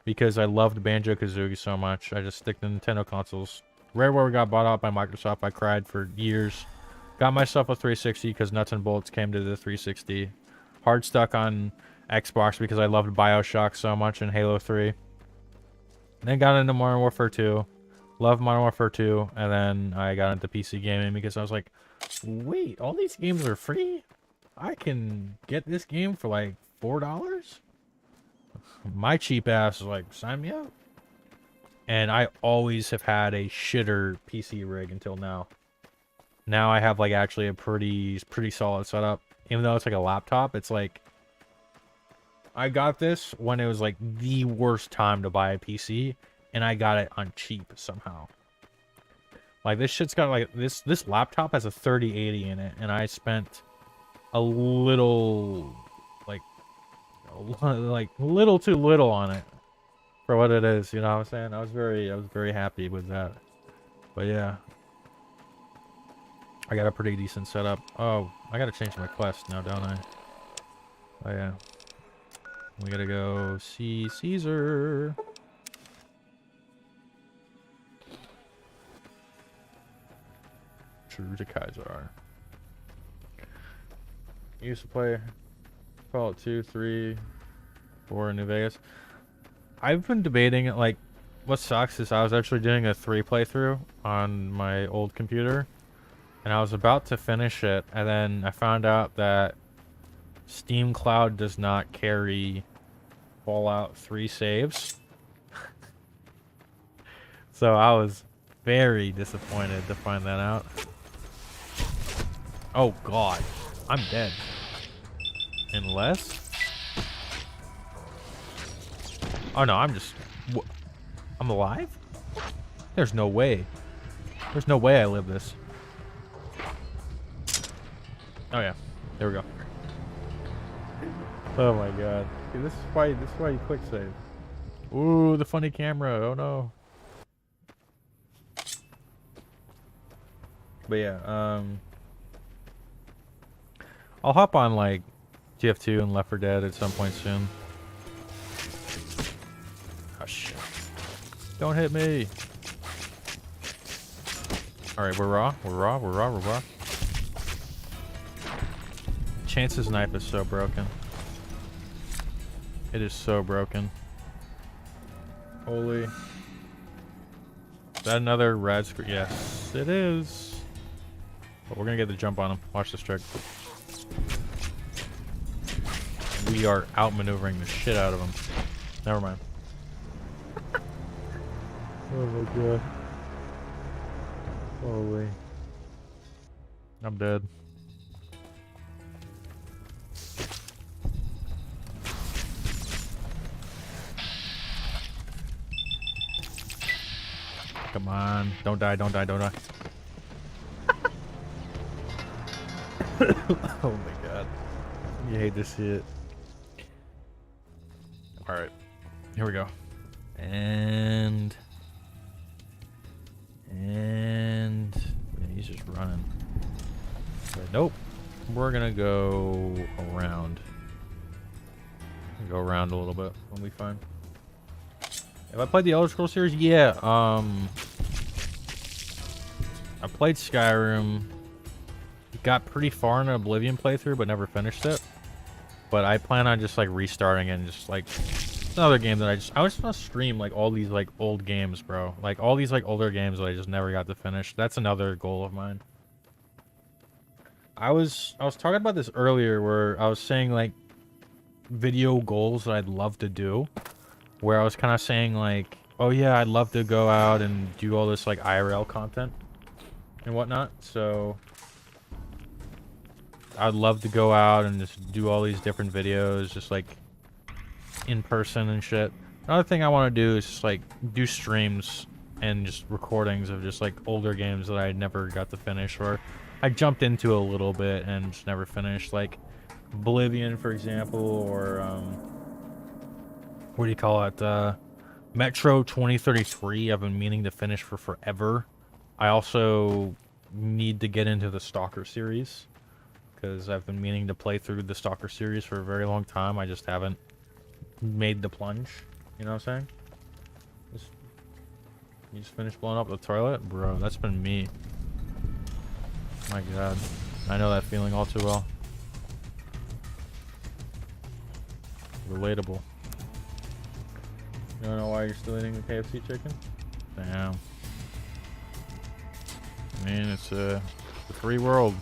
because I loved Banjo-Kazooie so much. I just stick to Nintendo consoles. Rareware got bought out by Microsoft. I cried for years. Got myself a 360 because Nuts and Bolts came to the 360. Hard stuck on Xbox because I loved BioShock so much and Halo 3. Then got into Modern Warfare 2. Loved Modern Warfare 2. And then I got into PC gaming because I was like, wait, all these games are free? I can get this game for like $4? My cheap ass was like, sign me up. And I always have had a shitter PC rig until now. Now I have like actually a pretty solid setup. Even though it's like a laptop, it's like I got this when it was like the worst time to buy a PC, and I got it on cheap somehow. Like this shit's got like this laptop has a 3080 in it, and I spent a little little too little on it for what it is, you know what I'm saying? I was very happy with that. But yeah. I got a pretty decent setup. Oh, I gotta change my quest now, don't I? Oh yeah. We gotta go see Caesar. True to Kaiser. I used to play Fallout 2, 3, 4 in New Vegas. I've been debating, like, what sucks is I was actually doing a 3 playthrough on my old computer. And I was about to finish it, and then I found out that Steam Cloud does not carry Fallout 3 saves. So I was very disappointed to find that out. Oh god, I'm dead. Unless... Oh no, I'm alive? There's no way. There's no way I live this. Oh yeah, there we go. Oh my god. See, this is why you quick save. Ooh, the funny camera. Oh no. But yeah, I'll hop on like TF2 and Left 4 Dead at some point soon. Oh shit. Don't hit me. Alright, we're raw. Chance's knife is so broken. It is so broken. Holy. Is that another rad screw? Yes, it is. But we're gonna get the jump on him. Watch this trick. We are outmaneuvering the shit out of him. Never mind. Oh my god. Holy. I'm dead. Come on. Don't die, don't die, don't die. Oh my god. You hate to see it. Alright. Here we go. And yeah, he's just running. But nope. We're gonna go around. Go around a little bit when we find. Have I played the Elder Scrolls series? Yeah. I played Skyrim. Got pretty far in an Oblivion playthrough, but never finished it. But I plan on just like restarting and just like it's another game that I just want to stream like all these like old games, bro. Like all these like older games that I just never got to finish. That's another goal of mine. I was talking about this earlier where I was saying like video goals that I'd love to do. Where I was kind of saying like, oh yeah, I'd love to go out and do all this like IRL content and whatnot. So I'd love to go out and just do all these different videos, just like in person and shit. Another thing I want to do is just like do streams and just recordings of just like older games that I never got to finish or I jumped into a little bit and just never finished, like Oblivion, for example, or what do you call it? Metro 2033. I've been meaning to finish for forever. I also need to get into the Stalker series because I've been meaning to play through the Stalker series for a very long time. I just haven't made the plunge. You know what I'm saying? You just finished blowing up the toilet? Bro, that's been me. My god. I know that feeling all too well. Relatable. You don't know why you're still eating the KFC chicken? Damn. I mean, it's a free world.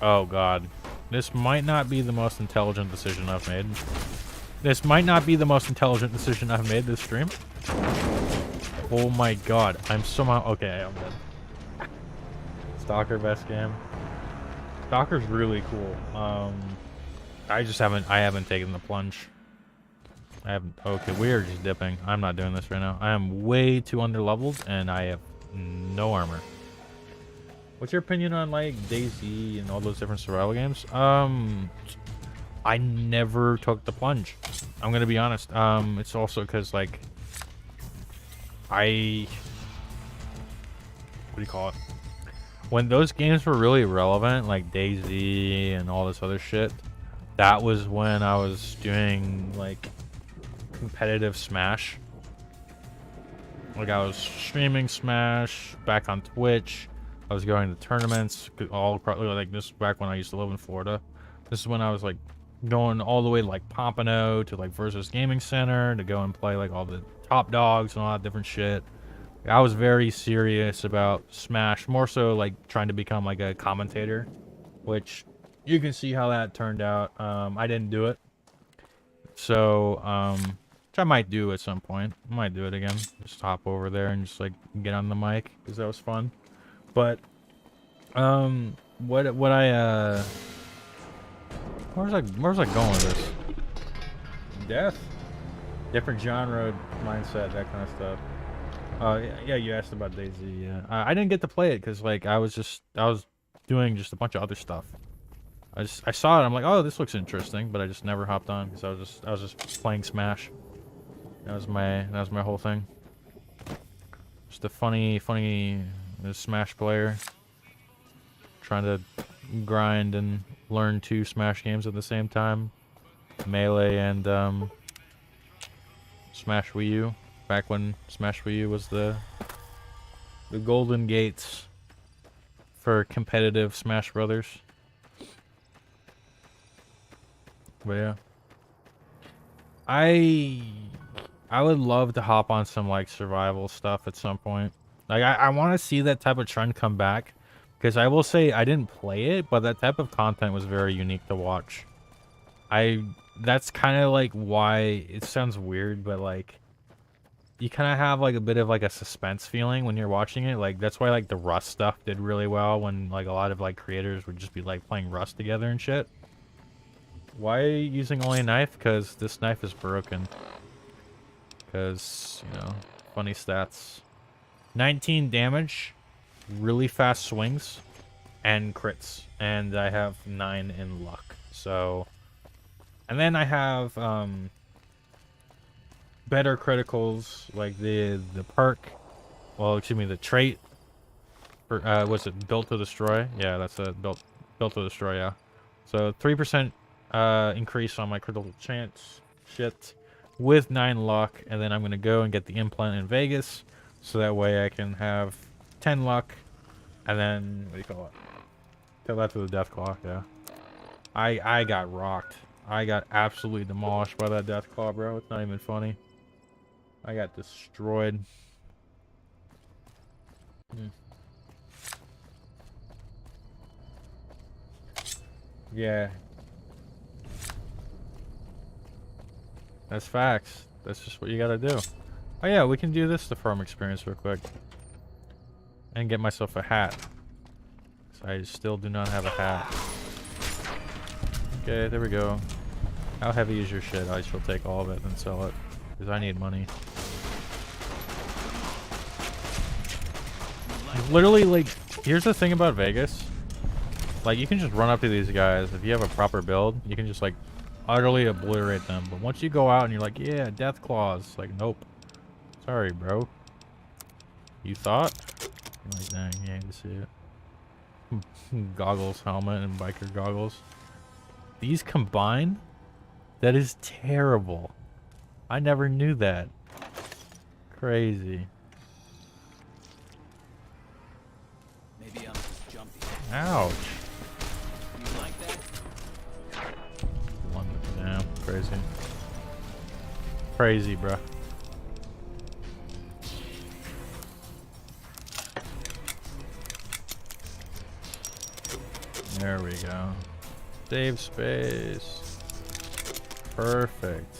Oh god. This might not be the most intelligent decision I've made. This might not be the most intelligent decision I've made this stream. Oh my god. I'm somehow... Okay, I'm dead. Stalker best game. Stalker's really cool. I haven't taken the plunge. I haven't. Okay, we are just dipping. I'm not doing this right now. I am way too underleveled and I have no armor. What's your opinion on like DayZ and all those different survival games? I never took the plunge. I'm gonna be honest. It's also because like what do you call it? When those games were really relevant, like DayZ and all this other shit, that was when I was doing like competitive Smash. Like I was streaming Smash back on Twitch. I was going to tournaments, all probably like this back when I used to live in Florida. This is when I was like going all the way to like Pompano to like Versus Gaming Center to go and play like all the top dogs and all that different shit. I was very serious about Smash, more so like trying to become like a commentator, which you can see how that turned out. I didn't do it. So, which I might do at some point. I might do it again. Just hop over there and just like get on the mic because that was fun. But where was I going with this? Death, different genre, mindset, that kind of stuff. Yeah, you asked about DayZ. Yeah, I didn't get to play it because like I was doing just a bunch of other stuff. I saw it. I'm like, oh, this looks interesting, but I just never hopped on because I was just playing Smash. That was my whole thing. Just a funny Smash player trying to grind and learn 2 Smash games at the same time, Melee and Smash Wii U. Back when Smash Wii U was the golden gates for competitive Smash Brothers. But yeah, I would love to hop on some like survival stuff at some point. Like I want to see that type of trend come back, because I will say I didn't play it, but that type of content was very unique to watch. That's kind of like why it sounds weird, but like you kind of have like a bit of like a suspense feeling when you're watching it. Like that's why like the Rust stuff did really well when like a lot of like creators would just be like playing Rust together and shit. Why are you using only a knife? Because this knife is broken. Because, you know, funny stats. 19 damage, really fast swings, and crits. And I have 9 in luck. So, and then I have better criticals, like the perk, well, excuse me, the trait, for, what's it, built to destroy? Yeah, that's a built to destroy, yeah. So 3% increase on my critical chance, shit, with 9 luck, and then I'm going to go and get the implant in Vegas, so that way I can have 10 luck, and then, what do you call it? Tell that to the death claw, yeah. I got rocked. I got absolutely demolished by that death claw, bro. It's not even funny. I got destroyed. Yeah. That's facts. That's just what you gotta do. Oh yeah, we can do this the farm experience real quick. And get myself a hat. So I still do not have a hat. Okay, there we go. How heavy is your shit? I shall take all of it and sell it. Because I need money. Literally, like, here's the thing about Vegas. Like, you can just run up to these guys. If you have a proper build, you can just, like, utterly obliterate them. But once you go out and you're like, yeah, death claws. Like, nope. Sorry, bro. You thought? You're like, dang, you hate to see it. Goggles, helmet, and biker goggles. These combined? That is terrible. I never knew that. Crazy. Maybe I'm just jumpy. Ouch. You like that? Yeah, crazy. Crazy, bruh. There we go. Save space. Perfect.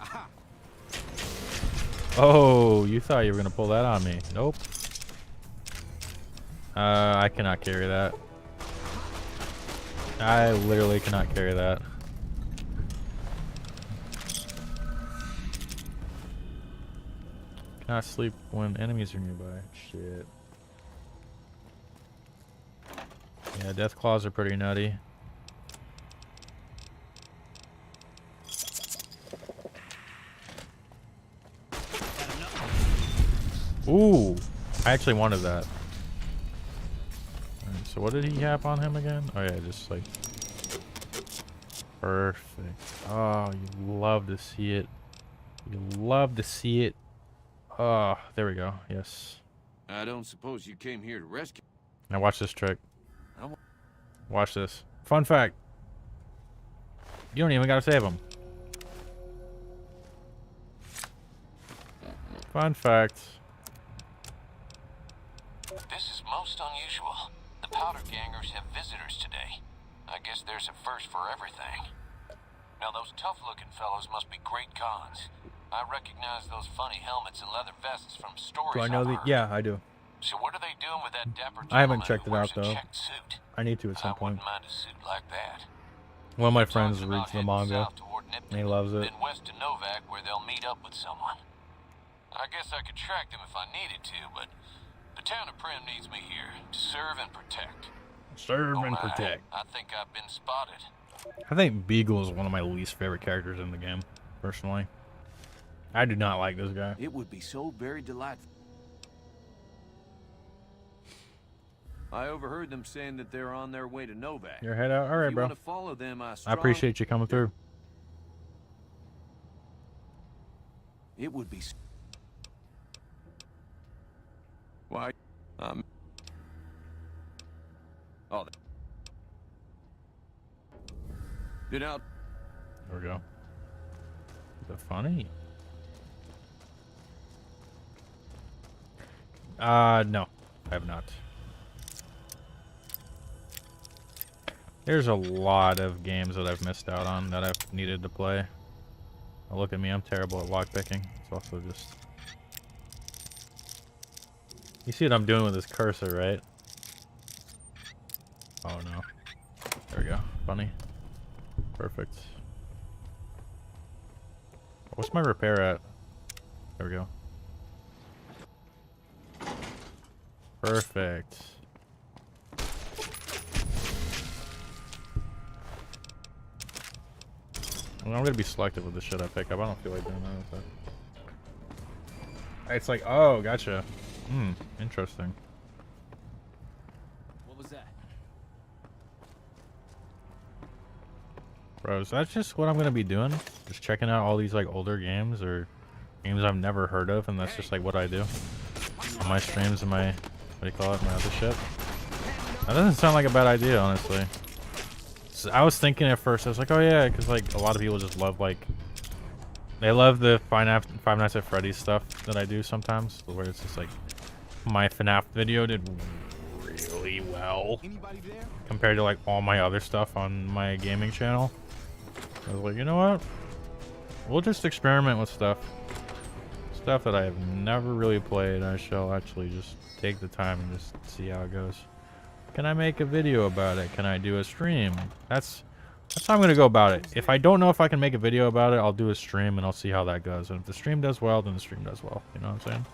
Aha. Oh, you thought you were gonna pull that on me. Nope. I cannot carry that. I literally cannot carry that. Cannot sleep when enemies are nearby. Shit. Yeah, death claws are pretty nutty. Ooh, I actually wanted that. Alright, so what did he have on him again? Oh yeah, just like perfect. Oh, you love to see it. You love to see it. Oh, there we go. Yes. I don't suppose you came here to rescue. Now watch this trick. Watch this. Fun fact. You don't even gotta save him. Fun fact. This is most unusual. The Powder Gangers have visitors today. I guess there's a first for everything. Now those tough-looking fellows must be great cons. I recognize those funny helmets and leather vests from stories. Do I know the? Yeah, I do. So what are they doing with that dapper I haven't gentleman checked who it wears out a though. checked suit? I need to at some I point. wouldn't mind a suit like that. One of my Talks friends about reads the heading manga, south toward and Nipton, he loves it. then west to Novak, where they'll meet up with someone. I guess I could track them if I needed to, but the town of Prim needs me here to serve and protect. Serve Oh and my, protect. I think I've been spotted. I think Beagle is one of my least favorite characters in the game, personally. I do not like this guy. It would be so very delightful. I overheard them saying that they're on their way to Novak. Your head out? Alright, If you bro. want to follow them, I I appreciate you coming through. It would be. Why? Oh. Get out. There we go. Is that funny? No. I have not. There's a lot of games that I've missed out on that I've needed to play. Oh, look at me, I'm terrible at lockpicking. It's also just... You see what I'm doing with this cursor, right? Oh no. There we go. Funny. Perfect. What's my repair at? There we go. Perfect. Well, I'm gonna be selective with the shit I pick up. I don't feel like doing that with it. It's like, oh, gotcha. Hmm, interesting. What was that? Bro, is that just what I'm gonna be doing? Just checking out all these like older games or games I've never heard of, and that's just like what I do on my streams and my, what do you call it, my other shit. That doesn't sound like a bad idea, honestly. So I was thinking at first, I was like, oh yeah, because like a lot of people just love like, they love the Five Nights at Freddy's stuff that I do sometimes, where it's just like, my FNAF video did really well compared to like all my other stuff on my gaming channel. I was like, you know what? We'll just experiment with stuff that I have never really played. I shall actually just take the time and just see how it goes. Can I make a video about it? Can I do a stream? That's how I'm gonna go about it. If I don't know if I can make a video about it, I'll do a stream and I'll see how that goes. And if the stream does well, then the stream does well. You know what I'm saying?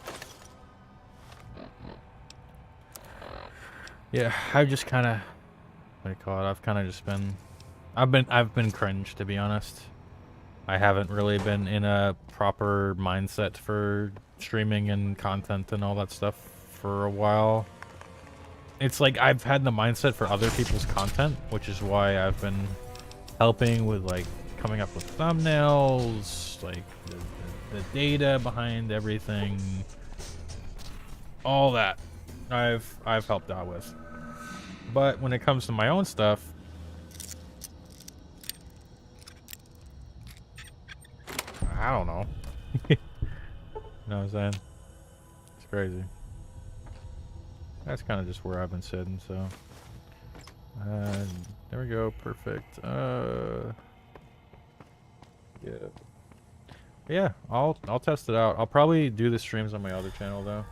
Yeah, I've just kind of, what do you call it? I've kind of just been, I've been cringe, to be honest. I haven't really been in a proper mindset for streaming and content and all that stuff for a while. It's like I've had the mindset for other people's content, which is why I've been helping with like coming up with thumbnails, like the data behind everything, all that I've helped out with. But when it comes to my own stuff, I don't know. You know what I'm saying? It's crazy. That's kind of just where I've been sitting, so. There we go, perfect. Yeah. But yeah, I'll test it out. I'll probably do the streams on my other channel though.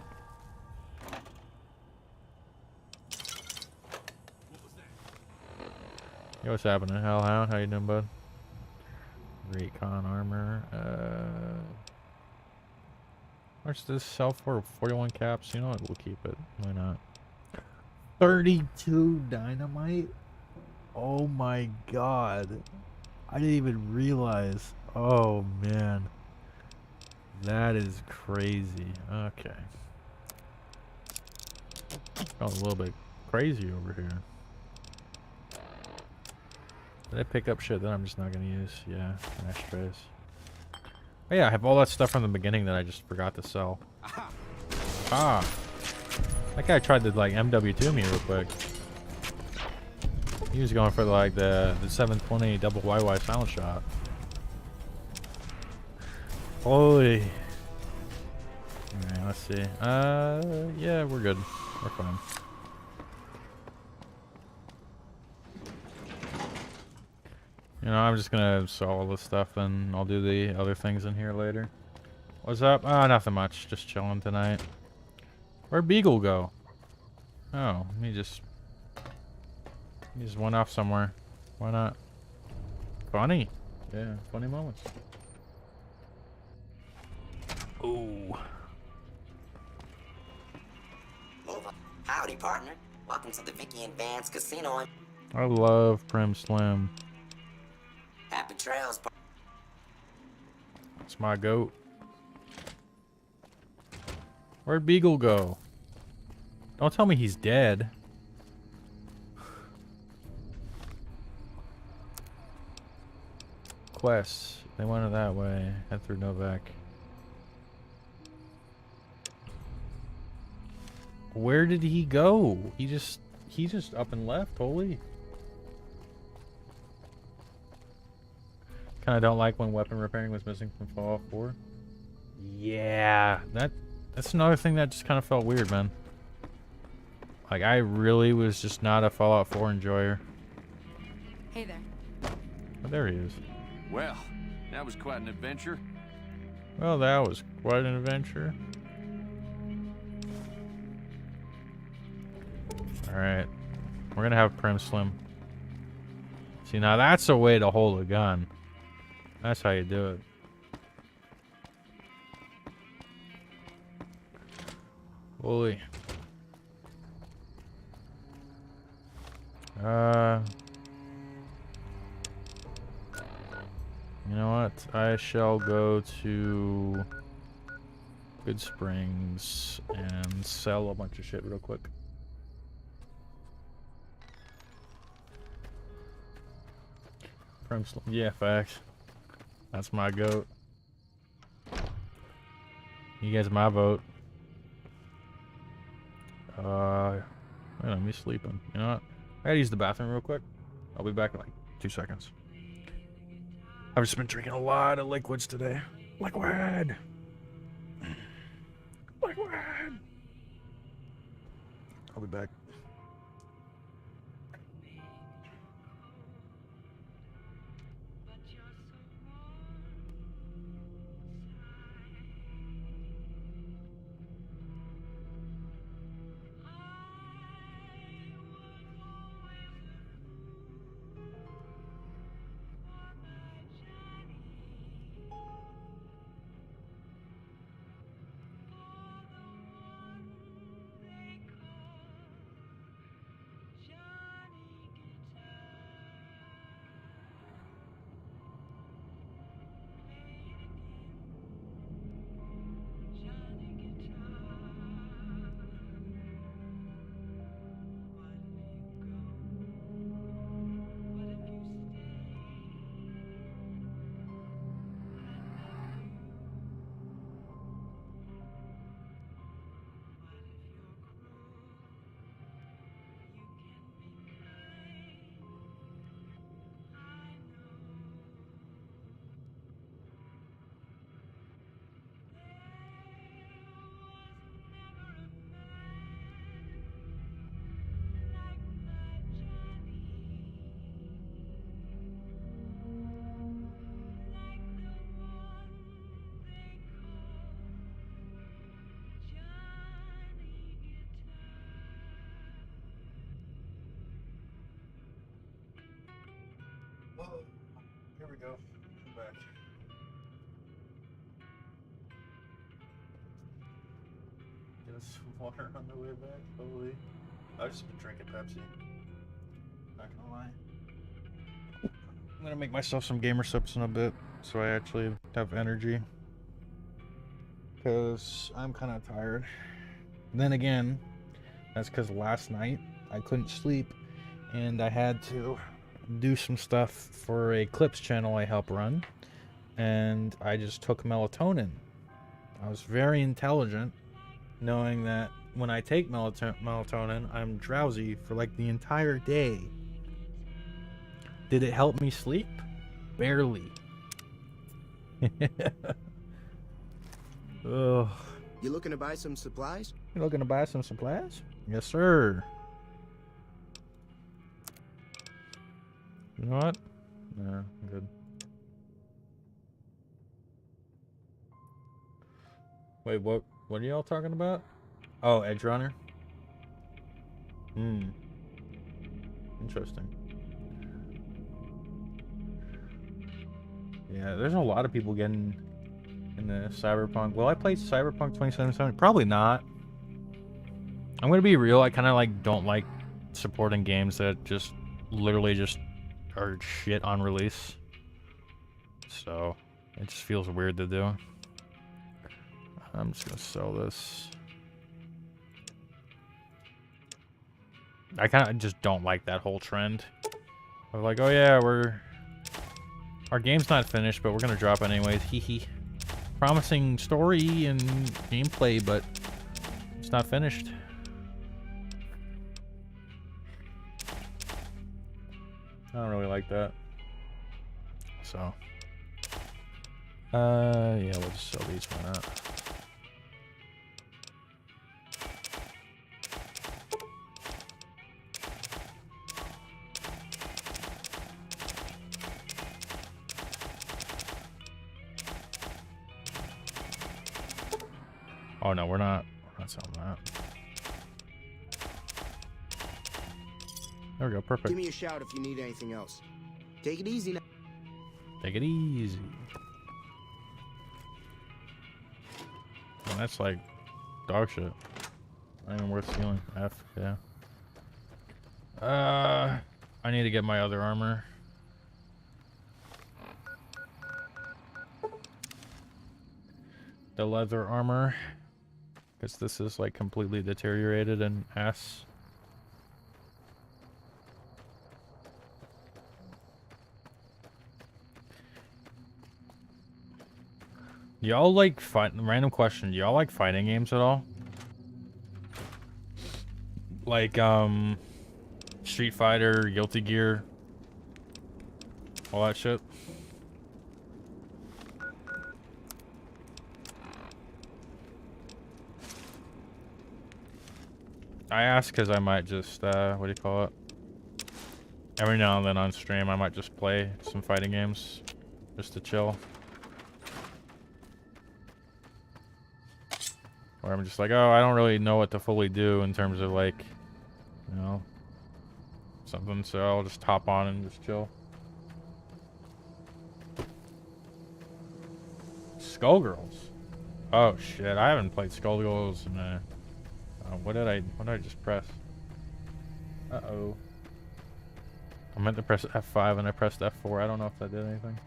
Yo, what's happening, Hellhound? How you doing, bud? Great con armor. What's this sell for? 41 caps. You know what? We'll keep it. Why not? 32 dynamite? Oh my god. I didn't even realize. Oh man. That is crazy. Okay. Got a little bit crazy over here. Did I pick up shit that I'm just not gonna use? Yeah, ashtrays. Oh yeah, I have all that stuff from the beginning that I just forgot to sell. Ah. That guy tried to like MW2 me real quick. He was going for like the 720 double YY silent shot. Holy. Alright, let's see. Yeah, we're good. We're fine. You know, I'm just gonna sell all this stuff and I'll do the other things in here later. What's up? Oh, nothing much. Just chilling tonight. Where'd Beagle go? Oh, he just went off somewhere. Why not? Funny. Yeah, funny moments. Ooh. Howdy, partner. Welcome to the Vicky and Vance Casino. I love Prim Slim. Happy trails, partner. It's my goat. Where'd Beagle go? Don't tell me he's dead. Quests. They went that way. Head through Novak. Where did he go? He just up and left. Holy. Kinda don't like when weapon repairing was missing from Fallout 4. Yeah, that's another thing that just kind of felt weird, man. Like, I really was just not a Fallout 4 enjoyer. Hey there. Oh, there he is. Well, That was quite an adventure. Well, that was quite an adventure. Alright. We're gonna have Prim Slim. See, now that's a way to hold a gun. That's how you do it. Holy. You know what? I shall go to Good Springs and sell a bunch of shit real quick. Yeah, facts. That's my goat. You guys, my vote. Man, I'm sleeping. You know what? I gotta use the bathroom real quick. I'll be back in like 2 seconds. I've just been drinking a lot of liquids today. Liquid! Liquid! I'll be back. Here we go. I'm back. Get us some water on the way back. Holy. I've just been drinking Pepsi. Not gonna lie. I'm gonna make myself some gamer subs in a bit so I actually have energy. Because I'm kind of tired. Then again, that's because last night I couldn't sleep and I had to do some stuff for a clips channel I help run, and I just took melatonin. I was very intelligent, knowing that when I take melatonin, I'm drowsy for like the entire day. Did it help me sleep? Barely. Ugh. You looking to buy some supplies? You looking to buy some supplies? Yes, sir. You know what? No, I'm good. Wait, what are y'all talking about? Oh, Edge Runner? Interesting. Yeah, there's a lot of people getting into Cyberpunk. Will I play Cyberpunk 2077? Probably not. I'm gonna be real, I kinda like don't like supporting games that just literally just are shit on release. So it just feels weird to do. I'm just gonna sell this. I kinda just don't like that whole trend of like, oh yeah, our game's not finished, but we're gonna drop it anyways. Hee hee. Promising story and gameplay, but it's not finished. I don't really like that. So, yeah, we'll just sell these. Why not? Oh no, we're not selling that. There we go, perfect. Give me a shout if you need anything else. Take it easy now. Take it easy. And that's like dog shit. Not even worth stealing. F, yeah. I need to get my other armor. The leather armor. Because this is like completely deteriorated and ass. Y'all like fight? Random question. Do y'all like fighting games at all? Like Street Fighter, Guilty Gear, all that shit. I ask because I might just what do you call it? Every now and then on stream, I might just play some fighting games just to chill. Or I'm just like, oh, I don't really know what to fully do in terms of like, you know, something, so I'll just hop on and just chill. Skullgirls. Oh shit, I haven't played Skullgirls in a... what did I just press? Uh-oh. I meant to press F5 and I pressed F4. I don't know if that did anything.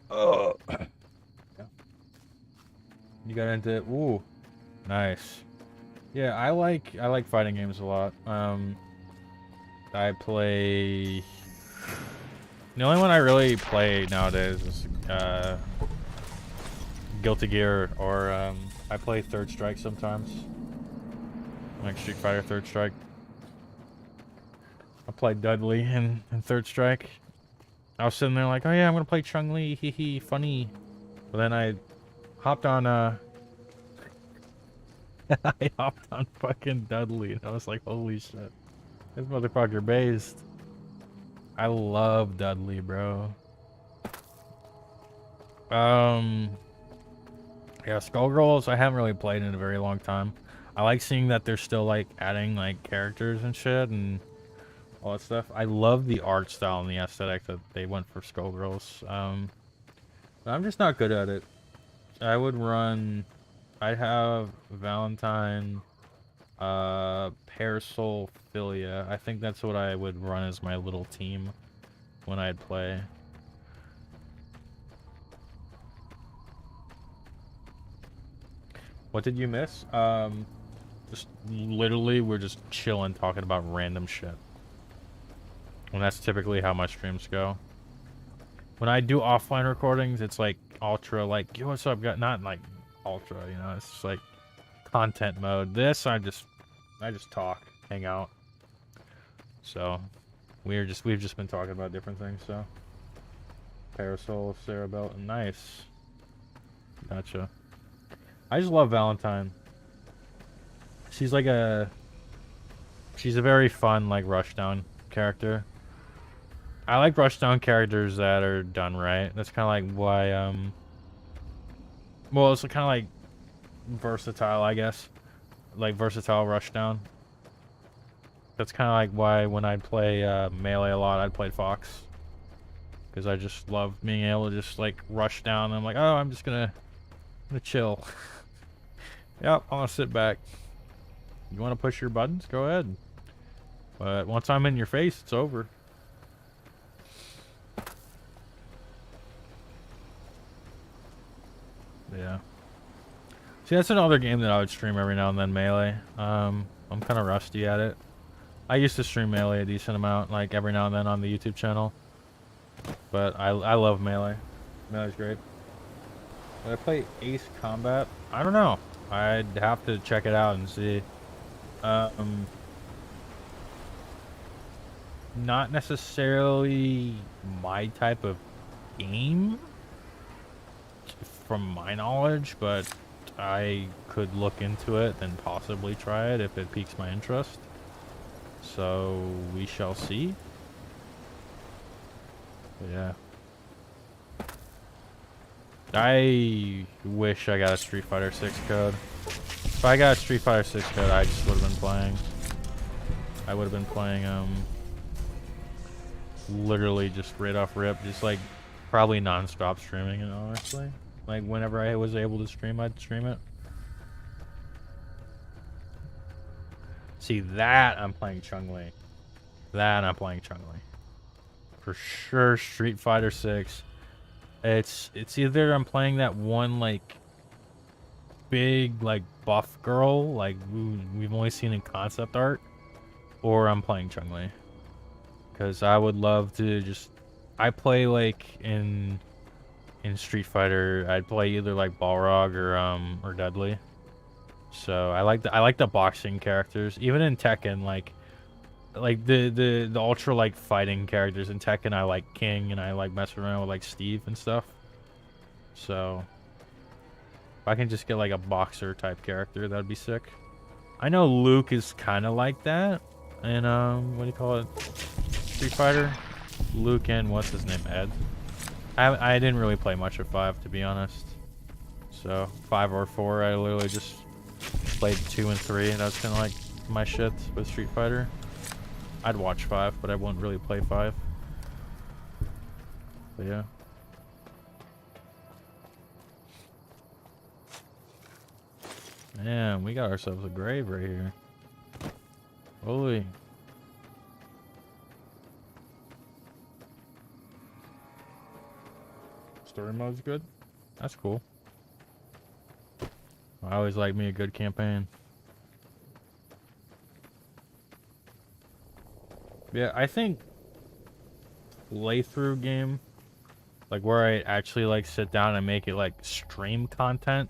Oh. You got into it. Ooh, nice. Yeah, I like fighting games a lot. I play. The only one I really play nowadays is Guilty Gear, or I play Third Strike sometimes. Like Street Fighter Third Strike. I played Dudley in Third Strike. I was sitting there like, oh yeah, I'm gonna play Chun-Li, hee hee, funny. But then I hopped on I hopped on fucking Dudley and I was like, holy shit. This motherfucker based. I love Dudley, bro. Yeah, Skullgirls I haven't really played in a very long time. I like seeing that they're still like adding like characters and shit and all that stuff. I love the art style and the aesthetic that they went for Skullgirls. But I'm just not good at it. I would run... I'd have Valentine, Parasoul, Philia. I think that's what I would run as my little team when I'd play. What did you miss? Just literally, we're just chilling, talking about random shit. And that's typically how my streams go. When I do offline recordings, it's like ultra, like, yo, what's up, guys? Not like ultra, you know, it's just like content mode. This, I just talk, hang out. So, we've just been talking about different things, so. Parasoul, Sarah Belton, nice. Gotcha. I just love Valentine. She's like she's a very fun, like, rushdown character. I like rushdown characters that are done right. That's kind of like why, well, it's kind of like versatile, I guess. Like versatile rushdown. That's kind of like why when I'd play Melee a lot, I'd play Fox. Because I just love being able to just like rush down. And I'm like, oh, I'm gonna chill. Yep, I want to sit back. You want to push your buttons? Go ahead. But once I'm in your face, it's over. Yeah. See, that's another game that I would stream every now and then, Melee. I'm kind of rusty at it. I used to stream Melee a decent amount, like every now and then on the YouTube channel. But I love Melee. Melee's great. Would I play Ace Combat? I don't know. I'd have to check it out and see. Not necessarily my type of game, from my knowledge, but I could look into it and possibly try it if it piques my interest. So we shall see. But yeah. I wish I got a Street Fighter 6 code. If I got a Street Fighter 6 code, I just would have been playing. I would have been playing, literally just right off rip, just like probably non-stop streaming it, honestly. Like whenever I was able to stream, I'd stream it. See, that I'm playing Chun-Li. That I'm playing Chun-Li. For sure, Street Fighter 6. It's either I'm playing that one like big like buff girl like we've only seen in concept art, or I'm playing Chun-Li. Because I would love to just, I play like in Street Fighter, I'd play either like Balrog or Dudley. So I like the boxing characters. Even in Tekken, like the ultra like fighting characters in Tekken, I like King, and I like messing around with like Steve and stuff. So if I can just get like a boxer type character, that'd be sick. I know Luke is kind of like that, and what do you call it? Street Fighter. Luke and what's his name? Ed. I didn't really play much of 5, to be honest. So 5 or 4, I literally just played 2 and 3, and that was kind of like my shit with Street Fighter. I'd watch 5, but I wouldn't really play 5. But yeah. Man, we got ourselves a grave right here. Holy. Story mode's good. That's cool. I always like me a good campaign. Yeah, I think playthrough game, like where I actually like sit down and make it like stream content,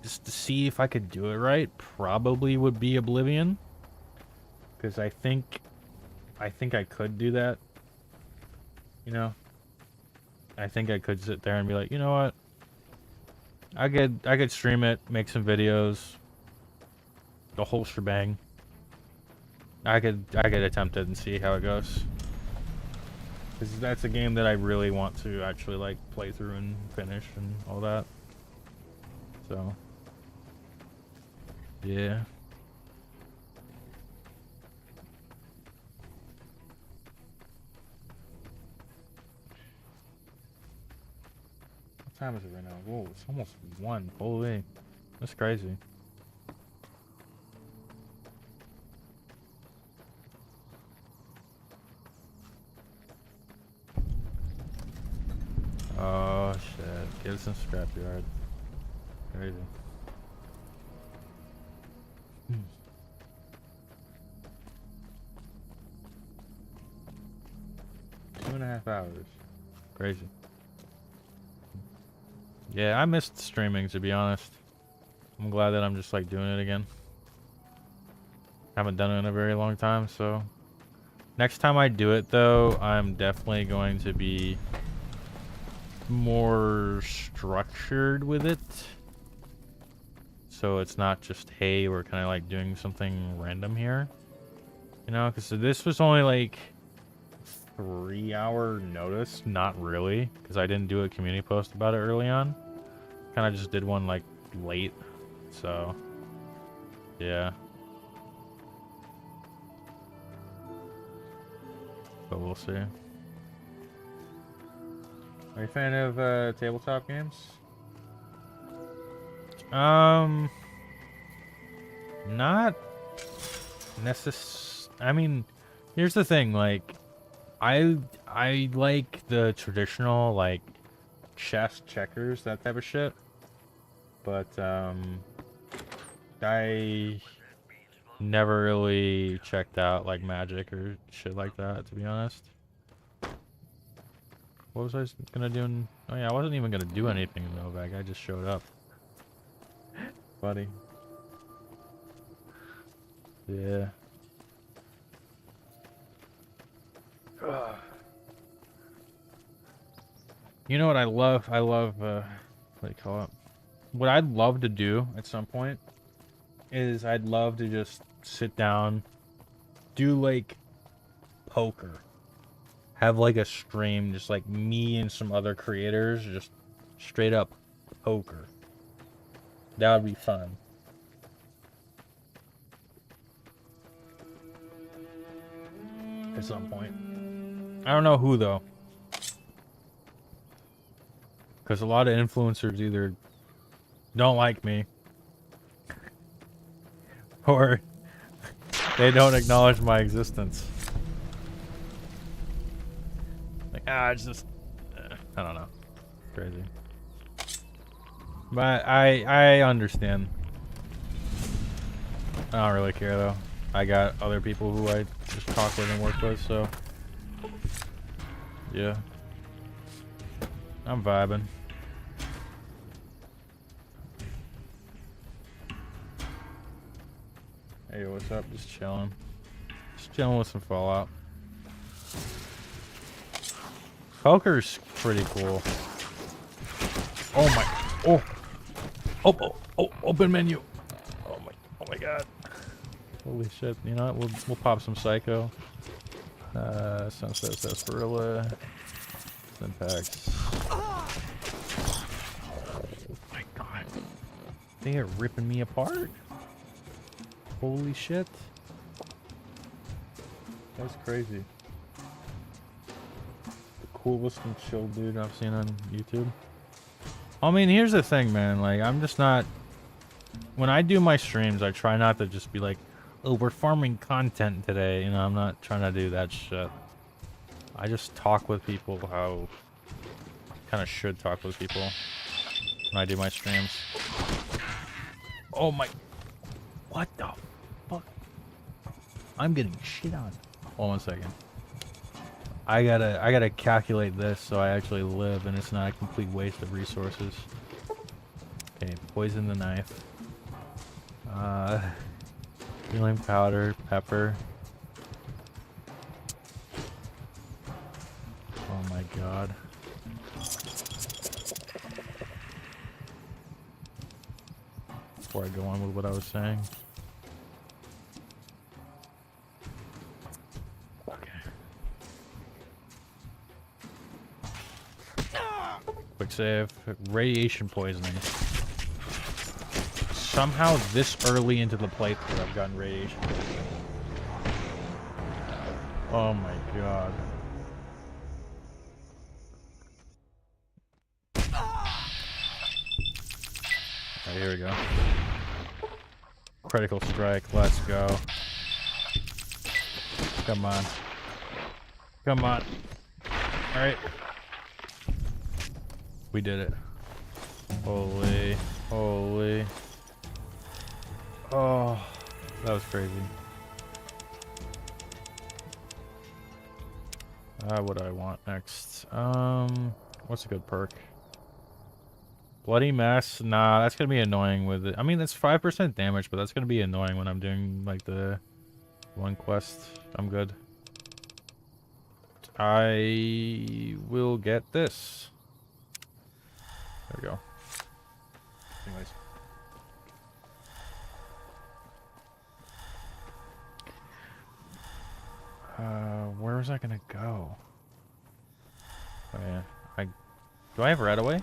just to see if I could do it right, probably would be Oblivion, because I think I could do that. You know, I think I could sit there and be like, you know what, I could stream it, make some videos, the whole shebang. I could attempt it and see how it goes. Because that's a game that I really want to actually like play through and finish and all that. So yeah. What time is it right now? Whoa, it's almost 1. Holy, that's crazy. Oh shit, get us some scrapyard. Crazy. 2.5 hours. Crazy. Yeah, I missed streaming, to be honest. I'm glad that I'm just like doing it again. Haven't done it in a very long time, so next time I do it though, I'm definitely going to be more structured with it, so it's not just, hey, we're kind of like doing something random here, you know, because this was only like 3-hour notice. Not really, because I didn't do a community post about it early on. Kind of just did one like late, so yeah. But we'll see. Are you a fan of tabletop games? Not necess. I mean, here's the thing. Like, I like the traditional like chess, checkers, that type of shit. But I never really checked out like Magic or shit like that, to be honest. What was I gonna do? Oh yeah, I wasn't even gonna do anything in Novak. I just showed up. Buddy. Yeah. You know what I love? I love, what do you call it? What I'd love to do at some point is I'd love to just sit down, do like poker. have like a stream, just like me and some other creators, just straight up poker. That would be fun. At some point. I don't know who though. Because a lot of influencers either don't like me or they don't acknowledge my existence. Like, it's just, I don't know. Crazy. But I understand. I don't really care though. I got other people who I just talk with and work with, so yeah. I'm vibing. Hey, what's up? Just chilling. Just chilling with some Fallout. Poker's pretty cool. Oh my. Oh, open menu. Oh my god. Holy shit. You know what? We'll pop some Psycho. Sunset Sarsaparilla. Impacts. Oh my god. They are ripping me apart. Holy shit. That's crazy. The coolest and chill dude I've seen on YouTube. I mean, here's the thing, man. Like, I'm just not... When I do my streams, I try not to just be like, oh, we're farming content today. You know, I'm not trying to do that shit. I just talk with people how... kind of should talk with people when I do my streams. Oh my... What the fuck? I'm getting shit on. Hold on 1 second. I gotta calculate this so I actually live and it's not a complete waste of resources. Okay, poison the knife. Healing powder, pepper. Oh my god. Before I go on with what I was saying. Quick save. Radiation poisoning. Somehow this early into the playthrough I've gotten radiation poisoning. Oh my god. Alright, here we go. Critical strike, let's go. Come on. Come on. Alright. We did it. Holy. Holy. Oh, that was crazy. What do I want next? What's a good perk? Bloody Mess? Nah, that's gonna be annoying with it. I mean, it's 5% damage, but that's gonna be annoying when I'm doing, like, the one quest. I'm good. I will get this. There we go. Anyways. Where was I gonna go? Oh yeah. Do I have right away?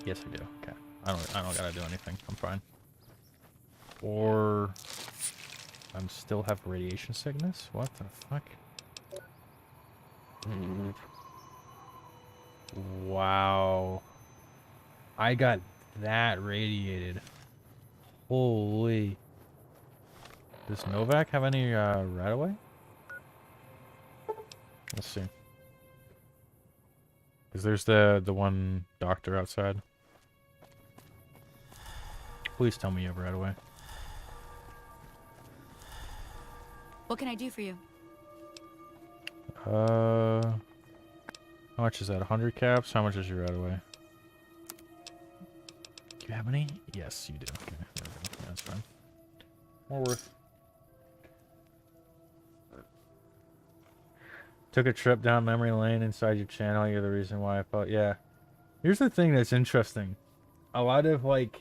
Yes I do. Okay. I don't gotta do anything. I'm fine. Or I'm still have radiation sickness? What the fuck? Wow. I got that radiated. Holy. Does Novak have any right away? Let's see. Because there's the one doctor outside. Please tell me you have right away. What can I do for you? How much is that? 100 caps? How much is your right away? Do you have any? Yes, you do. Okay, that's fine. More worth. Took a trip down memory lane inside your channel. You're the reason why I felt. Yeah. Here's the thing that's interesting. A lot of, like,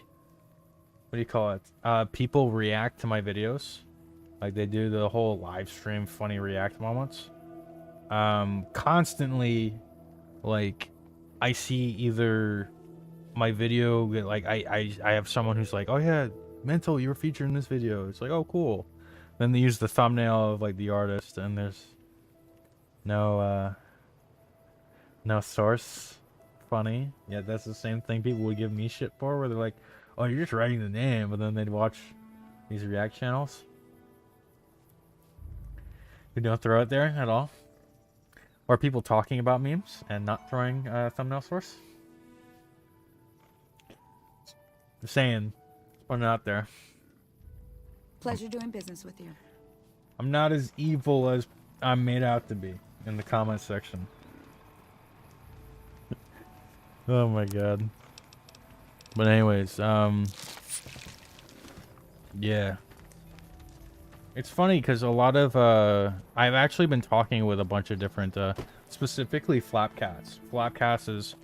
what do you call it? People react to my videos. Like, they do the whole live stream funny react moments. constantly, like, I see either my video get, like, I have someone who's like, oh yeah, Mental, you were featured in this video. It's like, oh cool. Then they use the thumbnail of like the artist, and there's no source. Funny. Yeah, that's the same thing people would give me shit for, where they're like, oh, you're just writing the name, but then they'd watch these React channels. You don't throw it there at all? Or people talking about memes and not throwing a thumbnail source? Just saying. Putting it out there. Pleasure doing business with you. I'm not as evil as I'm made out to be in the comment section. Oh my god. But anyways, yeah. It's funny because a lot of, I've actually been talking with a bunch of different, specifically Flapcats. Flapcats has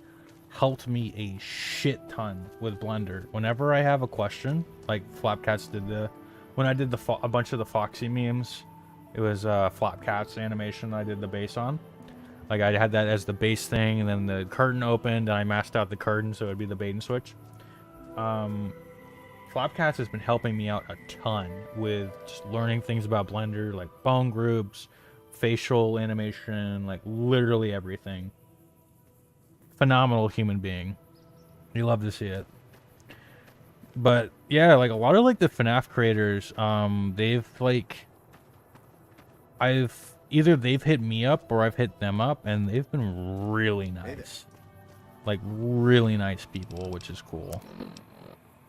helped me a shit ton with Blender. Whenever I have a question, like Flapcats did when I did a bunch of the Foxy memes, it was, Flapcats animation I did the base on. Like, I had that as the base thing, and then the curtain opened, and I masked out the curtain so it would be the bait and switch. Flapcats has been helping me out a ton with just learning things about Blender, like bone groups, facial animation, like literally everything. Phenomenal human being. You love to see it. But yeah, like a lot of like the FNAF creators, they've like, either they've hit me up or I've hit them up, and they've been really nice. Like really nice people, which is cool.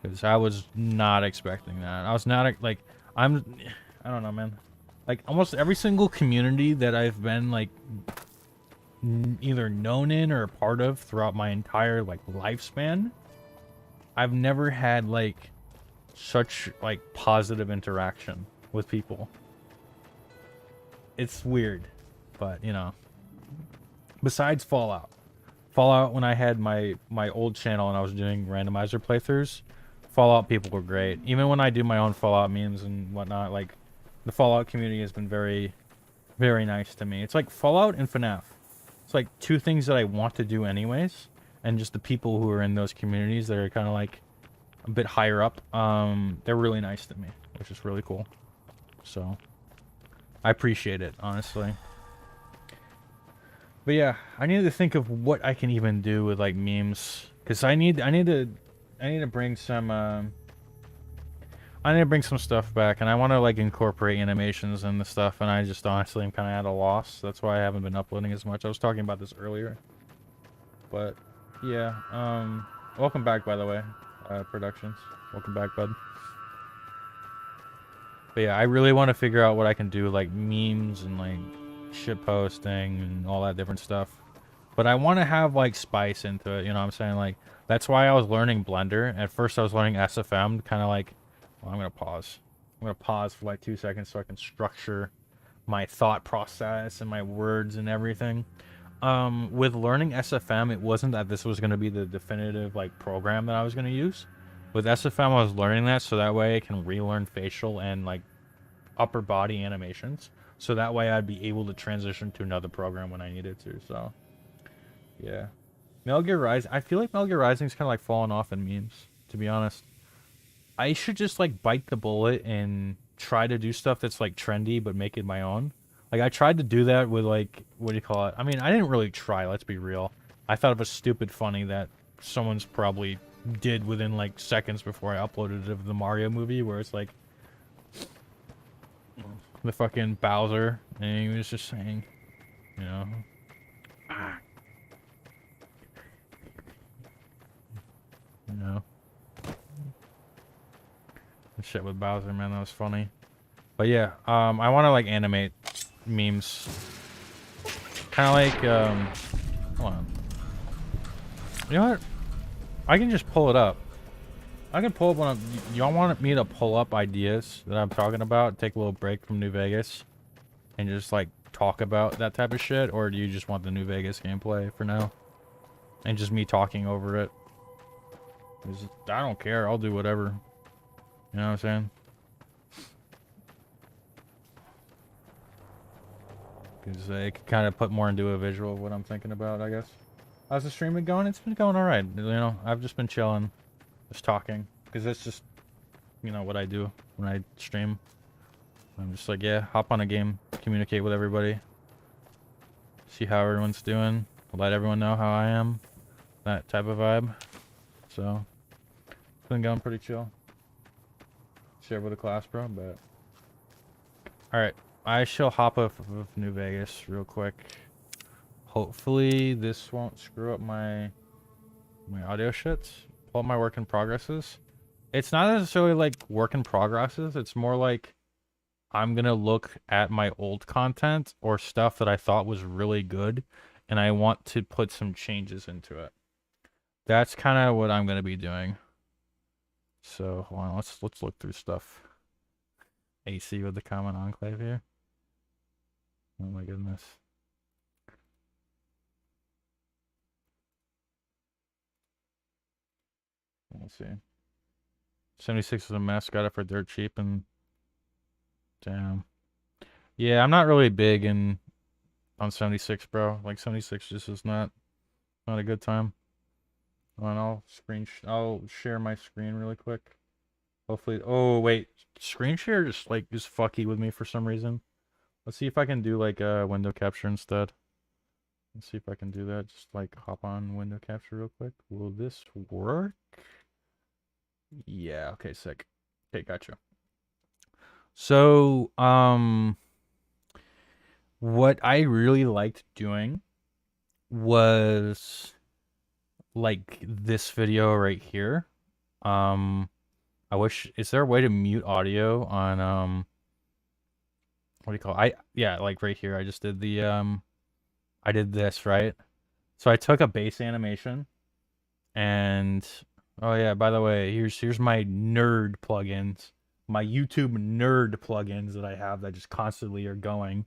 Because I was not expecting that. I was not, like, I don't know, man. Like, almost every single community that I've been, like, either known in or a part of throughout my entire, like, lifespan, I've never had, like, such, like, positive interaction with people. It's weird, but, you know. Besides Fallout. Fallout, when I had my old channel and I was doing randomizer playthroughs, Fallout people were great. Even when I do my own Fallout memes and whatnot, like, the Fallout community has been very, very nice to me. It's like Fallout and FNAF. It's like two things that I want to do anyways, and just the people who are in those communities that are kind of like a bit higher up, they're really nice to me, which is really cool. So, I appreciate it, honestly. But yeah, I need to think of what I can even do with like memes, because I need to bring some stuff back, and I want to like incorporate animations and the stuff, and I just honestly am kind of at a loss. That's why I haven't been uploading as much. I was talking about this earlier. But yeah, welcome back, by the way, Productions. Welcome back, bud. But yeah, I really want to figure out what I can do, like memes and like shit posting and all that different stuff. But I want to have like spice into it, you know what I'm saying? Like, that's why I was learning Blender. At first I was learning SFM, kind of like, well, I'm going to pause. I'm going to pause for like 2 seconds so I can structure my thought process and my words and everything. With learning SFM, it wasn't that this was going to be the definitive like program that I was going to use. With SFM, I was learning that so that way I can relearn facial and like upper body animations. So that way I'd be able to transition to another program when I needed to, so yeah. Metal Gear Rising, I feel like Metal Gear Rising's kind of like falling off in memes, to be honest. I should just like bite the bullet and try to do stuff that's like trendy but make it my own. Like I tried to do that with like, what do you call it? I mean, I didn't really try, let's be real. I thought of a stupid funny that someone's probably did within like seconds before I uploaded it of the Mario movie, where it's like the fucking Bowser, and he was just saying, you know, the shit with Bowser, man, that was funny. But yeah, I want to like animate memes, kind of like, hold on, you know what? I can just pull it up. I can pull up one of, y'all want me to pull up ideas that I'm talking about, take a little break from New Vegas, and just like talk about that type of shit, or do you just want the New Vegas gameplay for now? And just me talking over it? 'Cause I don't care, I'll do whatever. You know what I'm saying? because it could kind of put more into a visual of what I'm thinking about, I guess. How's the stream been going? It's been going alright. You know, I've just been chilling, just talking, because that's just, you know, what I do when I stream. I'm just like, yeah, hop on a game, communicate with everybody, see how everyone's doing, let everyone know how I am, that type of vibe. So, it's been going pretty chill. Share with the class, bro, but... Alright, I shall hop off of New Vegas real quick. Hopefully this won't screw up my audio shit. Pull up my work in progresses. It's not necessarily like work in progresses, it's more like I'm gonna look at my old content or stuff that I thought was really good, and I want to put some changes into it. That's kind of what I'm gonna be doing. So hold on, let's look through stuff. AC with the common enclave here. Oh my goodness. Let's see. 76 was a mess. Got it for dirt cheap and damn. Yeah, I'm not really big on 76, bro. Like 76 just is not a good time. Hold on, I'll share my screen really quick. Hopefully. Oh wait, screen share just like is fucky with me for some reason. Let's see if I can do like window capture instead. Let's see if I can do that. Just like hop on window capture real quick. Will this work? Yeah, okay, sick. Okay, gotcha. So, what I really liked doing was like this video right here. I wish, is there a way to mute audio on what do you call it? Yeah, like right here. I just did the I did this, right? So I took a base animation and oh yeah, by the way, here's my nerd plugins. My YouTube nerd plugins that I have that just constantly are going.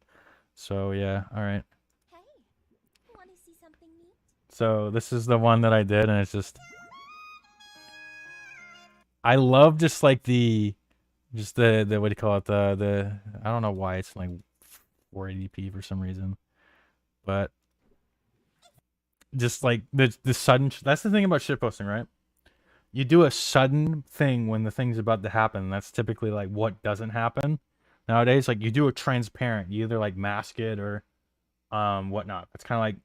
So yeah, all right. Hey, want to see something neat? So this is the one that I did, and it's just I love just like the what do you call it, the I don't know why it's like 480p for some reason, but just like the sudden, that's the thing about shitposting, right? You do a sudden thing when the thing's about to happen. That's typically like what doesn't happen nowadays. Like you do a transparent, you either like mask it or whatnot. It's kind of like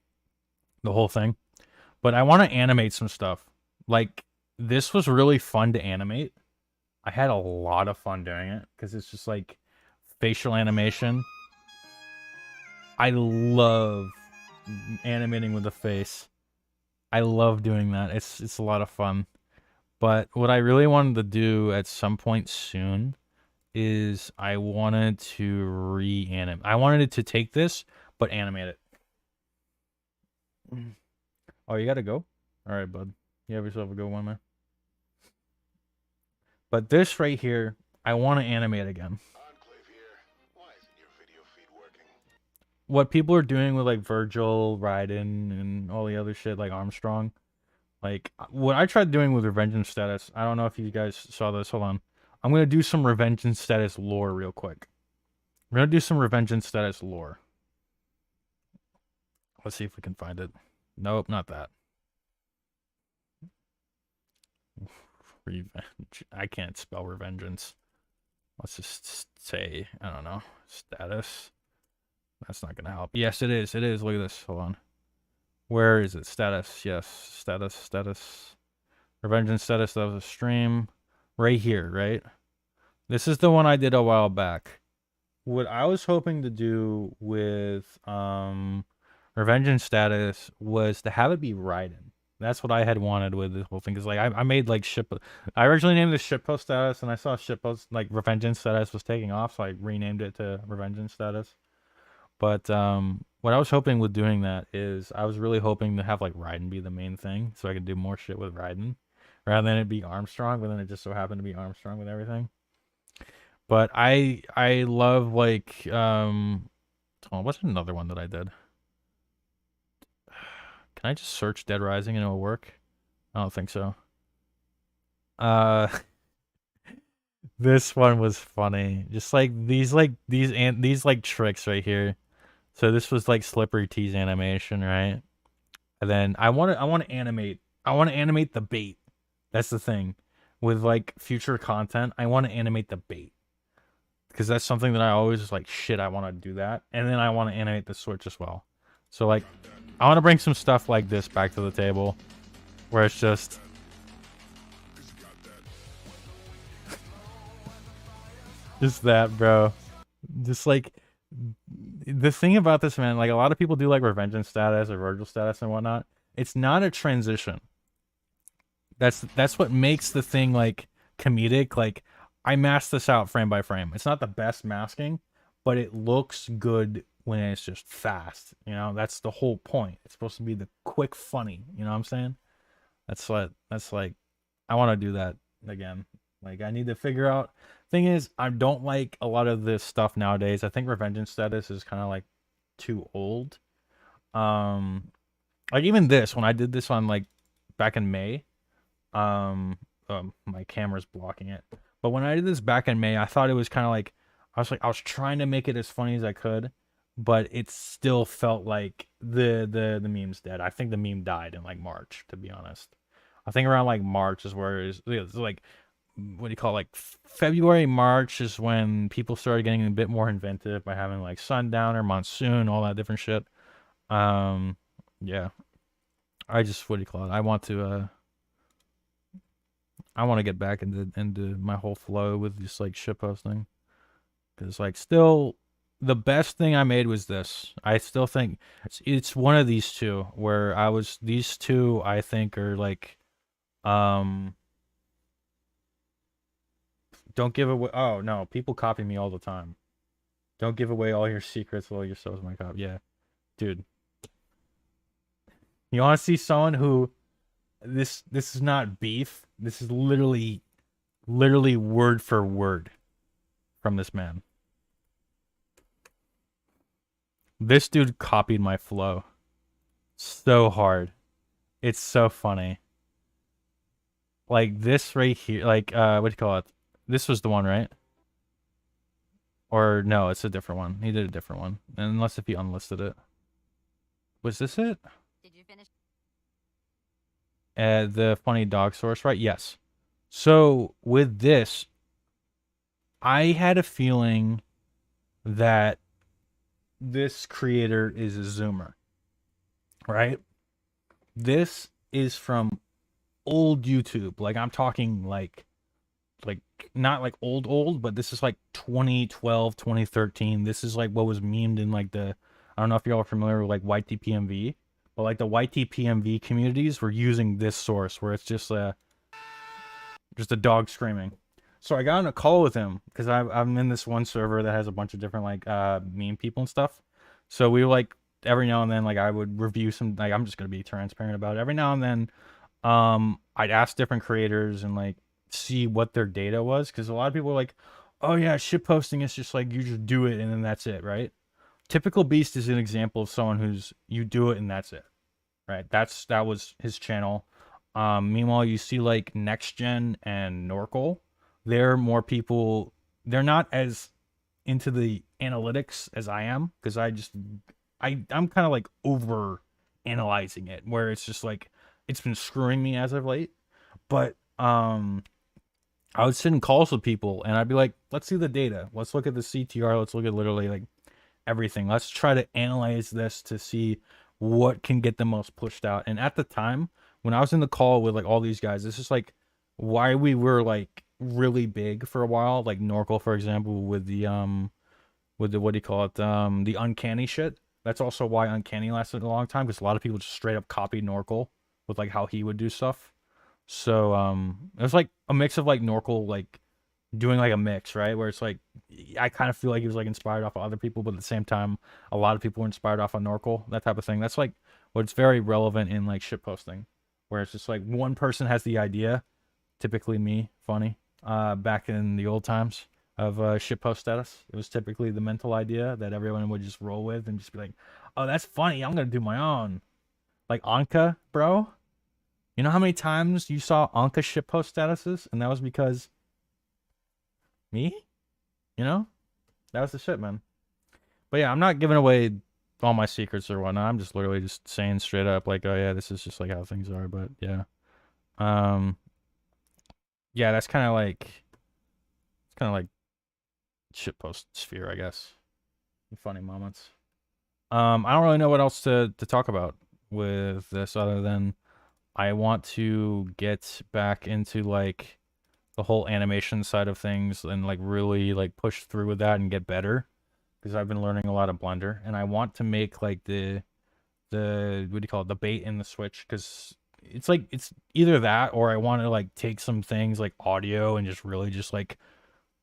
the whole thing. But I want to animate some stuff. Like this was really fun to animate. I had a lot of fun doing it because it's just like facial animation. I love animating with the face. I love doing that. It's a lot of fun. But what I really wanted to do at some point soon is I wanted to reanimate. I wanted it to take this, but animate it. Oh, you gotta go? Alright, bud. You have yourself a good one, man. But this right here, I want to animate again. What people are doing with like Virgil, Raiden, and all the other shit like Armstrong. Like, what I tried doing with Revengeance Status, I don't know if you guys saw this, hold on. I'm going to do some Revengeance Status lore real quick. We're going to do some Revengeance Status lore. Let's see if we can find it. Nope, not that. Revenge. I can't spell Revengeance. Let's just say, I don't know, Status. That's not going to help. Yes, it is. It is. Look at this. Hold on. Where is it? Status. Yes. Status. Revengeance Status. That was a stream. Right here, right? This is the one I did a while back. What I was hoping to do with Revengeance Status was to have it be Raiden. That's what I had wanted with the whole thing. Because like I made like I originally named this shitpost status, and I saw shitpost like Revengeance Status was taking off, so I renamed it to Revengeance Status. But what I was hoping with doing that is I was really hoping to have like Raiden be the main thing, so I could do more shit with Raiden rather than it be Armstrong. But then it just so happened to be Armstrong with everything. But I love like what's another one that I did? Can I just search Dead Rising and it'll work? I don't think so. This one was funny. Just like these tricks right here. So this was like Slippery T's animation, right? And then I want to animate the bait. That's the thing. With like future content, I want to animate the bait. Because that's something that I always was like, shit, I want to do that. And then I want to animate the switch as well. So like, I want to bring some stuff like this back to the table. Where it's just... just that, bro. Just like... the thing about this, man, like a lot of people do like Revengeance status or Virgil status and whatnot. It's not a transition. That's what makes the thing like comedic. Like, I masked this out frame by frame. It's not the best masking, but it looks good when it's just fast. You know, that's the whole point. It's supposed to be the quick funny. You know what I'm saying? That's like, I want to do that again. Like, I need to figure out. Thing is, I don't like a lot of this stuff nowadays. I think Revengeance status is kind of like too old. Like even this, when I did this on like back in May, my camera's blocking it. But when I did this back in May, I thought it was kind of like, I was trying to make it as funny as I could, but it still felt like the meme's dead. I think the meme died in like March, to be honest. I think around like March is where it's like, what do you call it? Like February, March is when people started getting a bit more inventive by having like Sundowner, Monsoon, all that different shit. Yeah. I just, what do you call it? I want to get back into my whole flow with just like shit posting. Cause like still the best thing I made was this. I still think it's one of these two where these two I think are like, don't give away. Oh no, people copy me all the time. Don't give away all your secrets while your soul's my copy. Yeah, dude. You want to see someone who this is not beef. This is literally word for word from this man. This dude copied my flow so hard. It's so funny. Like this right here, like what do you call it? This was the one, right? Or no, it's a different one. He did a different one. Unless if he unlisted it. Was this it? Did you finish? The funny dog source, right? Yes. So with this, I had a feeling that this creator is a zoomer, right? This is from old YouTube. Like I'm talking like not like old, but this is like 2012, 2013. This is like what was memed in like I don't know if y'all are familiar with like YTPMV, but like the YTPMV communities were using this source where it's just a dog screaming. So I got on a call with him because I'm in this one server that has a bunch of different like meme people and stuff. So we were like every now and then like I would review some, like I'm just gonna be transparent about it. Every now and then I'd ask different creators and like see what their data was, because a lot of people are like, oh yeah, shit posting is just like you just do it and then that's it, right? Typical Beast is an example of someone who's you do it and that's it, right? That was his channel. Meanwhile, you see like Next Gen and Norkel, they're more people, they're not as into the analytics as I am, because I'm kind of like over analyzing it, where it's just like it's been screwing me as of late. But I would sit in calls with people and I'd be like, let's see the data. Let's look at the CTR. Let's look at literally like everything. Let's try to analyze this to see what can get the most pushed out. And at the time, when I was in the call with like all these guys, this is like why we were like really big for a while. Like Norkel, for example, with the what do you call it? The uncanny shit. That's also why Uncanny lasted a long time, because a lot of people just straight up copied Norkel with like how he would do stuff. So it was like a mix of like Norkel like doing like a mix, right? Where it's like I kind of feel like he was like inspired off of other people, but at the same time a lot of people were inspired off of Norkel, that type of thing. That's like what's very relevant in like shit posting, where it's just like one person has the idea, typically me, funny, back in the old times of shit post status. It was typically the mental idea that everyone would just roll with and just be like, oh, that's funny, I'm gonna do my own. Like Anka, bro. You know how many times you saw Anka shitpost statuses? And that was because me? You know? That was the shit, man. But yeah, I'm not giving away all my secrets or whatnot. I'm just literally just saying straight up like, oh yeah, this is just like how things are. But yeah, yeah, that's kind of like shitpost sphere, I guess. Funny moments. I don't really know what else to talk about with this other than I want to get back into like the whole animation side of things and like really like push through with that and get better because I've been learning a lot of Blender and I want to make like the what do you call it, the bait and the switch, because it's like it's either that or I want to like take some things like audio and just really just like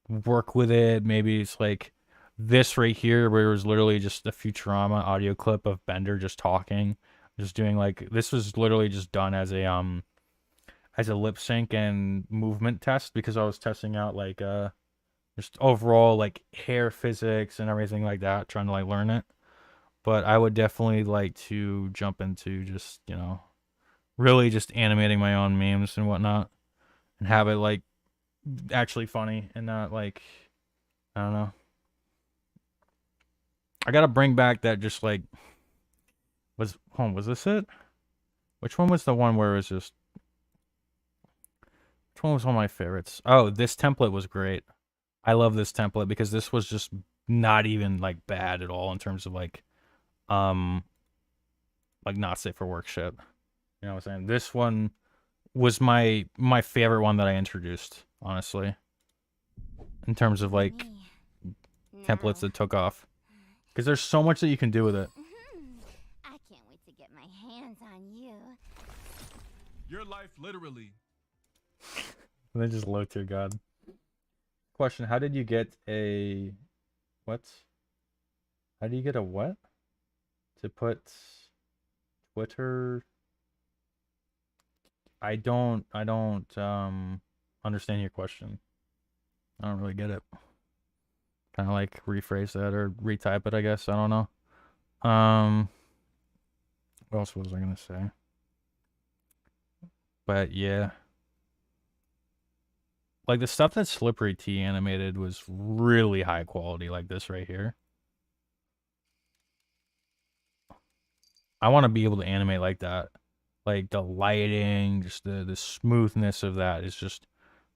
work with it. Maybe it's like this right here where it was literally just a Futurama audio clip of Bender just talking, just doing like, this was literally just done as a lip sync and movement test because I was testing out like just overall like hair physics and everything like that, trying to like learn it. But I would definitely like to jump into just, you know, really just animating my own memes and whatnot and have it like actually funny and not like, I don't know. I gotta bring back that just like was this it? Which one was the one where it was just, which one was one of my favorites? Oh, this template was great. I love this template because this was just not even like bad at all in terms of like not safe for work shit. You know what I'm saying? This one was my favorite one that I introduced, honestly. In terms of like templates that took off. Because there's so much that you can do with it. I can't wait to get my hands on you. Your life, literally. And then just low tier god. Question: how did you get a what? How do you get a what? To put Twitter. I don't understand your question. I don't really get it. Kind of like rephrase that or retype it, I guess. I don't know. What else was I gonna say? But yeah. Like the stuff that Slippery T animated was really high quality, like this right here. I want to be able to animate like that. Like the lighting, just the smoothness of that is just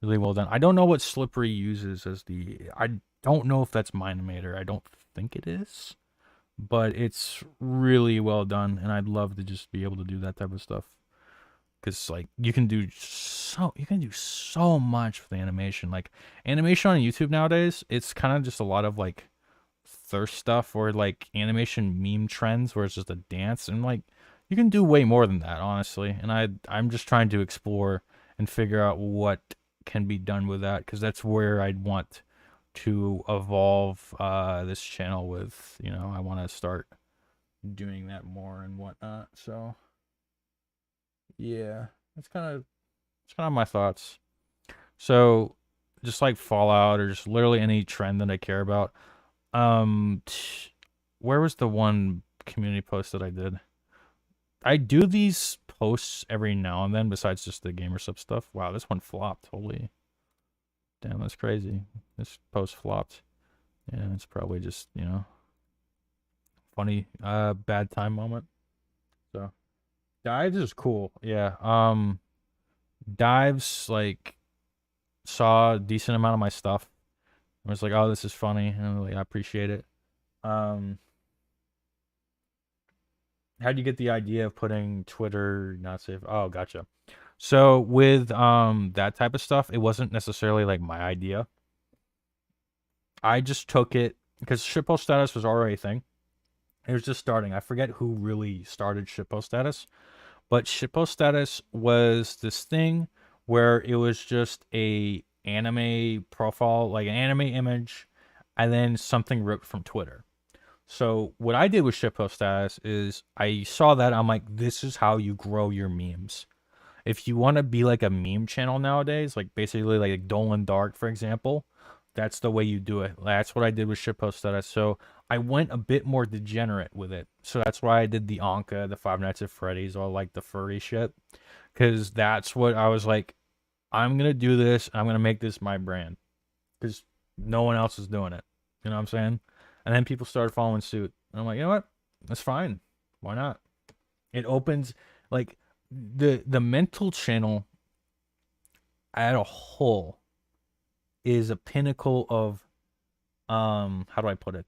really well done. I don't know what Slippery uses as the, I don't know if that's Minimator. I don't think it is, but it's really well done, and I'd love to just be able to do that type of stuff. Because like you can do so much with animation. Like animation on YouTube nowadays, it's kind of just a lot of like thirst stuff or like animation meme trends where it's just a dance, and like you can do way more than that, honestly. And I'm just trying to explore and figure out what can be done with that, because that's where I'd want to evolve this channel with. You know, I want to start doing that more and whatnot. So yeah, it's kind of my thoughts. So just like Fallout or just literally any trend that I care about. Where was the one community post that I did? I do these posts every now and then besides just the gamer stuff. Wow, this one flopped. Holy damn, that's crazy. This post flopped. Yeah, it's probably just, you know, funny bad time moment. So Dives is cool. Yeah. Dives like saw a decent amount of my stuff. I was like, oh, this is funny, and like, I appreciate it. How'd you get the idea of putting Twitter not safe? Oh, gotcha. So with that type of stuff, it wasn't necessarily like my idea. I just took it because shitpost status was already a thing. It was just starting. I forget who really started shitpost status, but shitpost status was this thing where it was just a anime profile, like an anime image, and then something ripped from Twitter. So what I did with shitpost status is I saw that, I'm like, this is how you grow your memes. If you want to be like a meme channel nowadays, like basically like Dolan Dark, for example, that's the way you do it. That's what I did with shitpost status. So I went a bit more degenerate with it. So that's why I did the Anka, the Five Nights at Freddy's, all like the furry shit. Because that's what I was like, I'm going to do this. I'm going to make this my brand. Because no one else is doing it. You know what I'm saying? And then people started following suit. And I'm like, you know what? That's fine. Why not? It opens like the mental channel at a whole is a pinnacle of how do I put it?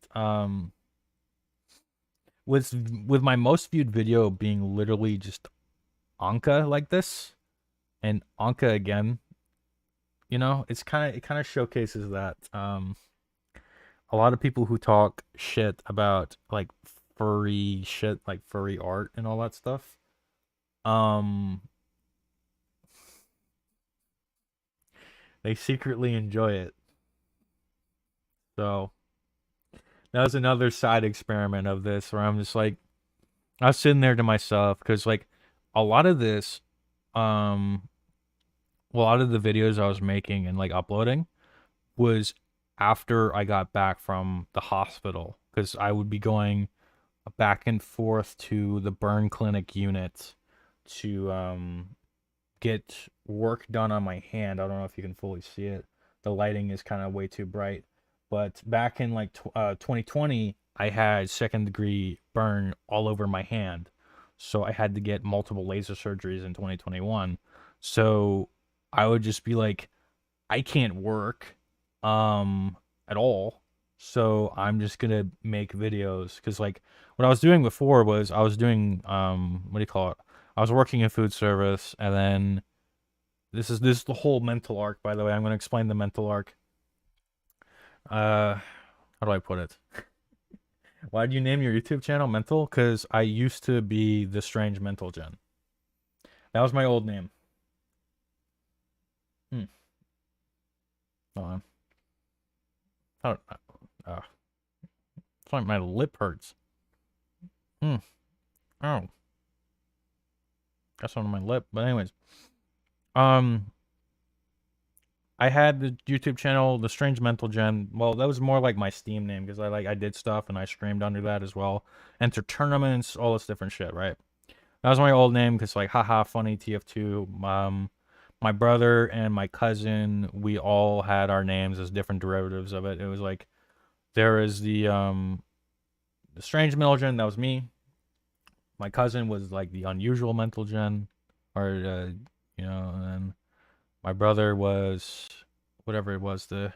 With my most viewed video being literally just Anka like this and Anka again, you know, it kind of showcases that a lot of people who talk shit about like furry shit, like furry art and all that stuff, they secretly enjoy it. So that was another side experiment of this where I'm just like, I was sitting there to myself because like a lot of this, a lot of the videos I was making and like uploading was after I got back from the hospital because I would be going back and forth to the burn clinic unit to get work done on my hand. I don't know if you can fully see it. The lighting is kind of way too bright. But back in like 2020, I had second degree burn all over my hand. So I had to get multiple laser surgeries in 2021. So I would just be like, I can't work at all. So I'm just gonna make videos because like what I was doing before was I was doing what do you call it? I was working in food service, and then this is the whole mental arc. By the way, I'm gonna explain the mental arc. How do I put it? Why did you name your YouTube channel Mental? Because I used to be the Strange Mental Gen. That was my old name. Hold on. It's like my lip hurts. Oh. That's on my lip. But anyways. I had the YouTube channel, The Strange Mental Gen. Well, that was more like my Steam name because I did stuff and I streamed under that as well. Enter tournaments, all this different shit, right? That was my old name because like haha funny TF2. My brother and my cousin, we all had our names as different derivatives of it. It was like there is the Strange Mental Gen, that was me. My cousin was like the Unusual Mental Gen, or you know, and then my brother was whatever it was, the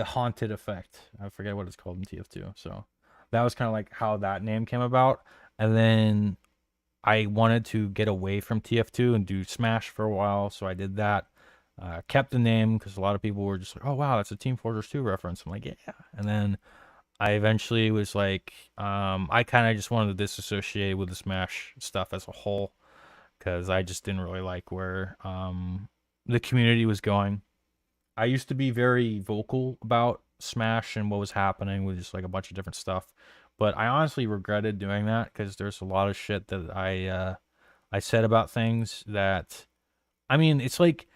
haunted effect. I forget what it's called in TF2. So that was kind of like how that name came about. And then I wanted to get away from TF2 and do Smash for a while, so I did that. Kept the name because a lot of people were just like, "Oh wow, that's a Team Fortress 2 reference." I'm like, "Yeah." And then I eventually was like, I kind of just wanted to disassociate with the Smash stuff as a whole because I just didn't really like where the community was going. I used to be very vocal about Smash and what was happening with just like a bunch of different stuff, but I honestly regretted doing that because there's a lot of shit that I said about things that, I mean, it's like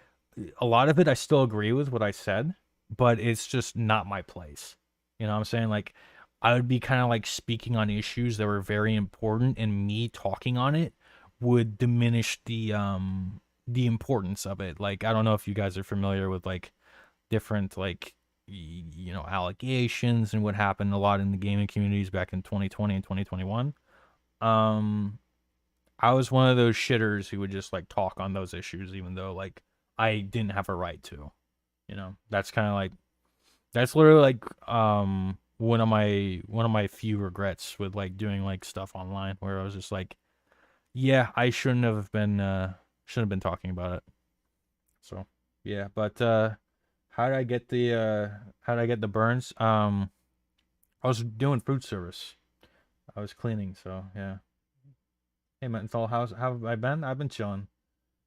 a lot of it I still agree with what I said, but it's just not my place. You know what I'm saying? Like I would be kind of like speaking on issues that were very important, and me talking on it would diminish the importance of it. Like I don't know if you guys are familiar with like different like you know allegations and what happened a lot in the gaming communities back in 2020 and 2021. I was one of those shitters who would just like talk on those issues even though like I didn't have a right to. You know, that's kind of like that's literally like one of my few regrets with like doing like stuff online where I was just like, yeah, I shouldn't have been talking about it. So yeah, but how did I get the burns? I was doing food service. I was cleaning, so yeah. Hey Menthol, how have I been? I've been chilling.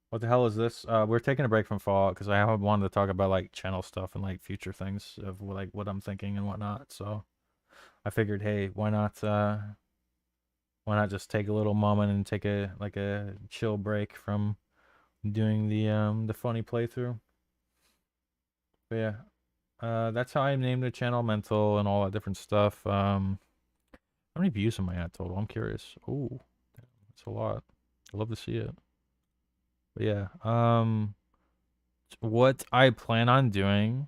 What the hell is this? We're taking a break from Fallout because I haven't wanted to talk about like channel stuff and like future things of like what I'm thinking and whatnot. So I figured, hey, why not just take a little moment and take a chill break from doing the funny playthrough. But yeah, that's how I named the channel Mental and all that different stuff. How many views am I at total? I'm curious. Oh, that's a lot. I'd love to see it. But yeah, what I plan on doing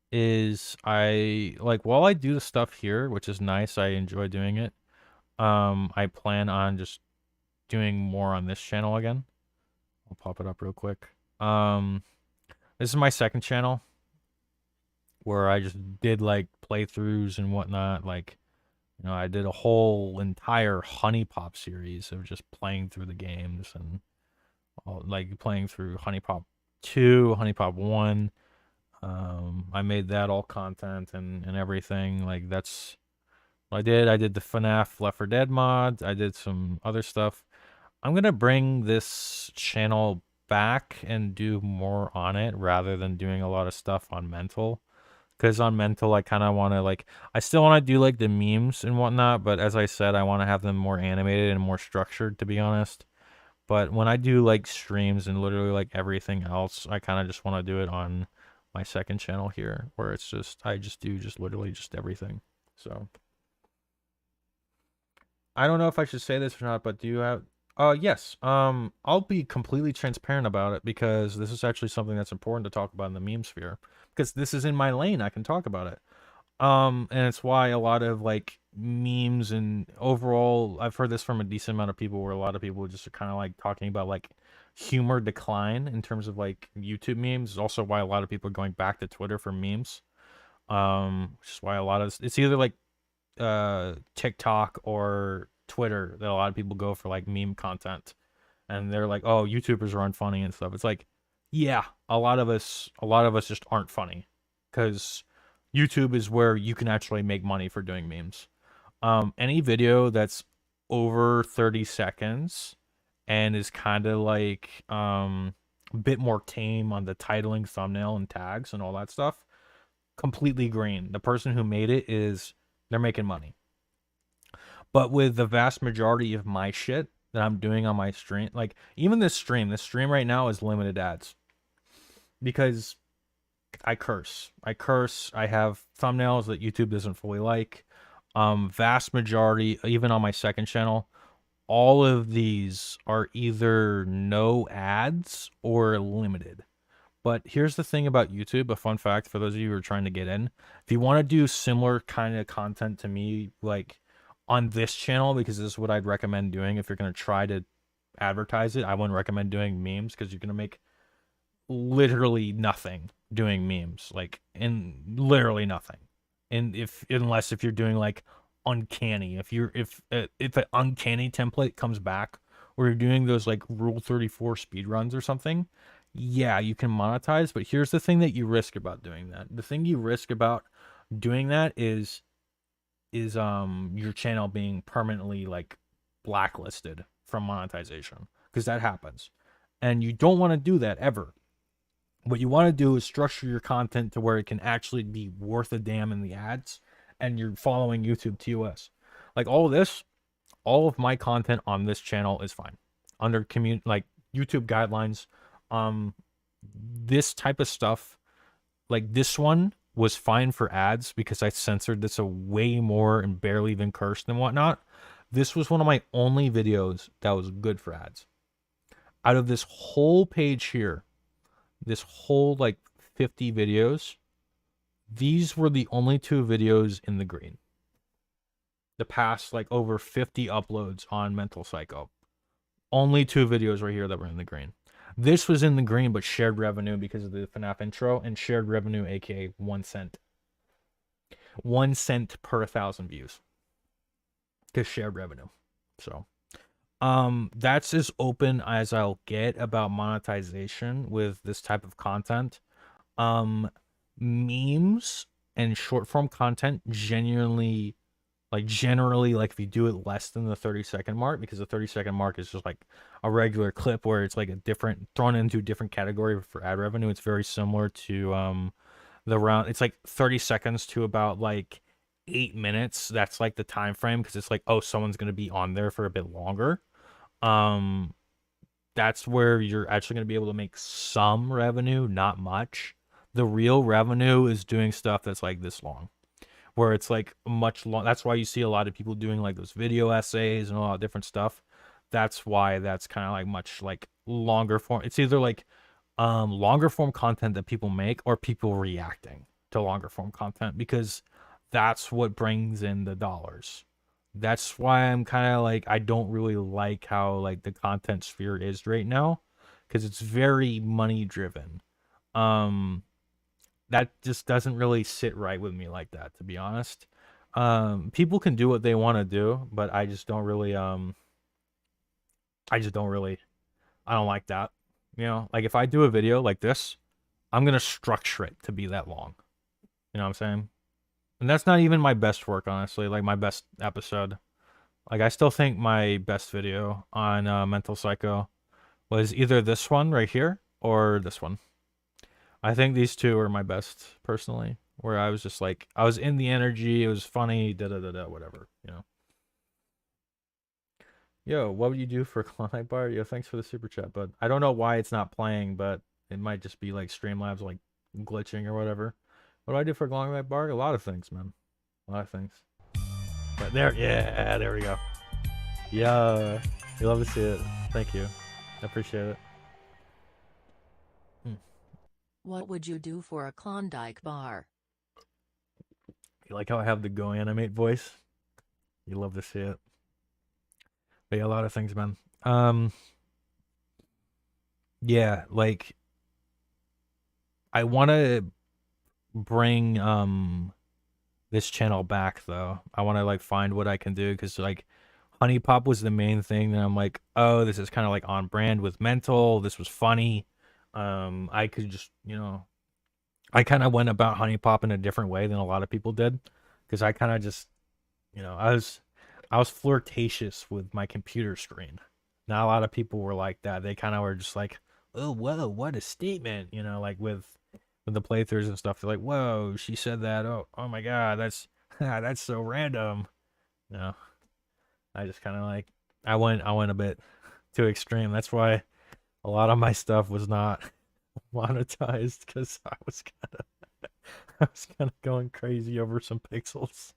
is while I do the stuff here, which is nice, I enjoy doing it. I plan on just doing more on this channel again. I'll pop it up real quick. This is my second channel where I just did like playthroughs and whatnot. Like, you know, I did a whole entire Honey Pop series of just playing through the games and like playing through Honey Pop 2, Honey Pop 1. I made that all content and everything. Like, that's what I did. I did the FNAF Left 4 Dead mods. I did some other stuff. I'm going to bring this channel back and do more on it rather than doing a lot of stuff on Mental. Because on Mental, I kind of want to, like, I still want to do, like, the memes and whatnot, but as I said, I want to have them more animated and more structured, to be honest. But when I do, like, streams and literally, like, everything else, I kind of just want to do it on my second channel here, where it's just, I just do just literally just everything. So, I don't know if I should say this or not, but do you have... yes. I'll be completely transparent about it because this is actually something that's important to talk about in the meme sphere. Because this is in my lane, I can talk about it. And it's why a lot of like memes and overall, I've heard this from a decent amount of people where a lot of people just are kind of like talking about like humor decline in terms of like YouTube memes. It's also why a lot of people are going back to Twitter for memes. Which is why a lot of it's either like TikTok or Twitter that a lot of people go for like meme content, and they're like, oh, YouTubers are unfunny and stuff. It's like, yeah, a lot of us just aren't funny because YouTube is where you can actually make money for doing memes. Any video that's over 30 seconds and is kind of like a bit more tame on the titling, thumbnail, and tags and all that stuff, completely green. The person who made it they're making money. But with the vast majority of my shit that I'm doing on my stream, like even this stream right now is limited ads because I curse. I have thumbnails that YouTube doesn't fully like. Vast majority, even on my second channel, all of these are either no ads or limited. But here's the thing about YouTube, a fun fact for those of you who are trying to get in. If you want to do similar kind of content to me, like on this channel, because this is what I'd recommend doing if you're going to try to advertise it, I wouldn't recommend doing memes because you're going to make literally nothing doing memes, like in literally nothing. And unless you're doing like uncanny, if an uncanny template comes back or you're doing those like Rule 34 speed runs or something, yeah, you can monetize. But here's the thing that you risk about doing that. The thing you risk about doing that is your channel being permanently like blacklisted from monetization, because that happens, and you don't want to do that ever. What you want to do is structure your content to where it can actually be worth a damn in the ads, and you're following YouTube TOS. Like all of my content on this channel is fine under like YouTube guidelines. This type of stuff, like this one, was fine for ads because I censored this a way more and barely even cursed and whatnot. This was one of my only videos that was good for ads. Out of this whole page here, this whole like 50 videos, these were the only 2 videos in the green. The past like over 50 uploads on Mental Psycho, only 2 videos right here that were in the green. This was in the green, but shared revenue because of the FNAF intro, and shared revenue, aka 1 cent. 1 cent per 1,000 views. Because shared revenue. So, that's as open as I'll get about monetization with this type of content. Memes and short form content generally, like if you do it less than the 30-second mark, because the 30-second mark is just like a regular clip where it's like a different, thrown into a different category for ad revenue. It's very similar to the round. It's like 30 seconds to about like 8 minutes. That's like the time frame, because it's like, oh, someone's going to be on there for a bit longer. That's where you're actually going to be able to make some revenue, not much. The real revenue is doing stuff that's like this long, where it's like much long. That's why you see a lot of people doing like those video essays and a lot of different stuff. That's why that's kind of like much like longer form. It's either like longer form content that people make or people reacting to longer form content, because that's what brings in the dollars. That's why I'm kind of like, I don't really like how like the content sphere is right now, because it's very money driven. That just doesn't really sit right with me like that, to be honest. People can do what they want to do, but I just don't really I just don't really, I don't like that. You know, like if I do a video like this, I'm gonna structure it to be that long. You know what I'm saying? And that's not even my best work, honestly. Like my best episode. Like I still think my best video on Mental Psycho was either this one right here or this one. I think these two are my best personally. Where I was just like, I was in the energy. It was funny. Da da da da. Whatever. You know. Yo, what would you do for a Klondike bar? Yo, thanks for the super chat, bud. I don't know why it's not playing, but it might just be like Streamlabs like glitching or whatever. What do I do for a Klondike bar? A lot of things, man. A lot of things. But there, yeah, there we go. Yeah, you love to see it. Thank you. I appreciate it. What would you do for a Klondike bar? You like how I have the Go Animate voice? You love to see it. But yeah, a lot of things, man. Yeah, like I want to bring this channel back though. I want to like find what I can do, because like Honey Pop was the main thing that I'm like, oh, this is kind of like on brand with Mental. This was funny. I could just, you know, I kind of went about Honey Pop in a different way than a lot of people did, because I kind of just, you know, I was flirtatious with my computer screen. Not a lot of people were like that. They kind of were just like, oh, whoa, what a statement, you know, like with the playthroughs and stuff. They're like, whoa, she said that. Oh my God, that's that's so random. You know, I just kind of like, I went a bit too extreme. That's why a lot of my stuff was not monetized, because I was kind of going crazy over some pixels.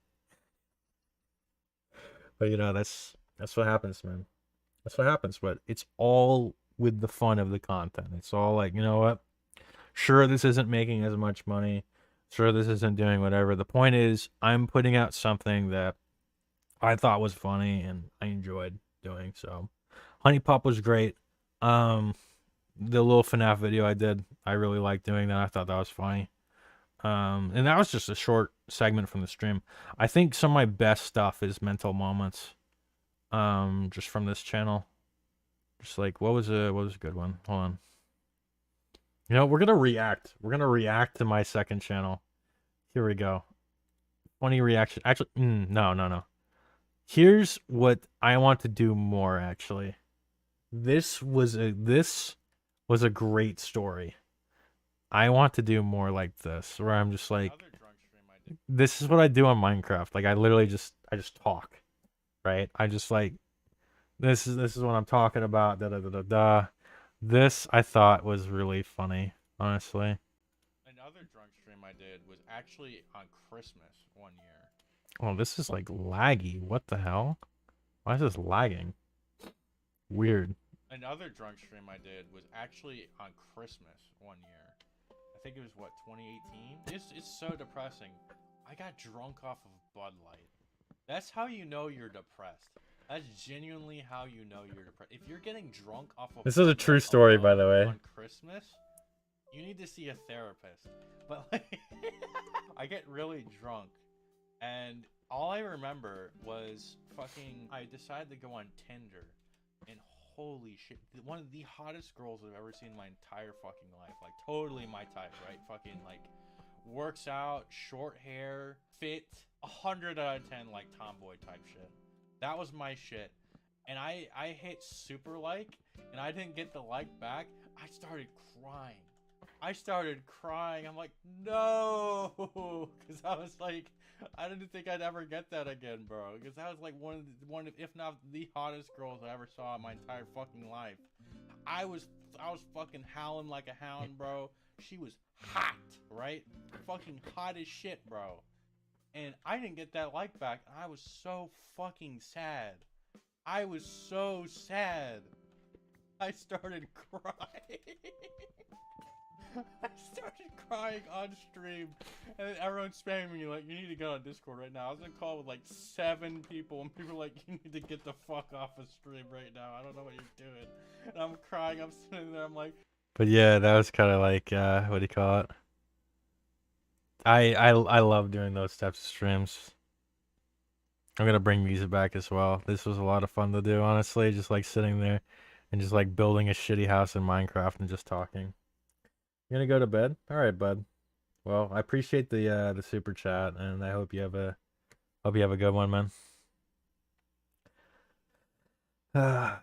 But you know, that's what happens, man. That's what happens. But it's all with the fun of the content. It's all like, you know what? Sure, this isn't making as much money. Sure, this isn't doing whatever. The point is, I'm putting out something that I thought was funny and I enjoyed doing. So, Honey Pop was great. The little FNAF video I did, I really liked doing that. I thought that was funny. And that was just a short segment from the stream. I think some of my best stuff is Mental Moments. Just from this channel. Just like, what was a good one? Hold on. You know, we're gonna react. We're gonna react to my second channel. Here we go. Funny reaction. Actually, no. Here's what I want to do more, actually. This was a great story. I want to do more like this, where I'm just like, this is what I do on Minecraft. Like I literally just talk, right? I just like, this is what I'm talking about. Da da da da da. This I thought was really funny, honestly. Another drunk stream I did was actually on Christmas one year. Oh, this is like laggy. What the hell? Why is this lagging? Weird. Another drunk stream I did was actually on Christmas one year. I think it was what, 2018? It's so depressing. I got drunk off of Bud Light. That's how you know you're depressed. That's genuinely how you know you're depressed. If you're getting drunk off of This is a true story, by the way. On Christmas, you need to see a therapist. But like, I get really drunk, and all I remember was fucking, I decided to go on Tinder, and holy shit, one of the hottest girls I've ever seen in my entire fucking life. Like, totally my type, right? Fucking, like, works out, short hair, fit, 100 out of 10, like, tomboy type shit. That was my shit. And I hit super like, and I didn't get the like back. I started crying. I'm like, no! Because I was like, I didn't think I'd ever get that again, bro. Because that was like one of, if not the hottest girls I ever saw in my entire fucking life. I was fucking howling like a hound, bro. She was hot, right? Fucking hot as shit, bro. And I didn't get that like back. And I was so fucking sad. I was so sad. I started crying. I started crying on stream, and everyone's spamming me like, "You need to go on Discord right now." I was in a call with like 7 people, and people were like, "You need to get the fuck off of stream right now. I don't know what you're doing." And I'm crying. I'm sitting there. I'm like, but yeah, that was kind of like, what do you call it? I love doing those types of streams. I'm gonna bring music back as well. This was a lot of fun to do, honestly. Just like sitting there and just like building a shitty house in Minecraft and just talking. You gonna go to bed? All right, bud. Well, I appreciate the super chat, and I hope you have a good one, man. But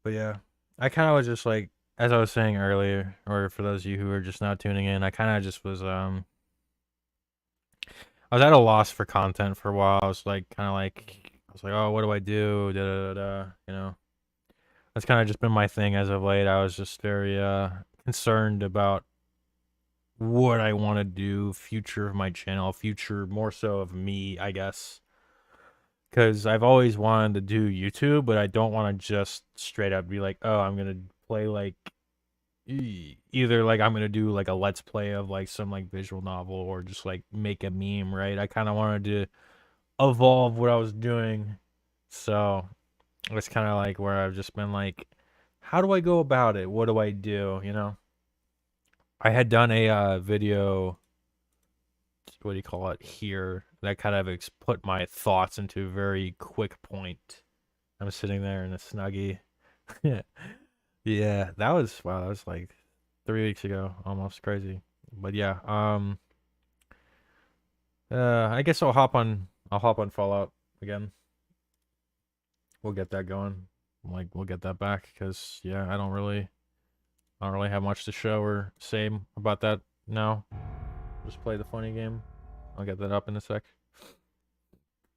yeah, I kind of was just like, as I was saying earlier, or for those of you who are just now tuning in, I kind of just was I was at a loss for content for a while. I was like, oh, what do I do? Da da da da. You know, that's kind of just been my thing as of late. I was just very concerned about what I want to do, future of my channel, future more so of me, I guess. Because I've always wanted to do YouTube, but I don't want to just straight up be like, oh, I'm gonna play like either like I'm gonna do like a let's play of like some like visual novel or just like make a meme, right? I kind of wanted to evolve what I was doing, so it's kind of like where I've just been like, how do I go about it? What do I do? You know, I had done a video, what do you call it, here, that kind of put my thoughts into a very quick point. I'm sitting there in a Snuggie. Yeah, that was, wow, that was like 3 weeks ago, almost crazy. But yeah, I guess I'll hop on Fallout again. We'll get that going. Like, we'll get that back, because yeah, I don't really have much to show or say about that now. Just play the funny game. I'll get that up in a sec.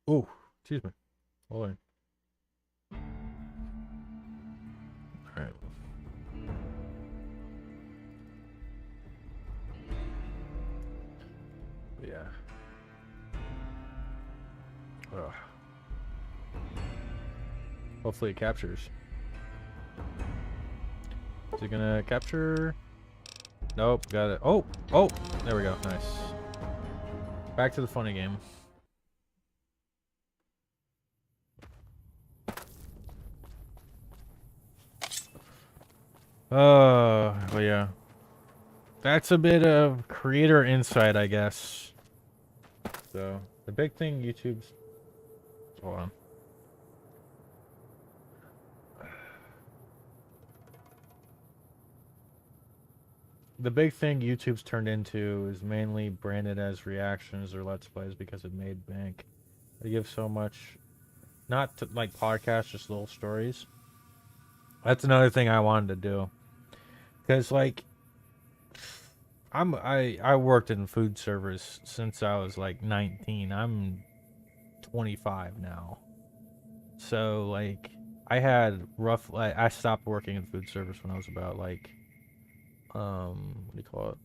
Oh, excuse me. Hold on. Alright. Yeah. Ugh. Hopefully it captures. Is it gonna capture? Nope, got it. Oh, there we go. Nice. Back to the funny game. But yeah. That's a bit of creator insight, I guess. So, the big thing YouTube's... Hold on. The big thing YouTube's turned into is mainly branded as reactions or let's plays because it made bank. They give so much, not to, like podcasts, just little stories. That's another thing I wanted to do, because like I worked in food service since I was like 19. I'm 25 now, so like I had I stopped working in food service when I was about like what do you call it?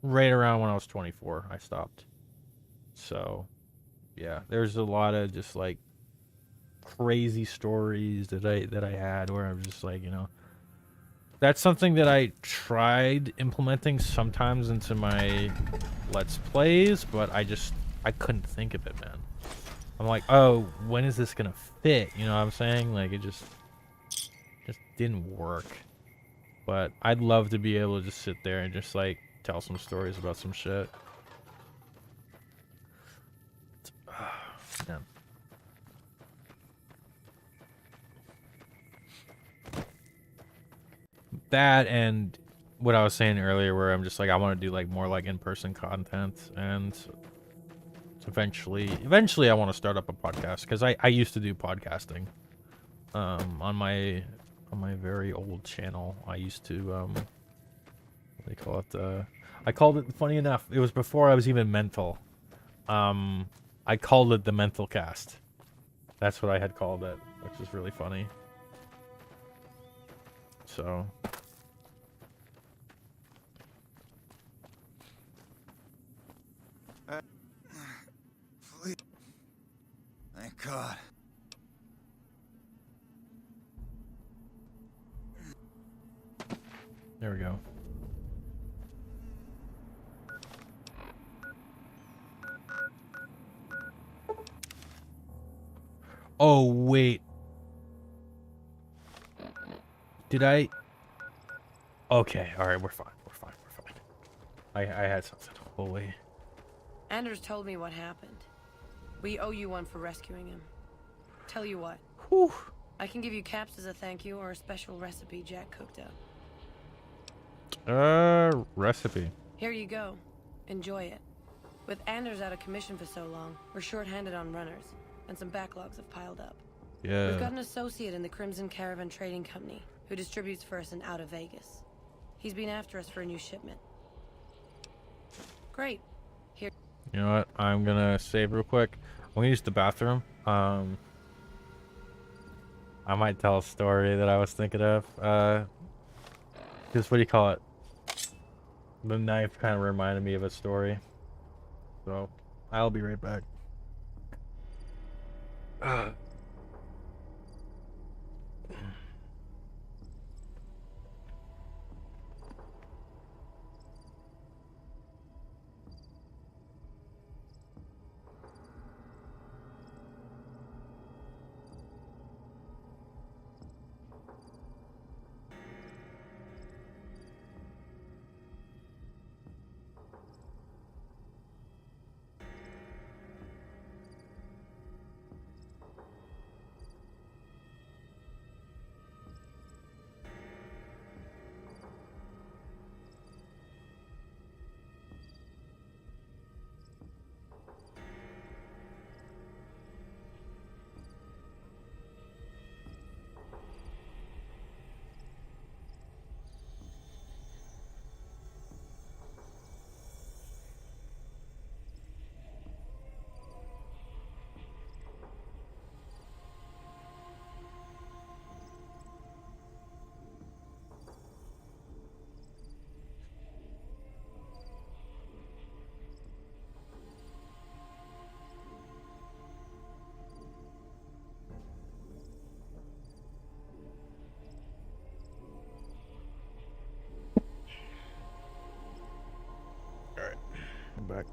Right around when I was 24, I stopped. So, yeah, there's a lot of just like crazy stories that I had where I'm just like, you know, that's something that I tried implementing sometimes into my let's plays, but I couldn't think of it, man. I'm like, oh, when is this gonna fit? You know what I'm saying? Like, it just didn't work. But I'd love to be able to just sit there and just like tell some stories about some shit. Man. That and what I was saying earlier, where I'm just like, I want to do like more like in-person content, and eventually I want to start up a podcast, because I used to do podcasting on my very old channel. I used to what do you call it, I called it, funny enough, it was before I was even mental. I called it the Mental Cast. That's what I had called it, which is really funny. So Please. Thank God. There we go. Oh, wait. Did I? Okay, alright, we're fine. We're fine. We're fine. I had something. Holy. Anders told me what happened. We owe you one for rescuing him. Tell you what. Whew. I can give you caps as a thank you or a special recipe Jack cooked up. Recipe. Here you go. Enjoy it. With Anders out of commission for so long, we're short-handed on runners, and some backlogs have piled up. Yeah. We've got an associate in the Crimson Caravan Trading Company who distributes for us in out of Vegas. He's been after us for a new shipment. Great. Here. You know what? I'm gonna save real quick. I'm gonna use the bathroom. I might tell a story that I was thinking of. Just what do you call it? The knife kind of reminded me of a story. So, I'll be right back. I'm back.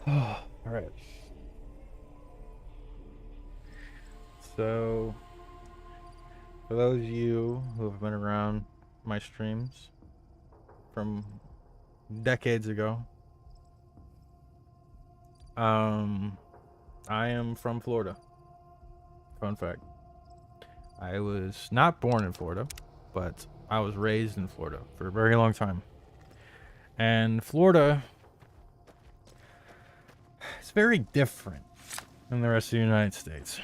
All right. So, for those of you who have been around my streams from decades ago, I am from Florida. Fun fact. I was not born in Florida, but I was raised in Florida for a very long time. And Florida is very different than the rest of the United States.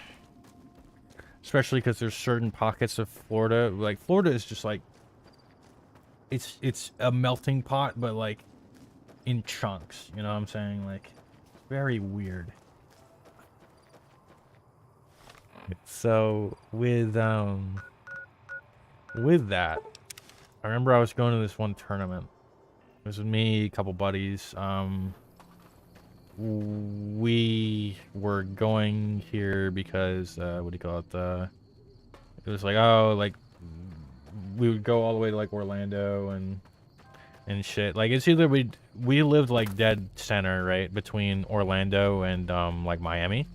Especially because there's certain pockets of Florida. Like, Florida is just like... It's a melting pot, but like in chunks. You know what I'm saying? Like, very weird. So, with that, I remember I was going to this one tournament. It was with me, a couple buddies. We were going here because, what do you call it? It was like, oh, like, we would go all the way to, like, Orlando and shit. Like, it's either we lived, like, dead center, right, between Orlando and, like, Miami.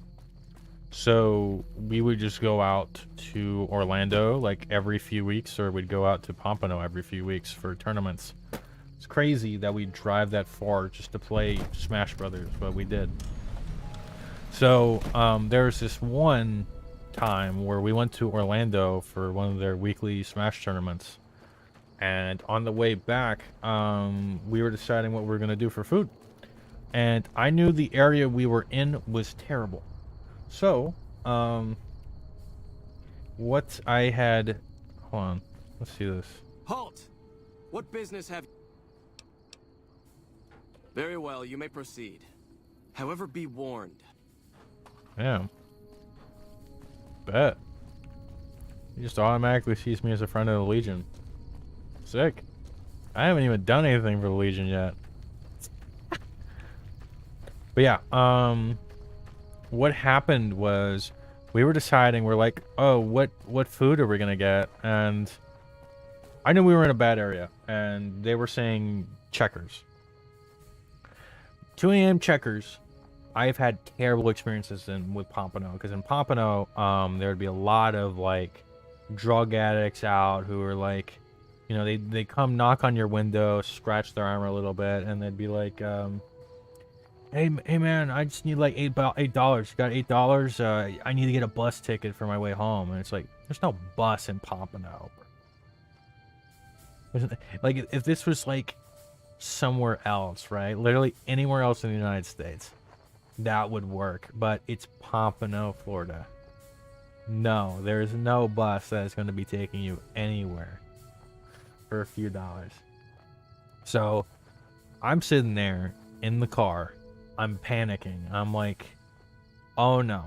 So, we would just go out to Orlando, like, every few weeks, or we'd go out to Pompano every few weeks for tournaments. It's crazy that we drive that far just to play Smash Brothers, but we did. So, there was this one time where we went to Orlando for one of their weekly Smash tournaments. And on the way back, we were deciding what we were going to do for food. And I knew the area we were in was terrible. So, what I had... Hold on. Let's see this. Halt! What business have... Very well, you may proceed. However, be warned. Yeah. Bet. He just automatically sees me as a friend of the Legion. Sick. I haven't even done anything for the Legion yet. But yeah, what happened was we were deciding, we're like, oh, what food are we gonna get? And I knew we were in a bad area, and they were saying Checkers. 2 a.m. Checkers. I've had terrible experiences with Pompano, because in Pompano, there would be a lot of like drug addicts out who are like, you know, they come knock on your window, scratch their arm a little bit, and they'd be like, hey man, I just need like $8. You got $8? I need to get a bus ticket for my way home. And it's like, there's no bus in Pompano. Like, if this was like somewhere else, right? Literally anywhere else in the United States, that would work. But it's Pompano, Florida. No, there is no bus that is going to be taking you anywhere for a few dollars. So I'm sitting there in the car. I'm panicking. I'm like, oh no.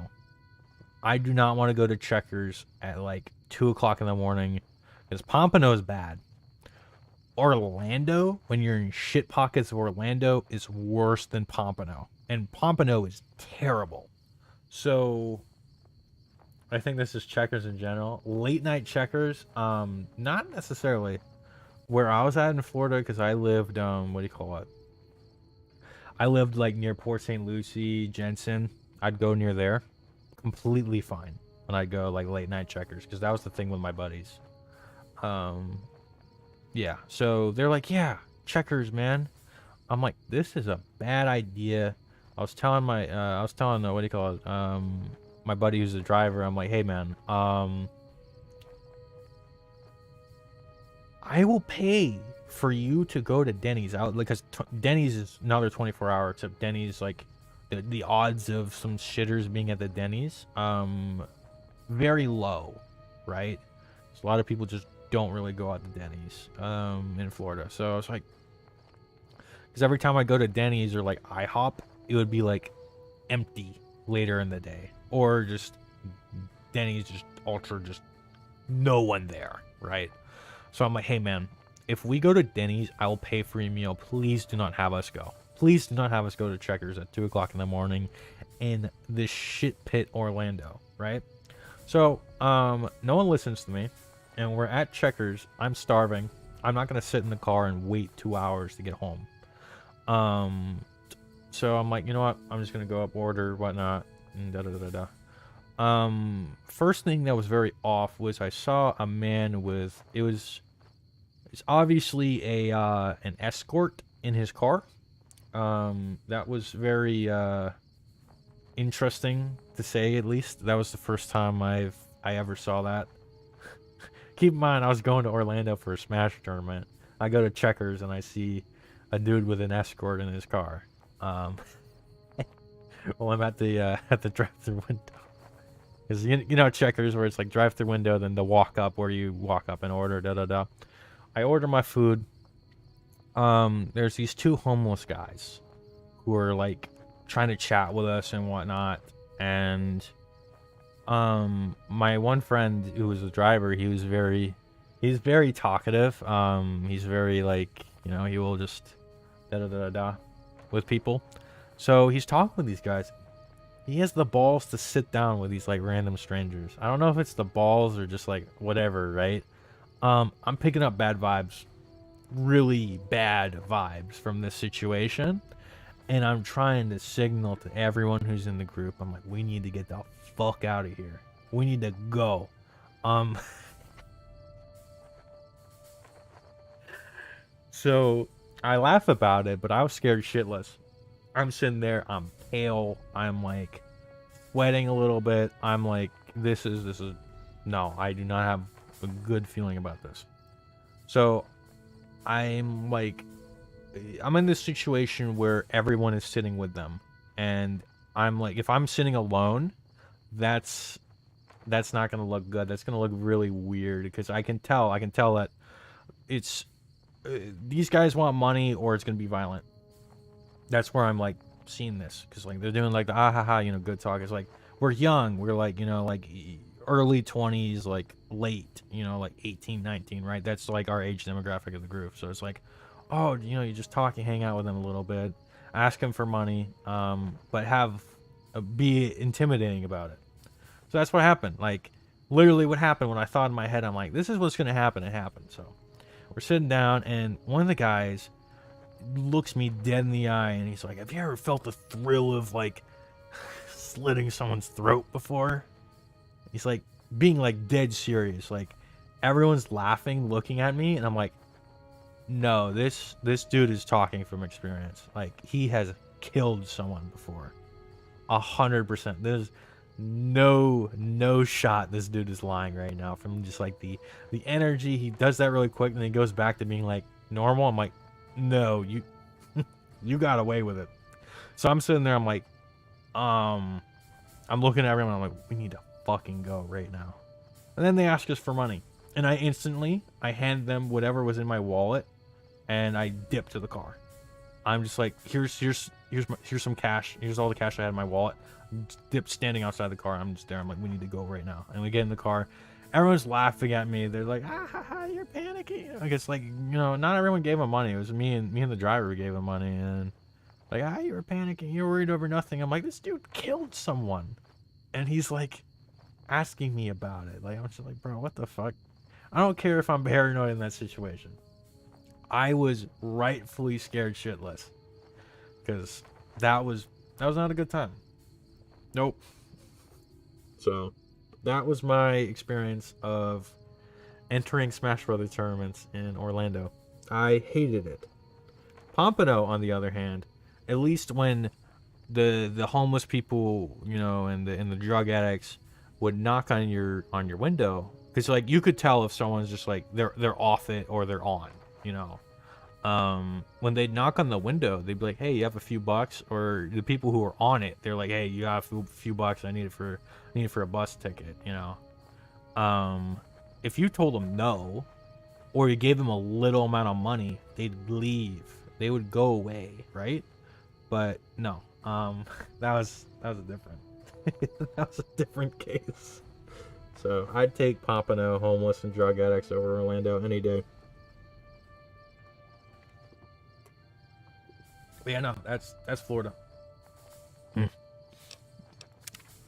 I do not want to go to Checkers at like 2 o'clock in the morning, because Pompano is bad. Orlando, when you're in shit pockets of Orlando, is worse than Pompano. And Pompano is terrible. So I think this is Checkers in general. Late night Checkers, not necessarily. Where I was at in Florida, because I lived, what do you call it? I lived like near Port St. Lucie, Jensen. I'd go near there. Completely fine when I'd go like late night Checkers, because that was the thing with my buddies. Yeah, so they're like, yeah, Checkers, man. I'm like, this is a bad idea. I was telling what do you call it? My buddy who's the driver. I'm like, hey man, I will pay for you to go to Denny's out, because Denny's is another 24-hour, except Denny's, like, the odds of some shitters being at the Denny's, very low, right? So a lot of people just don't really go out to Denny's in Florida. So I was like, because every time I go to Denny's or like IHOP, it would be like empty later in the day, or just Denny's just ultra, just no one there, right? So I'm like, hey man, if we go to Denny's, I will pay for your meal. Please do not have us go. Please do not have us go to Checkers at 2 o'clock in the morning in this shit pit Orlando, right? So no one listens to me, and we're at Checkers. I'm starving. I'm not gonna sit in the car and wait 2 hours to get home. So I'm like, you know what? I'm just gonna go up, order, whatnot, and da da da da. First thing that was very off was I saw a man with, it's obviously an escort in his car. That was very interesting to say, at least. That was the first time I ever saw that. Keep in mind, I was going to Orlando for a Smash tournament. I go to Checkers and I see a dude with an escort in his car. Well, I'm at the drive-thru window. Because you know Checkers, where it's like drive-thru window, then the walk up where you walk up and order, da da da. I order my food. There's these two homeless guys who are like trying to chat with us and whatnot, and my one friend who was the driver, he's very talkative. He's very, like, you know, he will just da da da da with people. So he's talking with these guys. He has the balls to sit down with these like random strangers. I don't know if it's the balls or just like whatever, right? I'm picking up bad vibes, really bad vibes from this situation, and I'm trying to signal to everyone who's in the group. I'm like, we need to get the fuck out of here. We need to go. So I laugh about it, but I was scared shitless. I'm sitting there, I'm pale, I'm like sweating a little bit. I'm like, this is no, I do not have a good feeling about this. So I'm like, I'm in this situation where everyone is sitting with them, and I'm like, if I'm sitting alone, that's not gonna look good. That's gonna look really weird, because I can tell that it's these guys want money, or it's gonna be violent. That's where I'm like seeing this, because like they're doing like the ah ha ha, you know, good talk. It's like, we're young, we're like, you know, like early 20s, like late, you know, like 18, 19, right? That's like our age demographic of the group. So it's like, oh, you know, you just talk, you hang out with them a little bit, ask them for money, but be intimidating about it. So that's what happened. Like, literally what happened when I thought in my head, I'm like, this is what's gonna happen. It happened. So We're sitting down, and one of the guys looks me dead in the eye, and he's like, have you ever felt the thrill of, like, slitting someone's throat before? He's like, being, like, dead serious. Like, everyone's laughing, looking at me, and I'm like, no, this dude is talking from experience. Like, he has killed someone before. 100%. There's no shot this dude is lying right now from just, like, the energy. He does that really quick, and then he goes back to being, like, normal. I'm like, no, you got away with it. So I'm sitting there, I'm like, I'm looking at everyone, I'm like, we need to fucking go right now. And then they ask us for money, and I hand them whatever was in my wallet, and I dip to the car. I'm just like, here's some cash. Here's all the cash I had in my wallet. Dip, standing outside the car. I'm just there. I'm like, we need to go right now. And we get in the car. Everyone's laughing at me. They're like, you're panicking. I guess, like, you know, not everyone gave him money. It was me and the driver who gave him money. And like, you were panicking. You're worried over nothing. I'm like, this dude killed someone, and he's like asking me about it. Like, I'm just like, bro, what the fuck? I don't care if I'm paranoid in that situation. I was rightfully scared shitless, because that was not a good time. Nope. So that was my experience of entering Smash Brothers tournaments in Orlando. I hated it. Pompano, on the other hand, at least when the homeless people, you know, and the drug addicts would knock on your window, because, like, you could tell if someone's just like they're off it or they're on, you know. When they'd knock on the window, they'd be like, hey, you have a few bucks? Or the people who are on it, they're like, hey, you got a few bucks, I need it for a bus ticket, you know. If you told them no, or you gave them a little amount of money, they'd leave. They would go away, right? But no, that was a different that was a different case. So I'd take Pompano, homeless and drug addicts over Orlando any day. But yeah, no, that's Florida.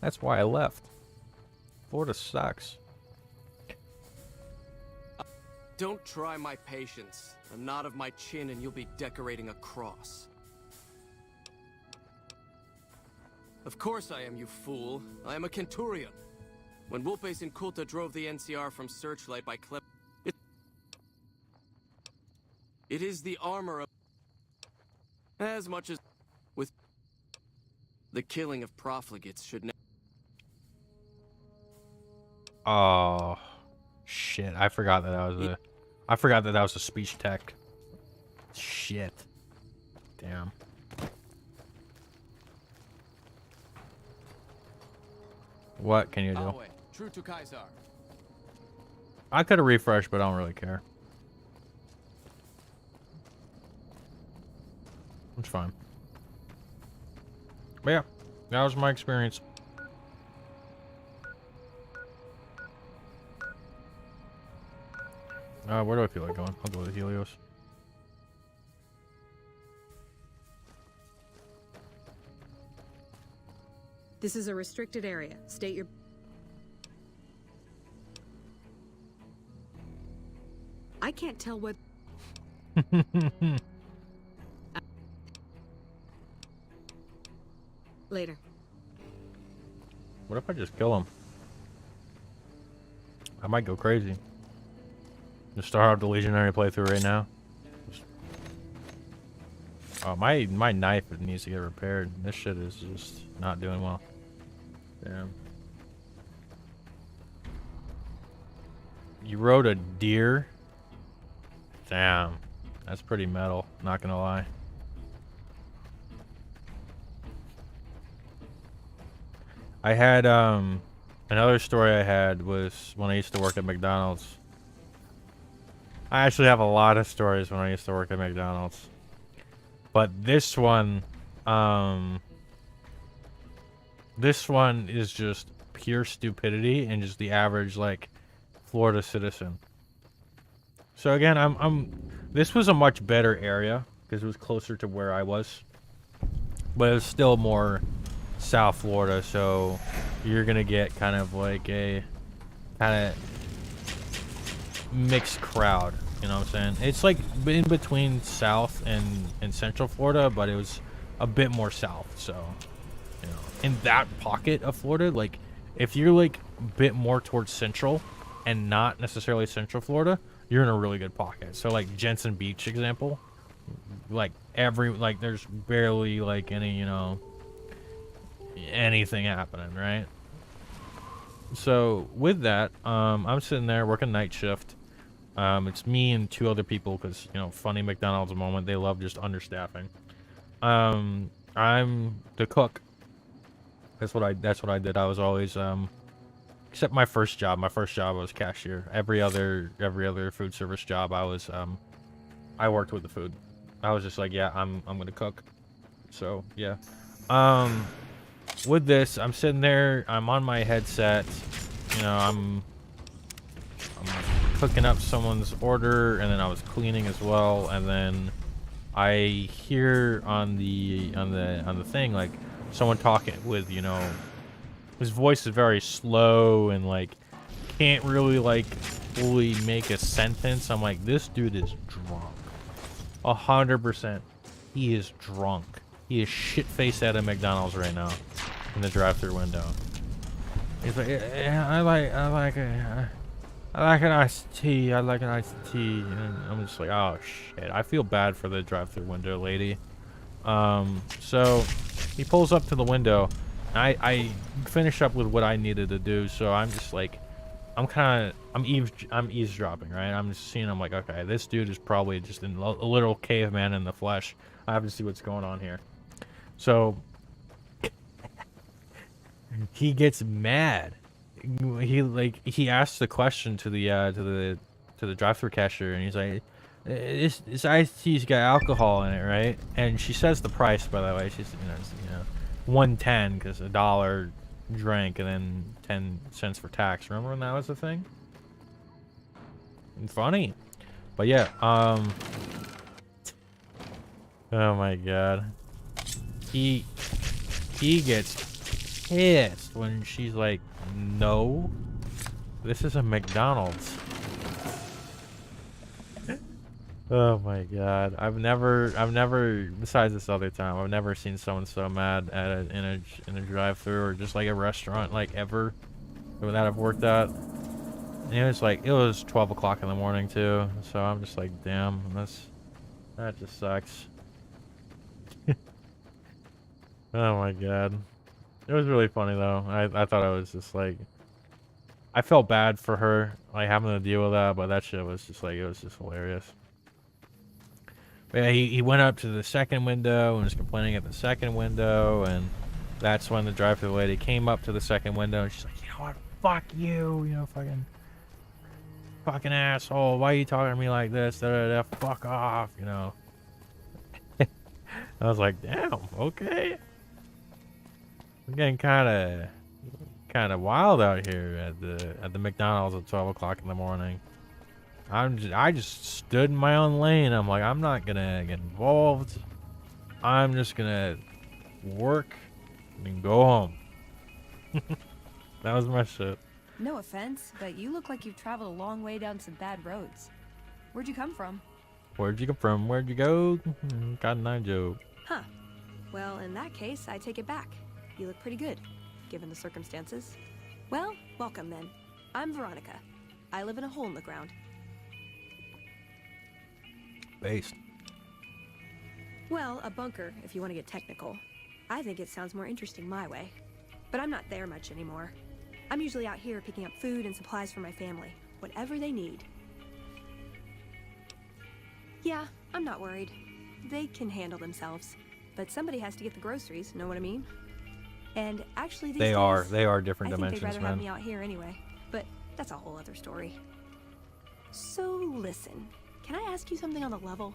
That's why I left. Florida sucks. Don't try my patience. A nod of my chin and you'll be decorating a cross. Of course I am, you fool. I am a Centurion. When Wulpes and Kulta drove the NCR from Searchlight by Clip... It is the armor of... As much as... With... The killing of profligates should never... Oh... Shit, I forgot that was a speech tech. Shit. Damn. What can you do? True to Kaiser. I could have refreshed, but I don't really care. It's fine. But yeah, that was my experience. Where do I feel like going? I'll go to Helios. This is a restricted area. State your... I can't tell what... Later. What if I just kill him? I might go crazy. Just start out the Legionary playthrough right now. Oh, my knife needs to get repaired. This shit is just not doing well. Damn. You rode a deer? Damn. That's pretty metal, not gonna lie. I had, another story I had was when I used to work at McDonald's. I actually have a lot of stories when I used to work at McDonald's. But this one is just pure stupidity and just the average, like, Florida citizen. So again, this was a much better area because it was closer to where I was. But it was still more South Florida, so you're gonna get kind of like a mixed crowd You know what I'm saying? It's like in between South and Central Florida, but it was a bit more south. So, you know, in that pocket of Florida, like if you're like a bit more towards Central and not necessarily Central Florida, you're in a really good pocket. So like Jensen Beach example, like there's barely like any, you know, anything happening, right? So with that, I'm sitting there working night shift. It's me and 2 other people because, you know, funny McDonald's moment. They love just understaffing. I'm the cook. That's what I did. I was always except my first job. My first job was cashier. Every other food service job I worked with the food. I was just like, yeah, I'm gonna cook. So yeah. With this, I'm sitting there, I'm on my headset, you know, I'm cooking up someone's order, and then I was cleaning as well, and then I hear on the thing, like, someone talking with, you know, his voice is very slow and like can't really like fully make a sentence. I'm like, this dude is drunk. 100%. He is drunk. He is shit-faced at a McDonald's right now in the drive-thru window. He's like, yeah, I like an iced tea. I like an iced tea. And I'm just like, oh shit. I feel bad for the drive-thru window lady. So he pulls up to the window. I finish up with what I needed to do. So I'm just like, I'm eavesdropping, right? I'm just seeing. I'm like, okay, this dude is probably just a little caveman in the flesh. I have to see what's going on here. So he gets mad. He asks the question to the drive-thru cashier, and he's like, this iced tea's got alcohol in it, right? And she says the price, by the way. She's you know $1.10 because $1 drink and then 10 cents for tax. Remember when that was the thing? Funny. But yeah, oh my god. He gets pissed when she's like, no, this is a McDonald's. Oh my god. I've never besides this other time, I've never seen someone so mad at in a drive-thru or just like a restaurant like ever that I've worked at. And it was 12 o'clock in the morning too, so I'm just like, damn, that just sucks. Oh my god. It was really funny though. I thought it was just like, I felt bad for her like having to deal with that, but that shit was just like, it was just hilarious. But yeah, he went up to the second window and was complaining at the second window, and that's when the drive-thru lady came up to the second window and she's like, you know what, fuck you, you know, fucking asshole, why are you talking to me like this, da, da, da, fuck off, you know. I was like, damn, okay. We're getting kind of wild out here at the McDonald's at 12 o'clock in the morning. I just stood in my own lane. I'm like, I'm not gonna get involved. I'm just gonna work and go home. That was my shit. No offense, but you look like you've traveled a long way down some bad roads. Where'd you come from? Where'd you come from? Where'd you go? Cotton Eye Joe. Huh. Well, in that case, I take it back. You look pretty good, given the circumstances. Well, welcome then. I'm Veronica. I live in a hole in the ground. Based. Well, a bunker, if you want to get technical. I think it sounds more interesting my way. But I'm not there much anymore. I'm usually out here picking up food and supplies for my family. Whatever they need. Yeah, I'm not worried. They can handle themselves. But somebody has to get the groceries, know what I mean? And actually these They are different I dimensions, think they'd rather man. have me out here anyway. But that's a whole other story. So listen, can I ask you something on the level?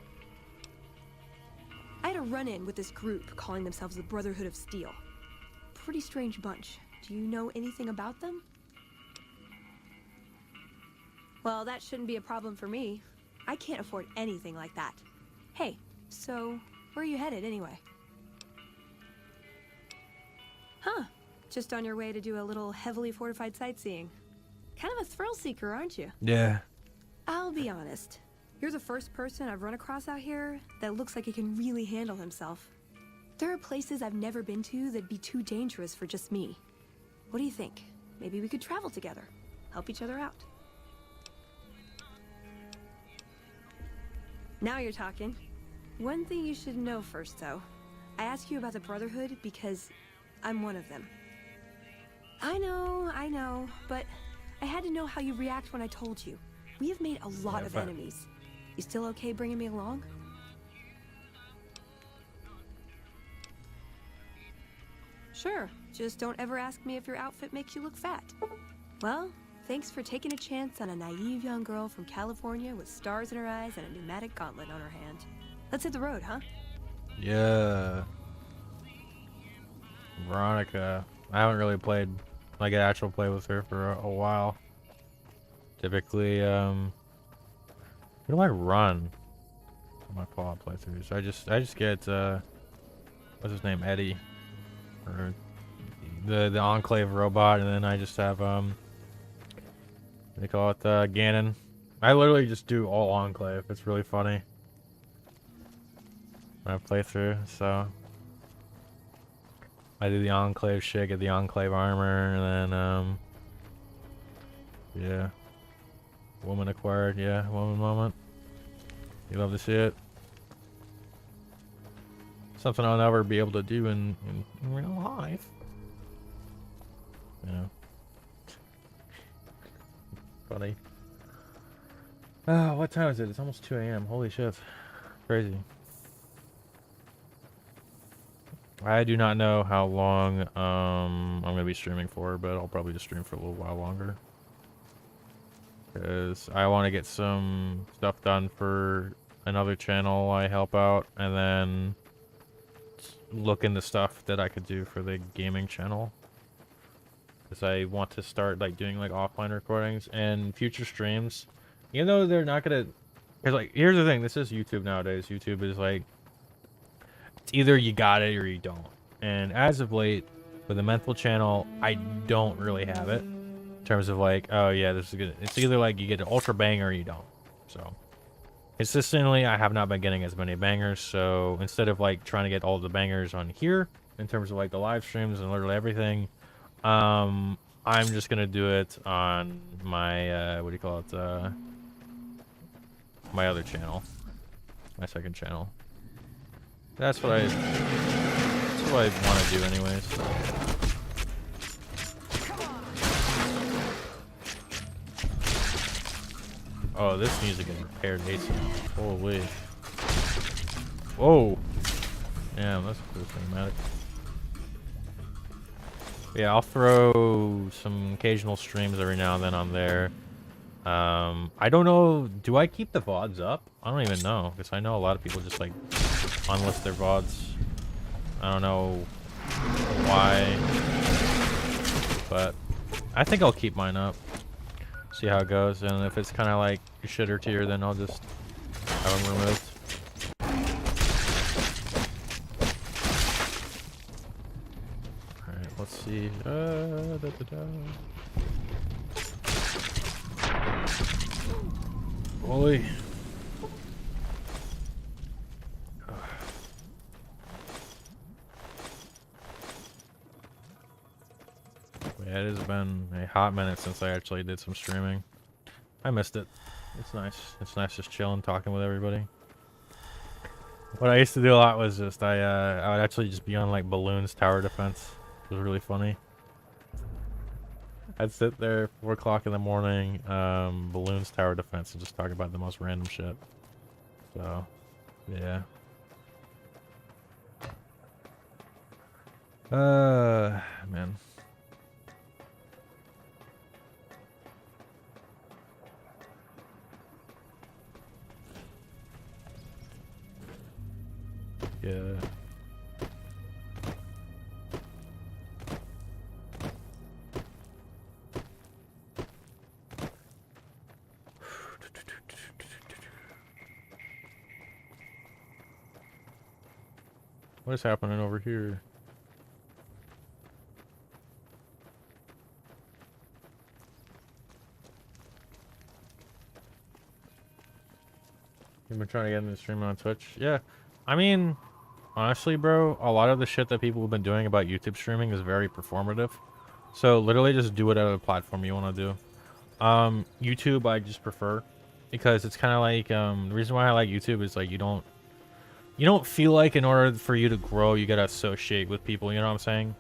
I had a run-in with this group calling themselves the Brotherhood of Steel. Pretty strange bunch. Do you know anything about them? Well, that shouldn't be a problem for me. I can't afford anything like that. Hey, so where are you headed anyway? Huh. Just on your way to do a little heavily fortified sightseeing. Kind of a thrill seeker, aren't you? Yeah. I'll be honest. You're the first person I've run across out here that looks like he can really handle himself. There are places I've never been to that'd be too dangerous for just me. What do you think? Maybe we could travel together, help each other out. Now you're talking. One thing you should know first, though. I ask you about the Brotherhood because I'm one of them. I know, but I had to know how you react when I told you. We have made a lot of enemies. You still okay bringing me along? Sure, just don't ever ask me if your outfit makes you look fat. Well, thanks for taking a chance on a naive young girl from California with stars in her eyes and a pneumatic gauntlet on her hand. Let's hit the road, huh? Yeah. Veronica. I haven't really played, like, an actual play with her for a while. Typically, who do I run on my Fallout playthroughs? I just get, what's his name? Eddie. Or the Enclave robot, and then I just have, they call it, Ganon. I literally just do all Enclave. It's really funny when I play through, so I do the Enclave shit, get the Enclave armor, and then, yeah. Woman acquired, yeah, woman moment. You love to see it. Something I'll never be able to do in real life. Yeah. Funny. Oh, what time is it? It's almost 2 a.m. Holy shit. Crazy. I do not know how long I'm going to be streaming for, but I'll probably just stream for a little while longer. Because I want to get some stuff done for another channel I help out, and then look into stuff that I could do for the gaming channel. Because I want to start like doing like offline recordings and future streams. Even though they're not going to... Because like, here's the thing, this is YouTube nowadays. YouTube is like... It's either you got it or you don't. And as of late, with the mental channel, I don't really have it. In terms of like, oh yeah, this is good. It's either like you get an ultra banger or you don't. So consistently, I have not been getting as many bangers. So instead of like trying to get all the bangers on here, in terms of like the live streams and literally everything, I'm just gonna do it on my what do you call it? My other channel, my second channel. That's what I want to do anyways. Oh, this needs to get repaired ASAP. Holy. Whoa. Damn, that's a cool cinematic. Yeah, I'll throw some occasional streams every now and then on there. I don't know. Do I keep the VODs up? I don't even know, because I know a lot of people just like unlist their VODs. I don't know why, but I think I'll keep mine up. See how it goes, and if it's kind of like shitter tier, then I'll just have them removed. Alright, let's see. Holy. Yeah, it has been a hot minute since I actually did some streaming. I missed it. It's nice. It's nice just chilling, talking with everybody. What I used to do a lot was just I would actually just be on like Balloons Tower Defense. It was really funny. I'd sit there 4 o'clock in the morning, Balloons Tower Defense, and just talk about the most random shit. So, yeah. Man. Yeah. What is happening over here? You've been trying to get into streaming on Twitch? Yeah. I mean, honestly, bro, a lot of the shit that people have been doing about YouTube streaming is very performative. So literally just do whatever platform you want to do. YouTube I just prefer because it's kind of like the reason why I like YouTube is like you don't feel like in order for you to grow you gotta associate with people, you know what I'm saying?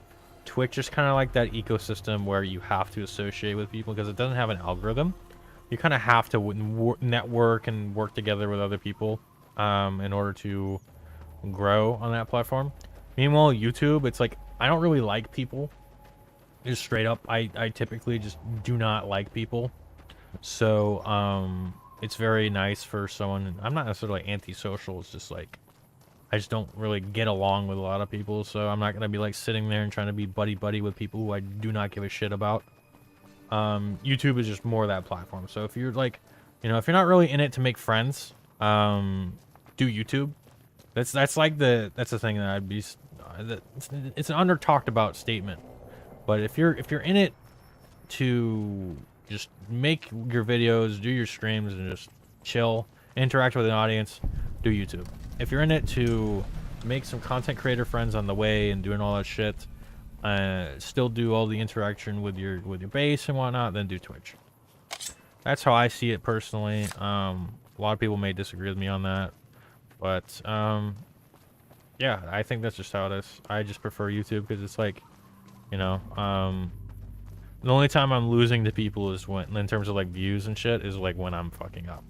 Twitch is kind of like that ecosystem where you have to associate with people because it doesn't have an algorithm. You kind of have to network and work together with other people in order to grow on that platform. Meanwhile, YouTube, it's like I don't really like people. Just straight up, I typically just do not like people. So it's very nice for someone. I'm not necessarily antisocial. It's just like I just don't really get along with a lot of people. So I'm not gonna be like sitting there and trying to be buddy with people who I do not give a shit about. YouTube is just more that platform. So if you're like, you know, if you're not really in it to make friends, do YouTube. That's the thing that I'd be. It's an under talked about statement. But if you're in it to just make your videos, do your streams, and just chill, interact with an audience, do YouTube. If you're in it to make some content creator friends on the way and doing all that shit, still do all the interaction with your base and whatnot, then do Twitch. That's how I see it personally. A lot of people may disagree with me on that, but yeah, I think that's just how it is. I just prefer YouTube because it's like, you know, the only time I'm losing to people is when, in terms of like views and shit, is like when I'm fucking up.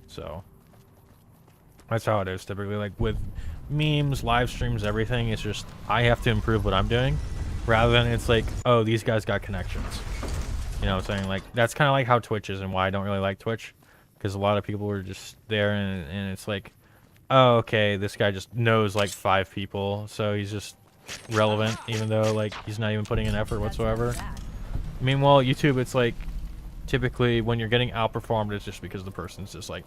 So that's how it is typically. Like with memes, live streams, everything, it's just I have to improve what I'm doing, rather than it's like, oh, these guys got connections. You know what I'm saying? Like that's kind of like how Twitch is and why I don't really like Twitch, because a lot of people are just there and it's like, oh, okay, this guy just knows like 5 people, so he's just relevant, even though like he's not even putting in effort whatsoever. Meanwhile, YouTube, it's like typically when you're getting outperformed, it's just because the person's just like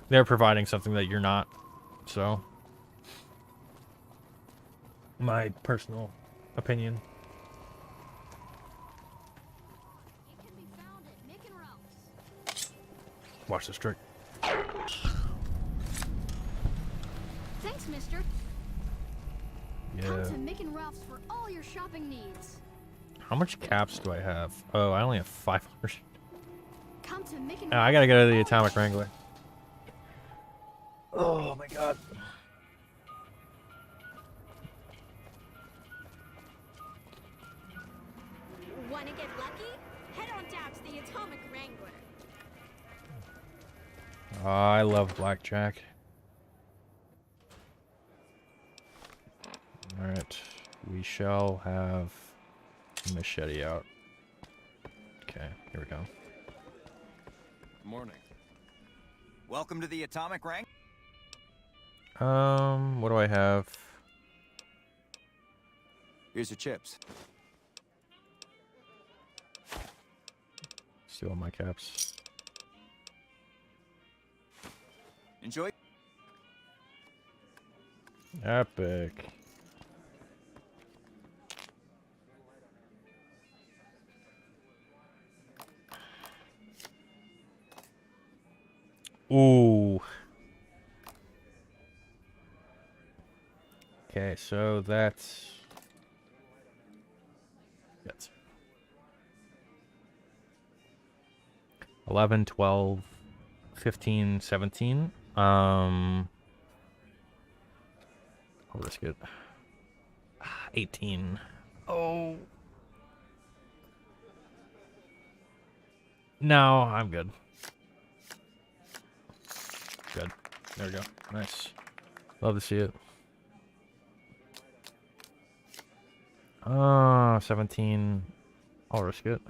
they're providing something that you're not. So, my personal opinion. Watch this trick. Thanks, mister. Yeah. Come to Mick and Ralph's for all your shopping needs. How much caps do I have? Oh, I only have 500. Come to Mick and I gotta go to the Atomic Wrangler. Oh my god. Wanna get lucky? Head on down to the Atomic Wrangler. Oh, I love blackjack. Alright. We shall have machete out. Okay, here we go. Morning. Welcome to the Atomic Wrangler. What do I have? Here's your chips. Steal my caps. Enjoy. Epic. Ooh. Okay, so that's 11, 12, 15, 17. I'll risk it. 18. Oh. No, I'm good. Good. There we go. Nice. Love to see it. 17. I'll risk it.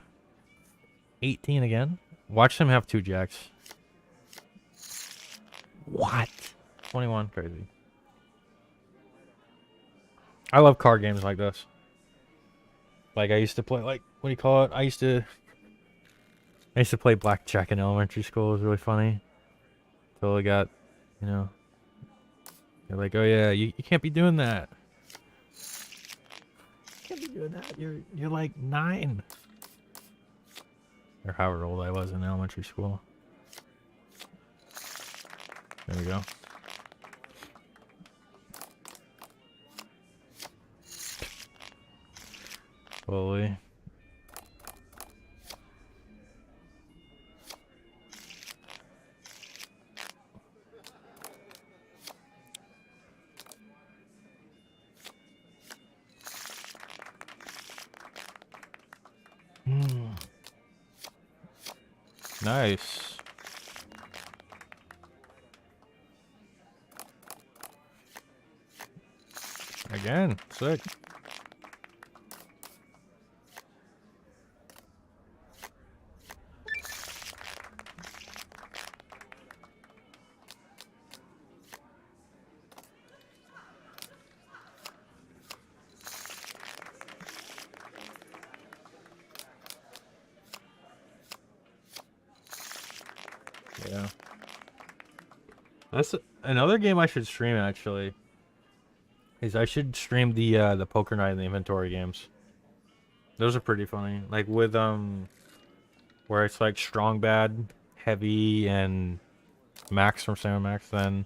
18 again. Watch them have 2 jacks. What? 21. Crazy. I love card games like this. Like I used to play, like, what do you call it? I used to play blackjack in elementary school. It was really funny. Until I got, you know, they're like, oh yeah, you can't be doing that. You can't be doing that. You're like 9. Or however old I was in elementary school. There we go. Slowly. Nice. Again, sick. Yeah. That's another game I should stream actually. Is I should stream the Poker Night and the Inventory games. Those are pretty funny. Like with where it's like Strong Bad, Heavy, and Max from Sam Max, then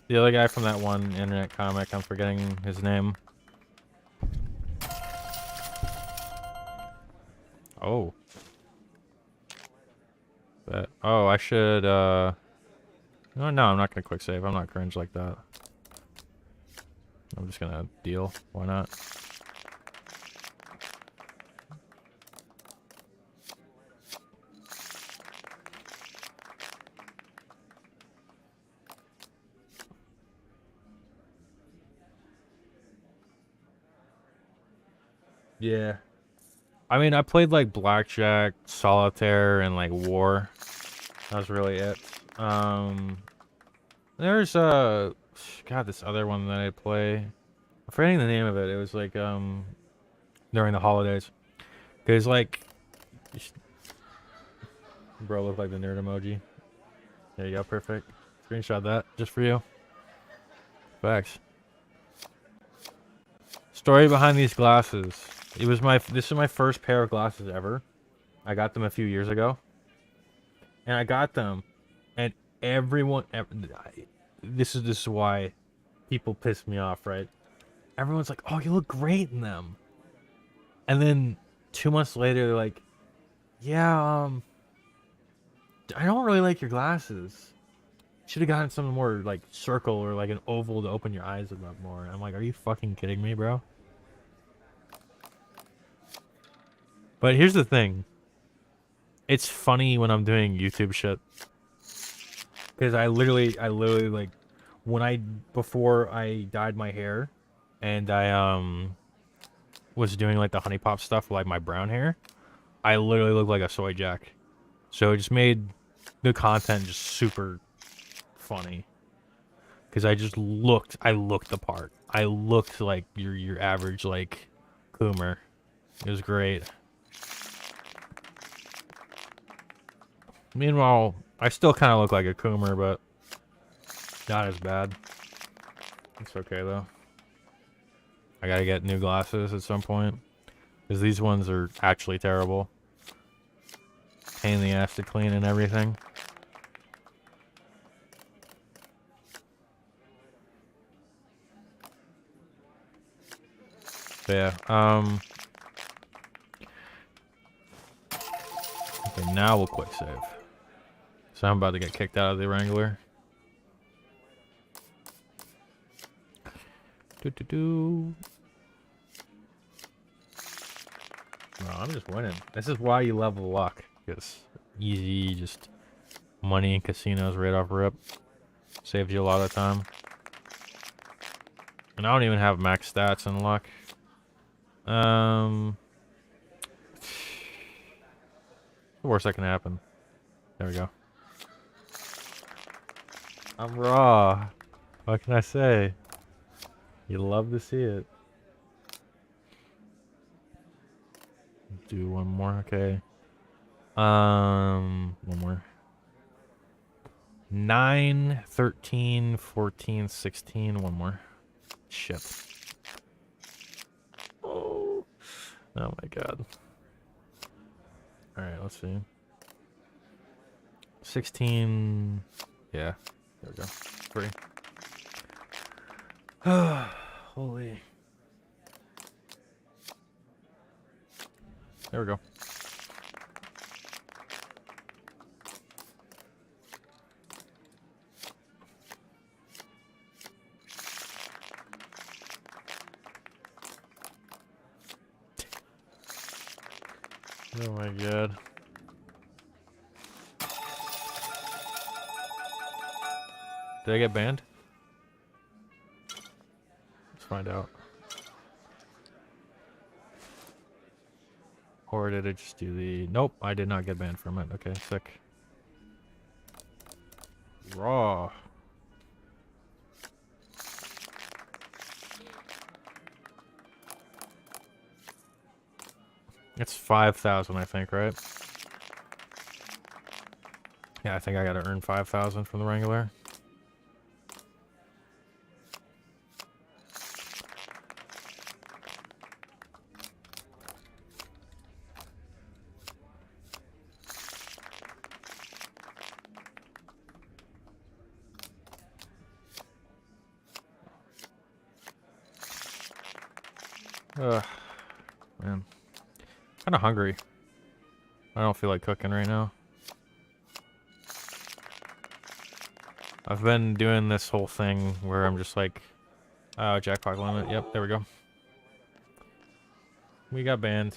the other guy from that one internet comic, I'm forgetting his name. Oh. But, oh, I should, no, I'm not gonna quick save. I'm not cringe like that. I'm just gonna deal. Why not? Yeah. I mean, I played like Blackjack, Solitaire, and like War. That was really it. There's God, this other one that I play. I'm forgetting the name of it. It was like during the holidays. Cause like, bro, look like the nerd emoji. There you go, perfect. Screenshot that just for you. Facts. Story behind these glasses. This is my first pair of glasses ever. I got them a few years ago. And I got them, and everyone, this is why people piss me off, right? Everyone's like, "Oh, you look great in them," and then 2 months later, they're like, "Yeah, I don't really like your glasses. Should have gotten some more like circle or like an oval to open your eyes a lot more." And I'm like, "Are you fucking kidding me, bro?" But here's the thing. It's funny when I'm doing YouTube shit. Because I literally like, before I dyed my hair, and I, was doing like the honey pop stuff with like my brown hair, I literally looked like a soy jack. So it just made the content just super funny. Because I looked the part. I looked like your average, like, Coomer. It was great. Meanwhile, I still kind of look like a Coomer, but not as bad. It's okay, though. I gotta get new glasses at some point. Because these ones are actually terrible. Pain in the ass to clean and everything. But yeah, okay, now we'll quick save. So I'm about to get kicked out of the Wrangler. Bro, I'm just winning. This is why you level luck. Because easy, just money in casinos right off rip. Saves you a lot of time. And I don't even have max stats and luck. The worst that can happen. There we go. I'm raw. What can I say? You love to see it. Do one more, okay. One more. 9, 13, 14, 16. One more. Shit. Oh my god. Alright, let's see. 16. Yeah. There we go. Free. Holy. There we go. Oh my god. Did I get banned? Let's find out. Or did it just do the... Nope, I did not get banned from it. Okay, sick. Raw. It's 5,000, I think, right? Yeah, I think I gotta earn 5,000 from the Wrangler. Ugh, man. Kind of hungry. I don't feel like cooking right now. I've been doing this whole thing where I'm just like, oh, jackpot limit. Yep, there we go. We got banned.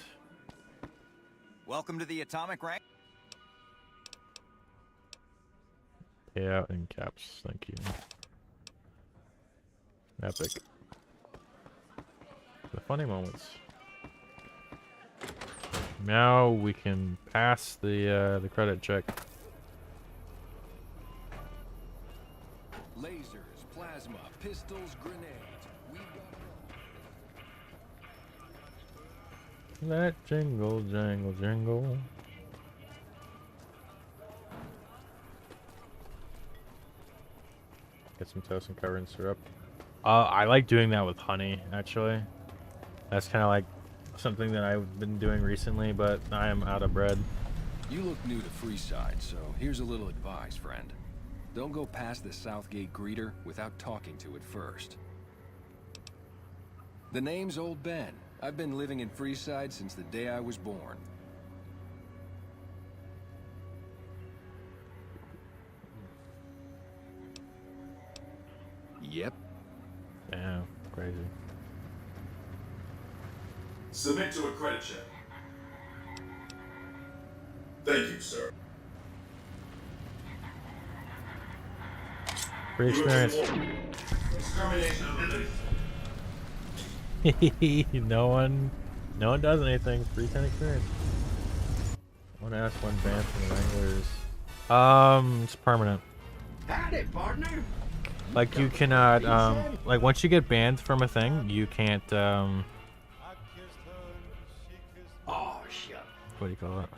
Welcome to the atomic rank. Yeah, in caps. Thank you. Epic. The funny moments. Now we can pass the credit check. Lasers, plasma, pistols, grenades. We've got... That jingle, jangle, jingle. Get some toast and cover in syrup. I like doing that with honey, actually. That's kind of like something that I've been doing recently, but I am out of bread. You look new to Freeside, so here's a little advice, friend. Don't go past the Southgate greeter without talking to it first. The name's Old Ben. I've been living in Freeside since the day I was born. Yep. Damn, crazy. Submit to a credit check. Thank you, sir. Free experience. no one does anything. Free 10 experience. I want to ask one ban from the Wranglers. It's permanent. Howdy, partner. Like you cannot, like once you get banned from a thing, you can't, Oh, shit. what do you call it?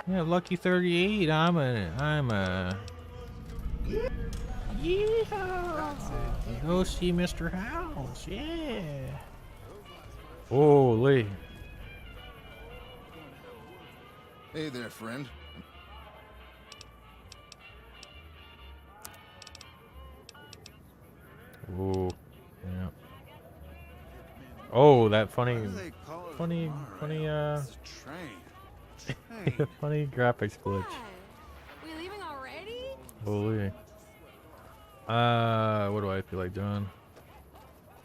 Yeah, Lucky 38. I'm a. Yeah. Go see Mr. House. Yeah. Holy. Hey there, friend. Ooh. Yeah. Oh, that funny funny graphics glitch. We leaving already? Holy. What do I feel like doing?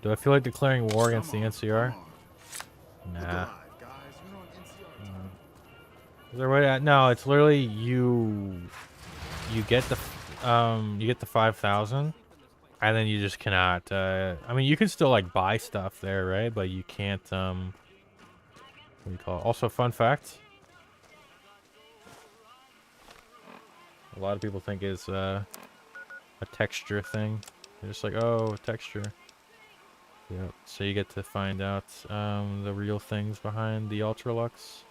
Do I feel like declaring war against the NCR? Nah. Is there a way to, no, it's literally you get the 5,000 and then you just cannot I mean you can still like buy stuff there, right? But you can't what do you call it? Also, fun fact, a lot of people think it's a texture thing. They're just like, oh, texture. Yeah, so you get to find out the real things behind the Ultralux.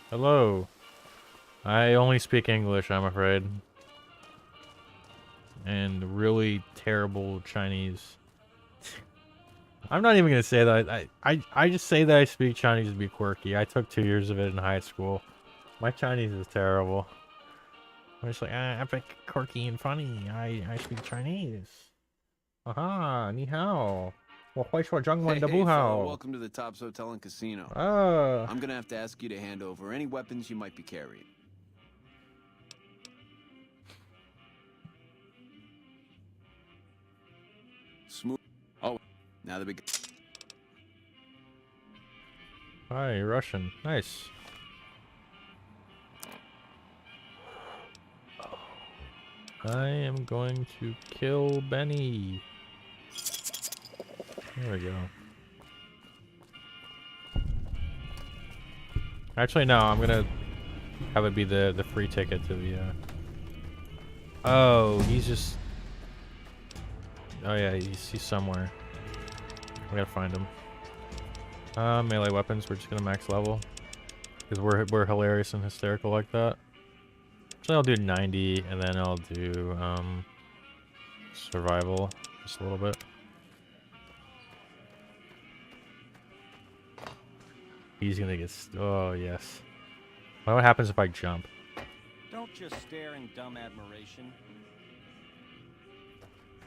Hello. I only speak English, I'm afraid. And really terrible Chinese. I'm not even gonna say that. I just say that I speak Chinese to be quirky. I took 2 years of it in high school. My Chinese is terrible. I'm just like, epic, quirky, and funny. I speak Chinese. Aha, ni hao. Hey, fella, welcome to the Tops Hotel and Casino. I'm gonna have to ask you to hand over any weapons you might be carrying. Smooth. Oh, now the big. Hi, you're Russian. Nice. I am going to kill Benny. There we go. Actually, no, I'm gonna have it be the free ticket to the, Oh, he's just... Oh yeah, he's somewhere. We gotta find him. Melee weapons, we're just gonna max level. Because we're hilarious and hysterical like that. So I'll do 90, and then I'll do, survival, just a little bit. He's gonna get... Oh, yes. What happens if I jump? Don't just stare in dumb admiration.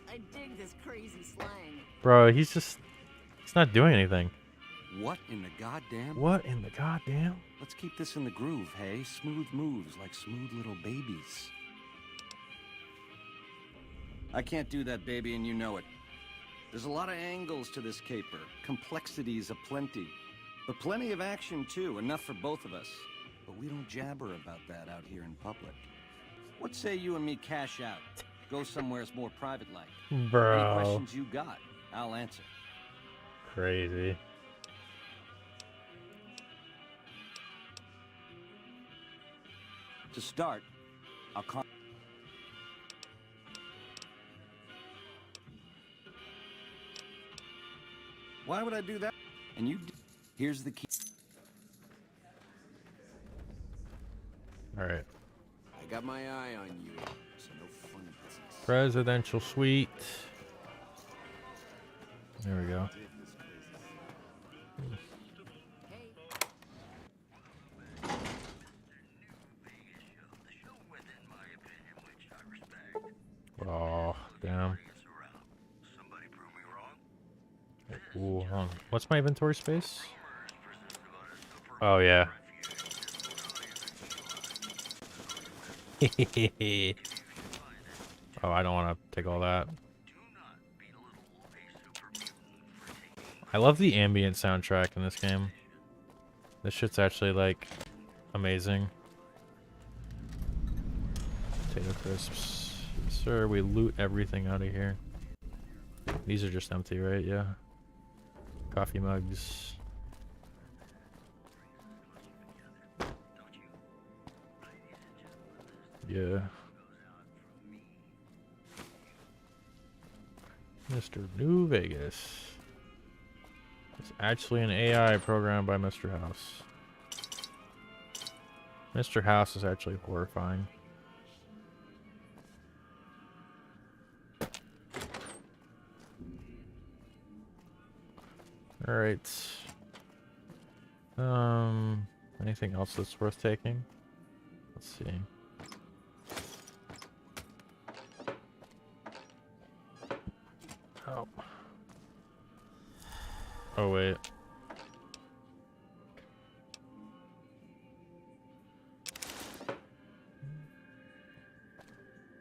I dig this crazy slang. Bro, he's just... He's not doing anything. What in the goddamn? What in the goddamn? Let's keep this in the groove, hey? Smooth moves like smooth little babies. I can't do that, baby, and you know it. There's a lot of angles to this caper. Complexities aplenty. But plenty of action, too. Enough for both of us. But we don't jabber about that out here in public. What say you and me cash out? Go somewhere more private-like. Bro. Any questions you got, I'll answer. Crazy. To start, I'll Why would I do that? And you... Here's the key. Alright. I got my eye on you, so no funny business. Presidential suite. There we go. Oh, damn. Ooh, hold on. What's my inventory space? Oh, yeah. Oh, I don't want to take all that. I love the ambient soundtrack in this game. This shit's actually, like, amazing. Potato crisps. Yes, sir, we loot everything out of here. These are just empty, right? Yeah. Coffee mugs. Yeah. Mr. New Vegas. It's actually an AI programmed by Mr. House. Mr. House is actually horrifying. Alright. Anything else that's worth taking? Let's see. Oh. Oh, wait.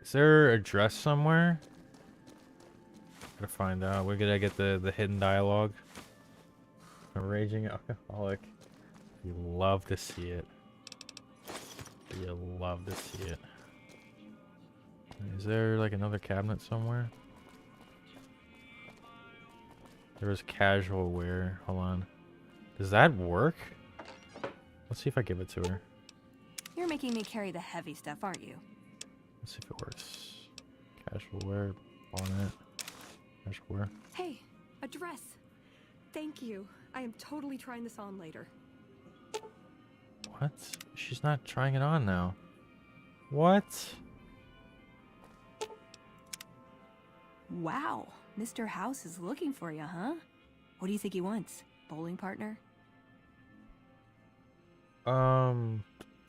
Is there a dress somewhere? Gotta find out. We're gonna get the hidden dialogue. A raging alcoholic. You love to see it. You love to see it. Is there like another cabinet somewhere? There was casual wear. Hold on. Does that work? Let's see if I give it to her. You're making me carry the heavy stuff, aren't you? Let's see if it works. Casual wear. Bonnet. Casual wear. Hey, a dress. Thank you. I am totally trying this on later. What? She's not trying it on now. What? Wow. Mr. House is looking for you, huh? What do you think he wants? Bowling partner? I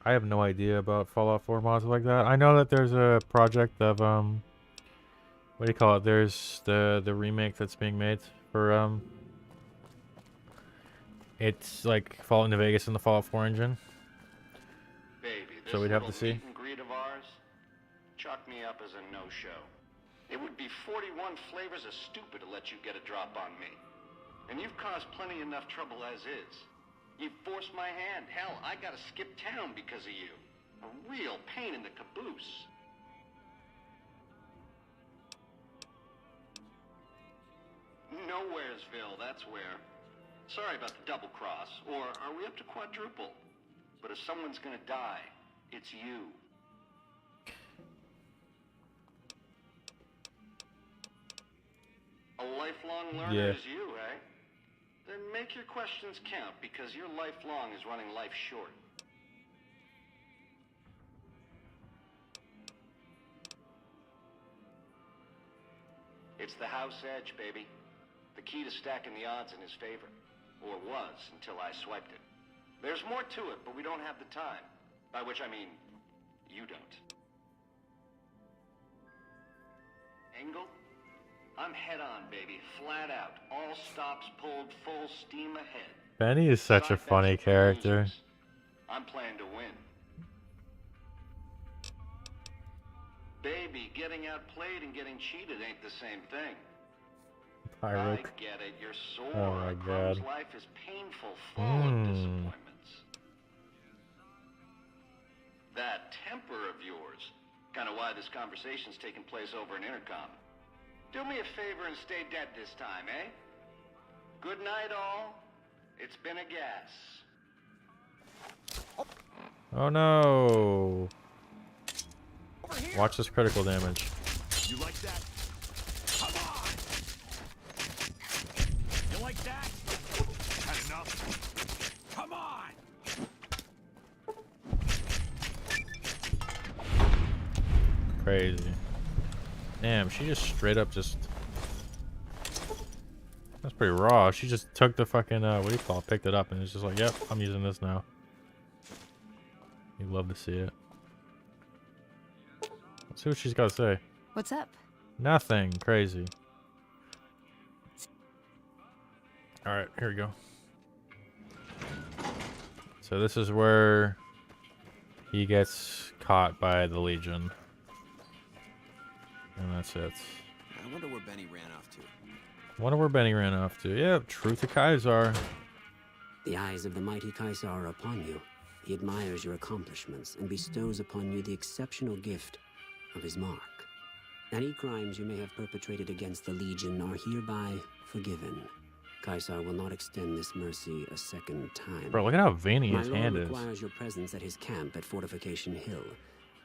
have no idea about Fallout 4 mods like that. I know that there's a project of what do you call it? There's the remake that's being made for it's like Fallout New Vegas in the Fallout 4 engine. Baby, this So we'd have to little see. meet and greet of ours, chalk me up as a no-show. It would be 41 flavors of stupid to let you get a drop on me. And you've caused plenty enough trouble as is. You've forced my hand. Hell, I gotta skip town because of you. A real pain in the caboose. Nowheresville, that's where. Sorry about the double cross. Or are we up to quadruple? But if someone's gonna die, it's you. A lifelong learner is you, eh? Then make your questions count, because your lifelong is running life short. It's the house edge, baby. The key to stacking the odds in his favor. Or was, until I swiped it. There's more to it, but we don't have the time. By which I mean, you don't. Engel? I'm head on, baby. Flat out. All stops pulled, full steam ahead. Benny is such a funny character. I'm playing to win. Baby, getting outplayed and getting cheated ain't the same thing. I get it. You're sore. Oh my God. Life is painful, full of disappointments. That temper of yours. Kind of why this conversation's taking place over an intercom. Do me a favor and stay dead this time, eh? Good night, all. It's been a gas. Oh no. Watch this critical damage. You like that? Come on! You like that? Had enough? Come on! Crazy. Damn, she just straight up just... That's pretty raw. She just took the fucking, what do you call it? Picked it up and it's just like, yep, I'm using this now. You'd love to see it. Let's see what she's got to say. What's up? Nothing. Crazy. Alright, here we go. So this is where he gets caught by the Legion. And that's it. I wonder where Benny ran off to. Wonder where Benny ran off to. Yeah, true to Caesar. The eyes of the mighty Caesar are upon you. He admires your accomplishments and bestows upon you the exceptional gift of his mark. Any crimes you may have perpetrated against the Legion are hereby forgiven. Caesar will not extend this mercy a second time. Bro, look at how veiny his hand is. My lord requires your presence at his camp at Fortification Hill.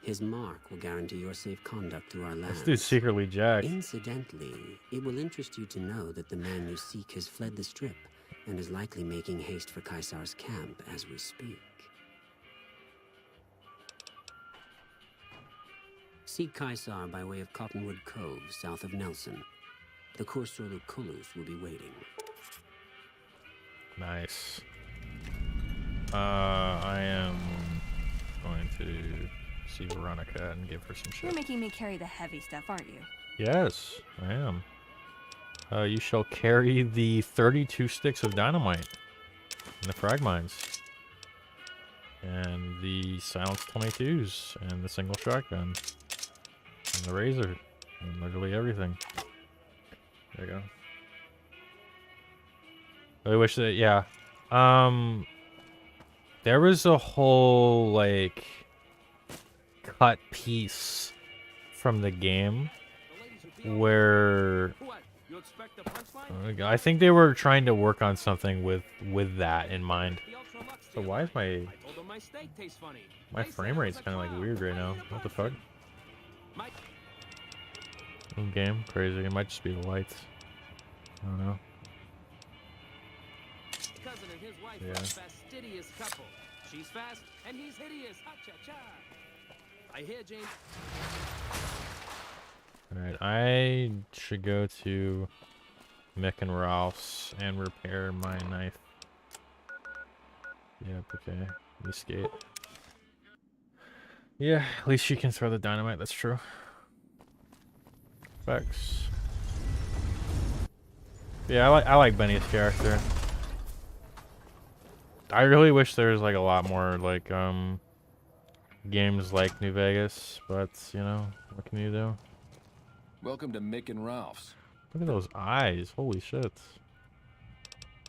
His mark will guarantee your safe conduct through our lands. This dude's secretly jacked. Incidentally, it will interest you to know that the man you seek has fled the Strip and is likely making haste for Caesar's camp as we speak. Seek Caesar by way of Cottonwood Cove, south of Nelson. The Cursor Lucullus will be waiting. Nice. I am going to see Veronica and give her some shit. You're making me carry the heavy stuff, aren't you? Yes, I am. You shall carry the 32 sticks of dynamite and the frag mines and the silenced 22s and the single shotgun and the razor and literally everything. There you go. I wish that, yeah. There was a whole, like, cut piece from the game where I think they were trying to work on something with that in mind. So why is my frame rate's kind of like weird right now? What the fuck? In game, crazy. It might just be the lights. I don't know. Yeah. Fastidious couple. She's fast and he's hideous. Ha-cha-cha. I hear James. Alright, I should go to Mick and Ralph's and repair my knife. Yep, okay. You skate. Yeah, at least she can throw the dynamite, that's true. Facts. Yeah, I like Benny's character. I really wish there was like a lot more like games like New Vegas, but you know, what can you do? Welcome to Mick and Ralph's. Look at those eyes, holy shit.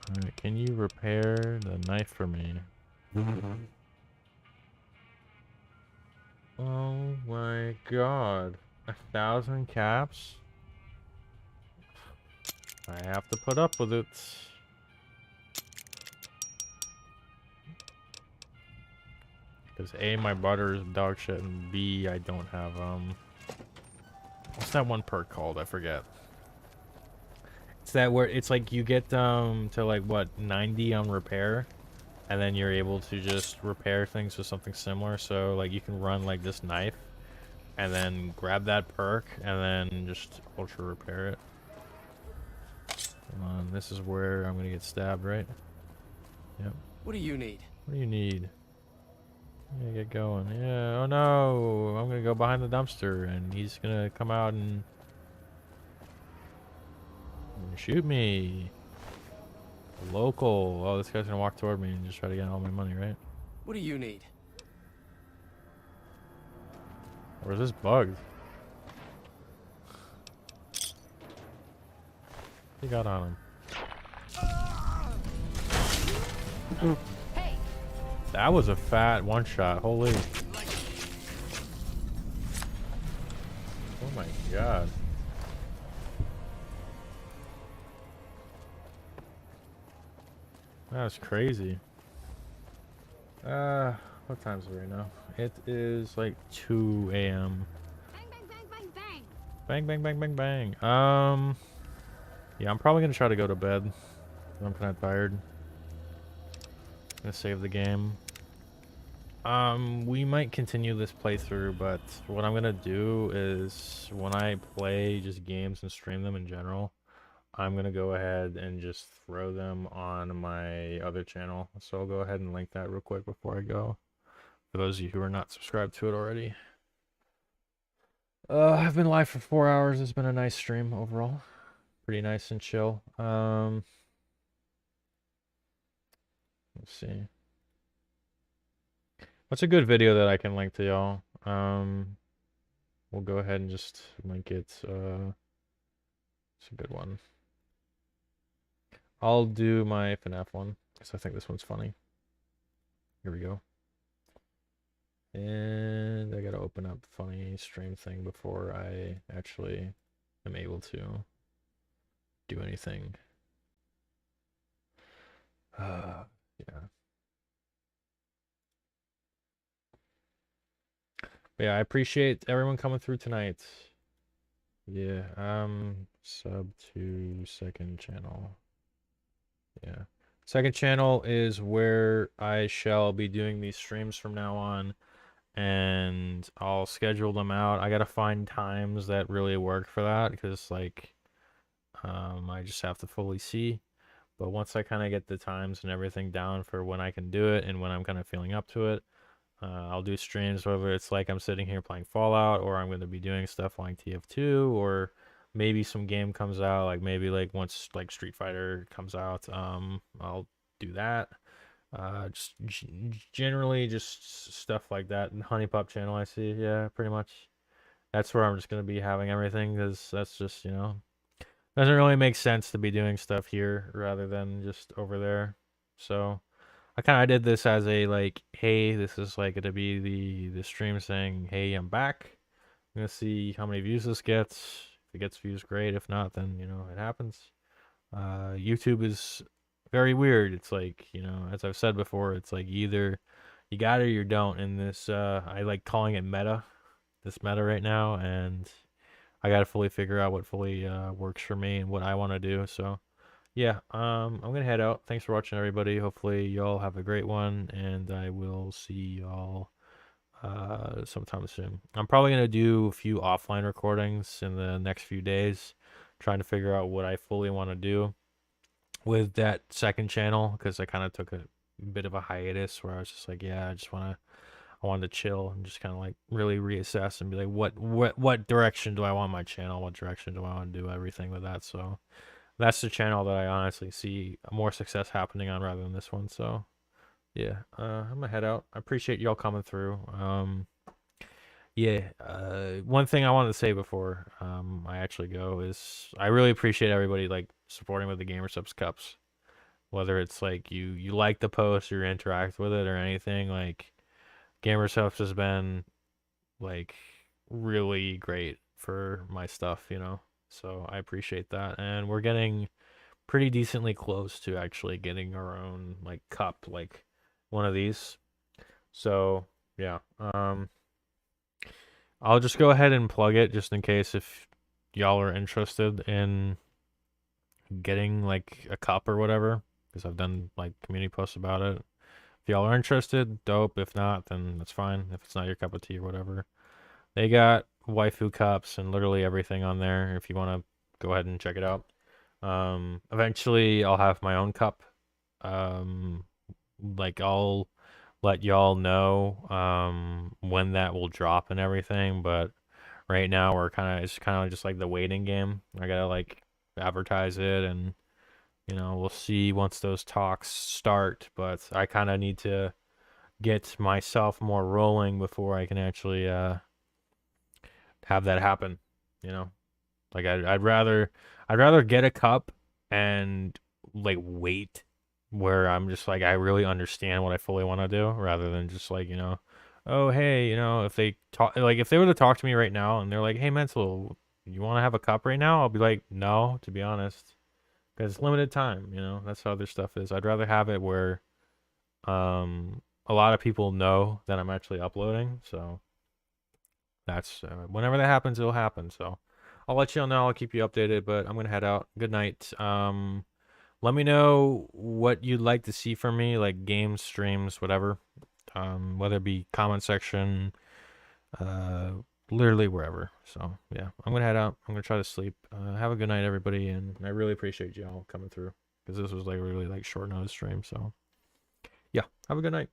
Alright, can you repair the knife for me? Oh my god. 1,000 caps? I have to put up with it. Because A, my butter is dog shit, and B, I don't have, what's that one perk called? I forget. It's that where it's like you get, to like, what, 90 on repair, and then you're able to just repair things with something similar. So, like, you can run, like, this knife, and then grab that perk, and then just ultra repair it. Come on, this is where I'm gonna get stabbed, right? Yep. What do you need? What do you need? Yeah, get going. Yeah, oh no! I'm gonna go behind the dumpster, and he's gonna come out and shoot me. Local. Oh, this guy's gonna walk toward me and just try to get all my money, right? What do you need? Or is this bugged? He got on him. Hey. That was a fat one shot. Holy. Oh my god. That was crazy. What time is it right now? It is like 2 a.m. Bang, bang, bang, bang, bang. Yeah, I'm probably gonna try to go to bed. I'm kind of tired. I'm gonna save the game. We might continue this playthrough, but what I'm gonna do is when I play just games and stream them in general, I'm gonna go ahead and just throw them on my other channel. So I'll go ahead and link that real quick before I go. For those of you who are not subscribed to it already. I've been live for 4 hours. It's been a nice stream overall. Pretty nice and chill. Let's see. What's a good video that I can link to y'all? We'll go ahead and just link it. It's a good one. I'll do my FNAF one because I think this one's funny. Here we go. And I gotta open up funny stream thing before I actually am able to do anything. Yeah. But yeah, I appreciate everyone coming through tonight. Yeah, sub to second channel. Yeah. Second channel is where I shall be doing these streams from now on, and I'll schedule them out. I gotta find times that really work for that, because like I just have to fully see. But once I kind of get the times and everything down for when I can do it and when I'm kind of feeling up to it, I'll do streams, whether it's like I'm sitting here playing Fallout, or I'm going to be doing stuff like TF2, or maybe some game comes out, like maybe like once like Street Fighter comes out, I'll do that. Just generally just stuff like that. And Honey Pop channel, I see. Yeah, pretty much. That's where I'm just going to be having everything, because that's just, you know, doesn't really make sense to be doing stuff here rather than just over there. So I kind of did this as a like, hey, this is like going to be the stream saying, hey, I'm back. I'm going to see how many views this gets. If it gets views, great. If not, then, you know, it happens. YouTube is very weird. It's like, you know, as I've said before, it's like either you got it or you don't. In this, I like calling it meta. This meta right now, and I got to fully figure out what fully works for me and what I want to do. So yeah, I'm gonna head out. Thanks for watching, everybody. Hopefully y'all have a great one, and I will see y'all sometime soon. I'm probably gonna do a few offline recordings in the next few days, trying to figure out what I fully want to do with that second channel, because I kind of took a bit of a hiatus where I was just like, yeah, I wanted to chill and just kind of like really reassess and be like, what direction do I want my channel? What direction do I want to do everything with that? So that's the channel that I honestly see more success happening on rather than this one. So yeah, I'm gonna head out. I appreciate y'all coming through. Yeah, one thing I wanted to say before I actually go is I really appreciate everybody like supporting with the Gamersubs Cups. Whether it's like you like the post or you interact with it or anything, like Gamersubs has been like really great for my stuff, you know. So I appreciate that, and we're getting pretty decently close to actually getting our own like cup, like one of these. So yeah, I'll just go ahead and plug it just in case if y'all are interested in getting like a cup or whatever, because I've done like community posts about it. If y'all are interested, dope. If not, then that's fine. If it's not your cup of tea or whatever. They got waifu cups and literally everything on there if you want to go ahead and check it out. Eventually I'll have my own cup. Like I'll let y'all know when that will drop and everything, but right now it's kind of just like the waiting game. I gotta like advertise it, and you know, we'll see once those talks start, but I kind of need to get myself more rolling before I can actually have that happen, you know. Like I'd rather get a cup and like wait where I'm just like I really understand what I fully want to do, rather than just like, you know, oh hey, you know, if they talk, like if they were to talk to me right now and they're like, hey Mental, you want to have a cup right now? I'll be like, no, to be honest, because it's limited time, you know. That's how their stuff is. I'd rather have it where a lot of people know that I'm actually uploading. So that's whenever that happens, it'll happen. So I'll let y'all know. I'll keep you updated, but I'm gonna head out. Good night. Let me know what you'd like to see from me, like games, streams, whatever. Whether it be comment section, literally wherever. So yeah, I'm gonna head out. I'm gonna try to sleep. Have a good night, everybody, and I really appreciate y'all coming through, because this was like a really like short notice stream. So yeah, have a good night.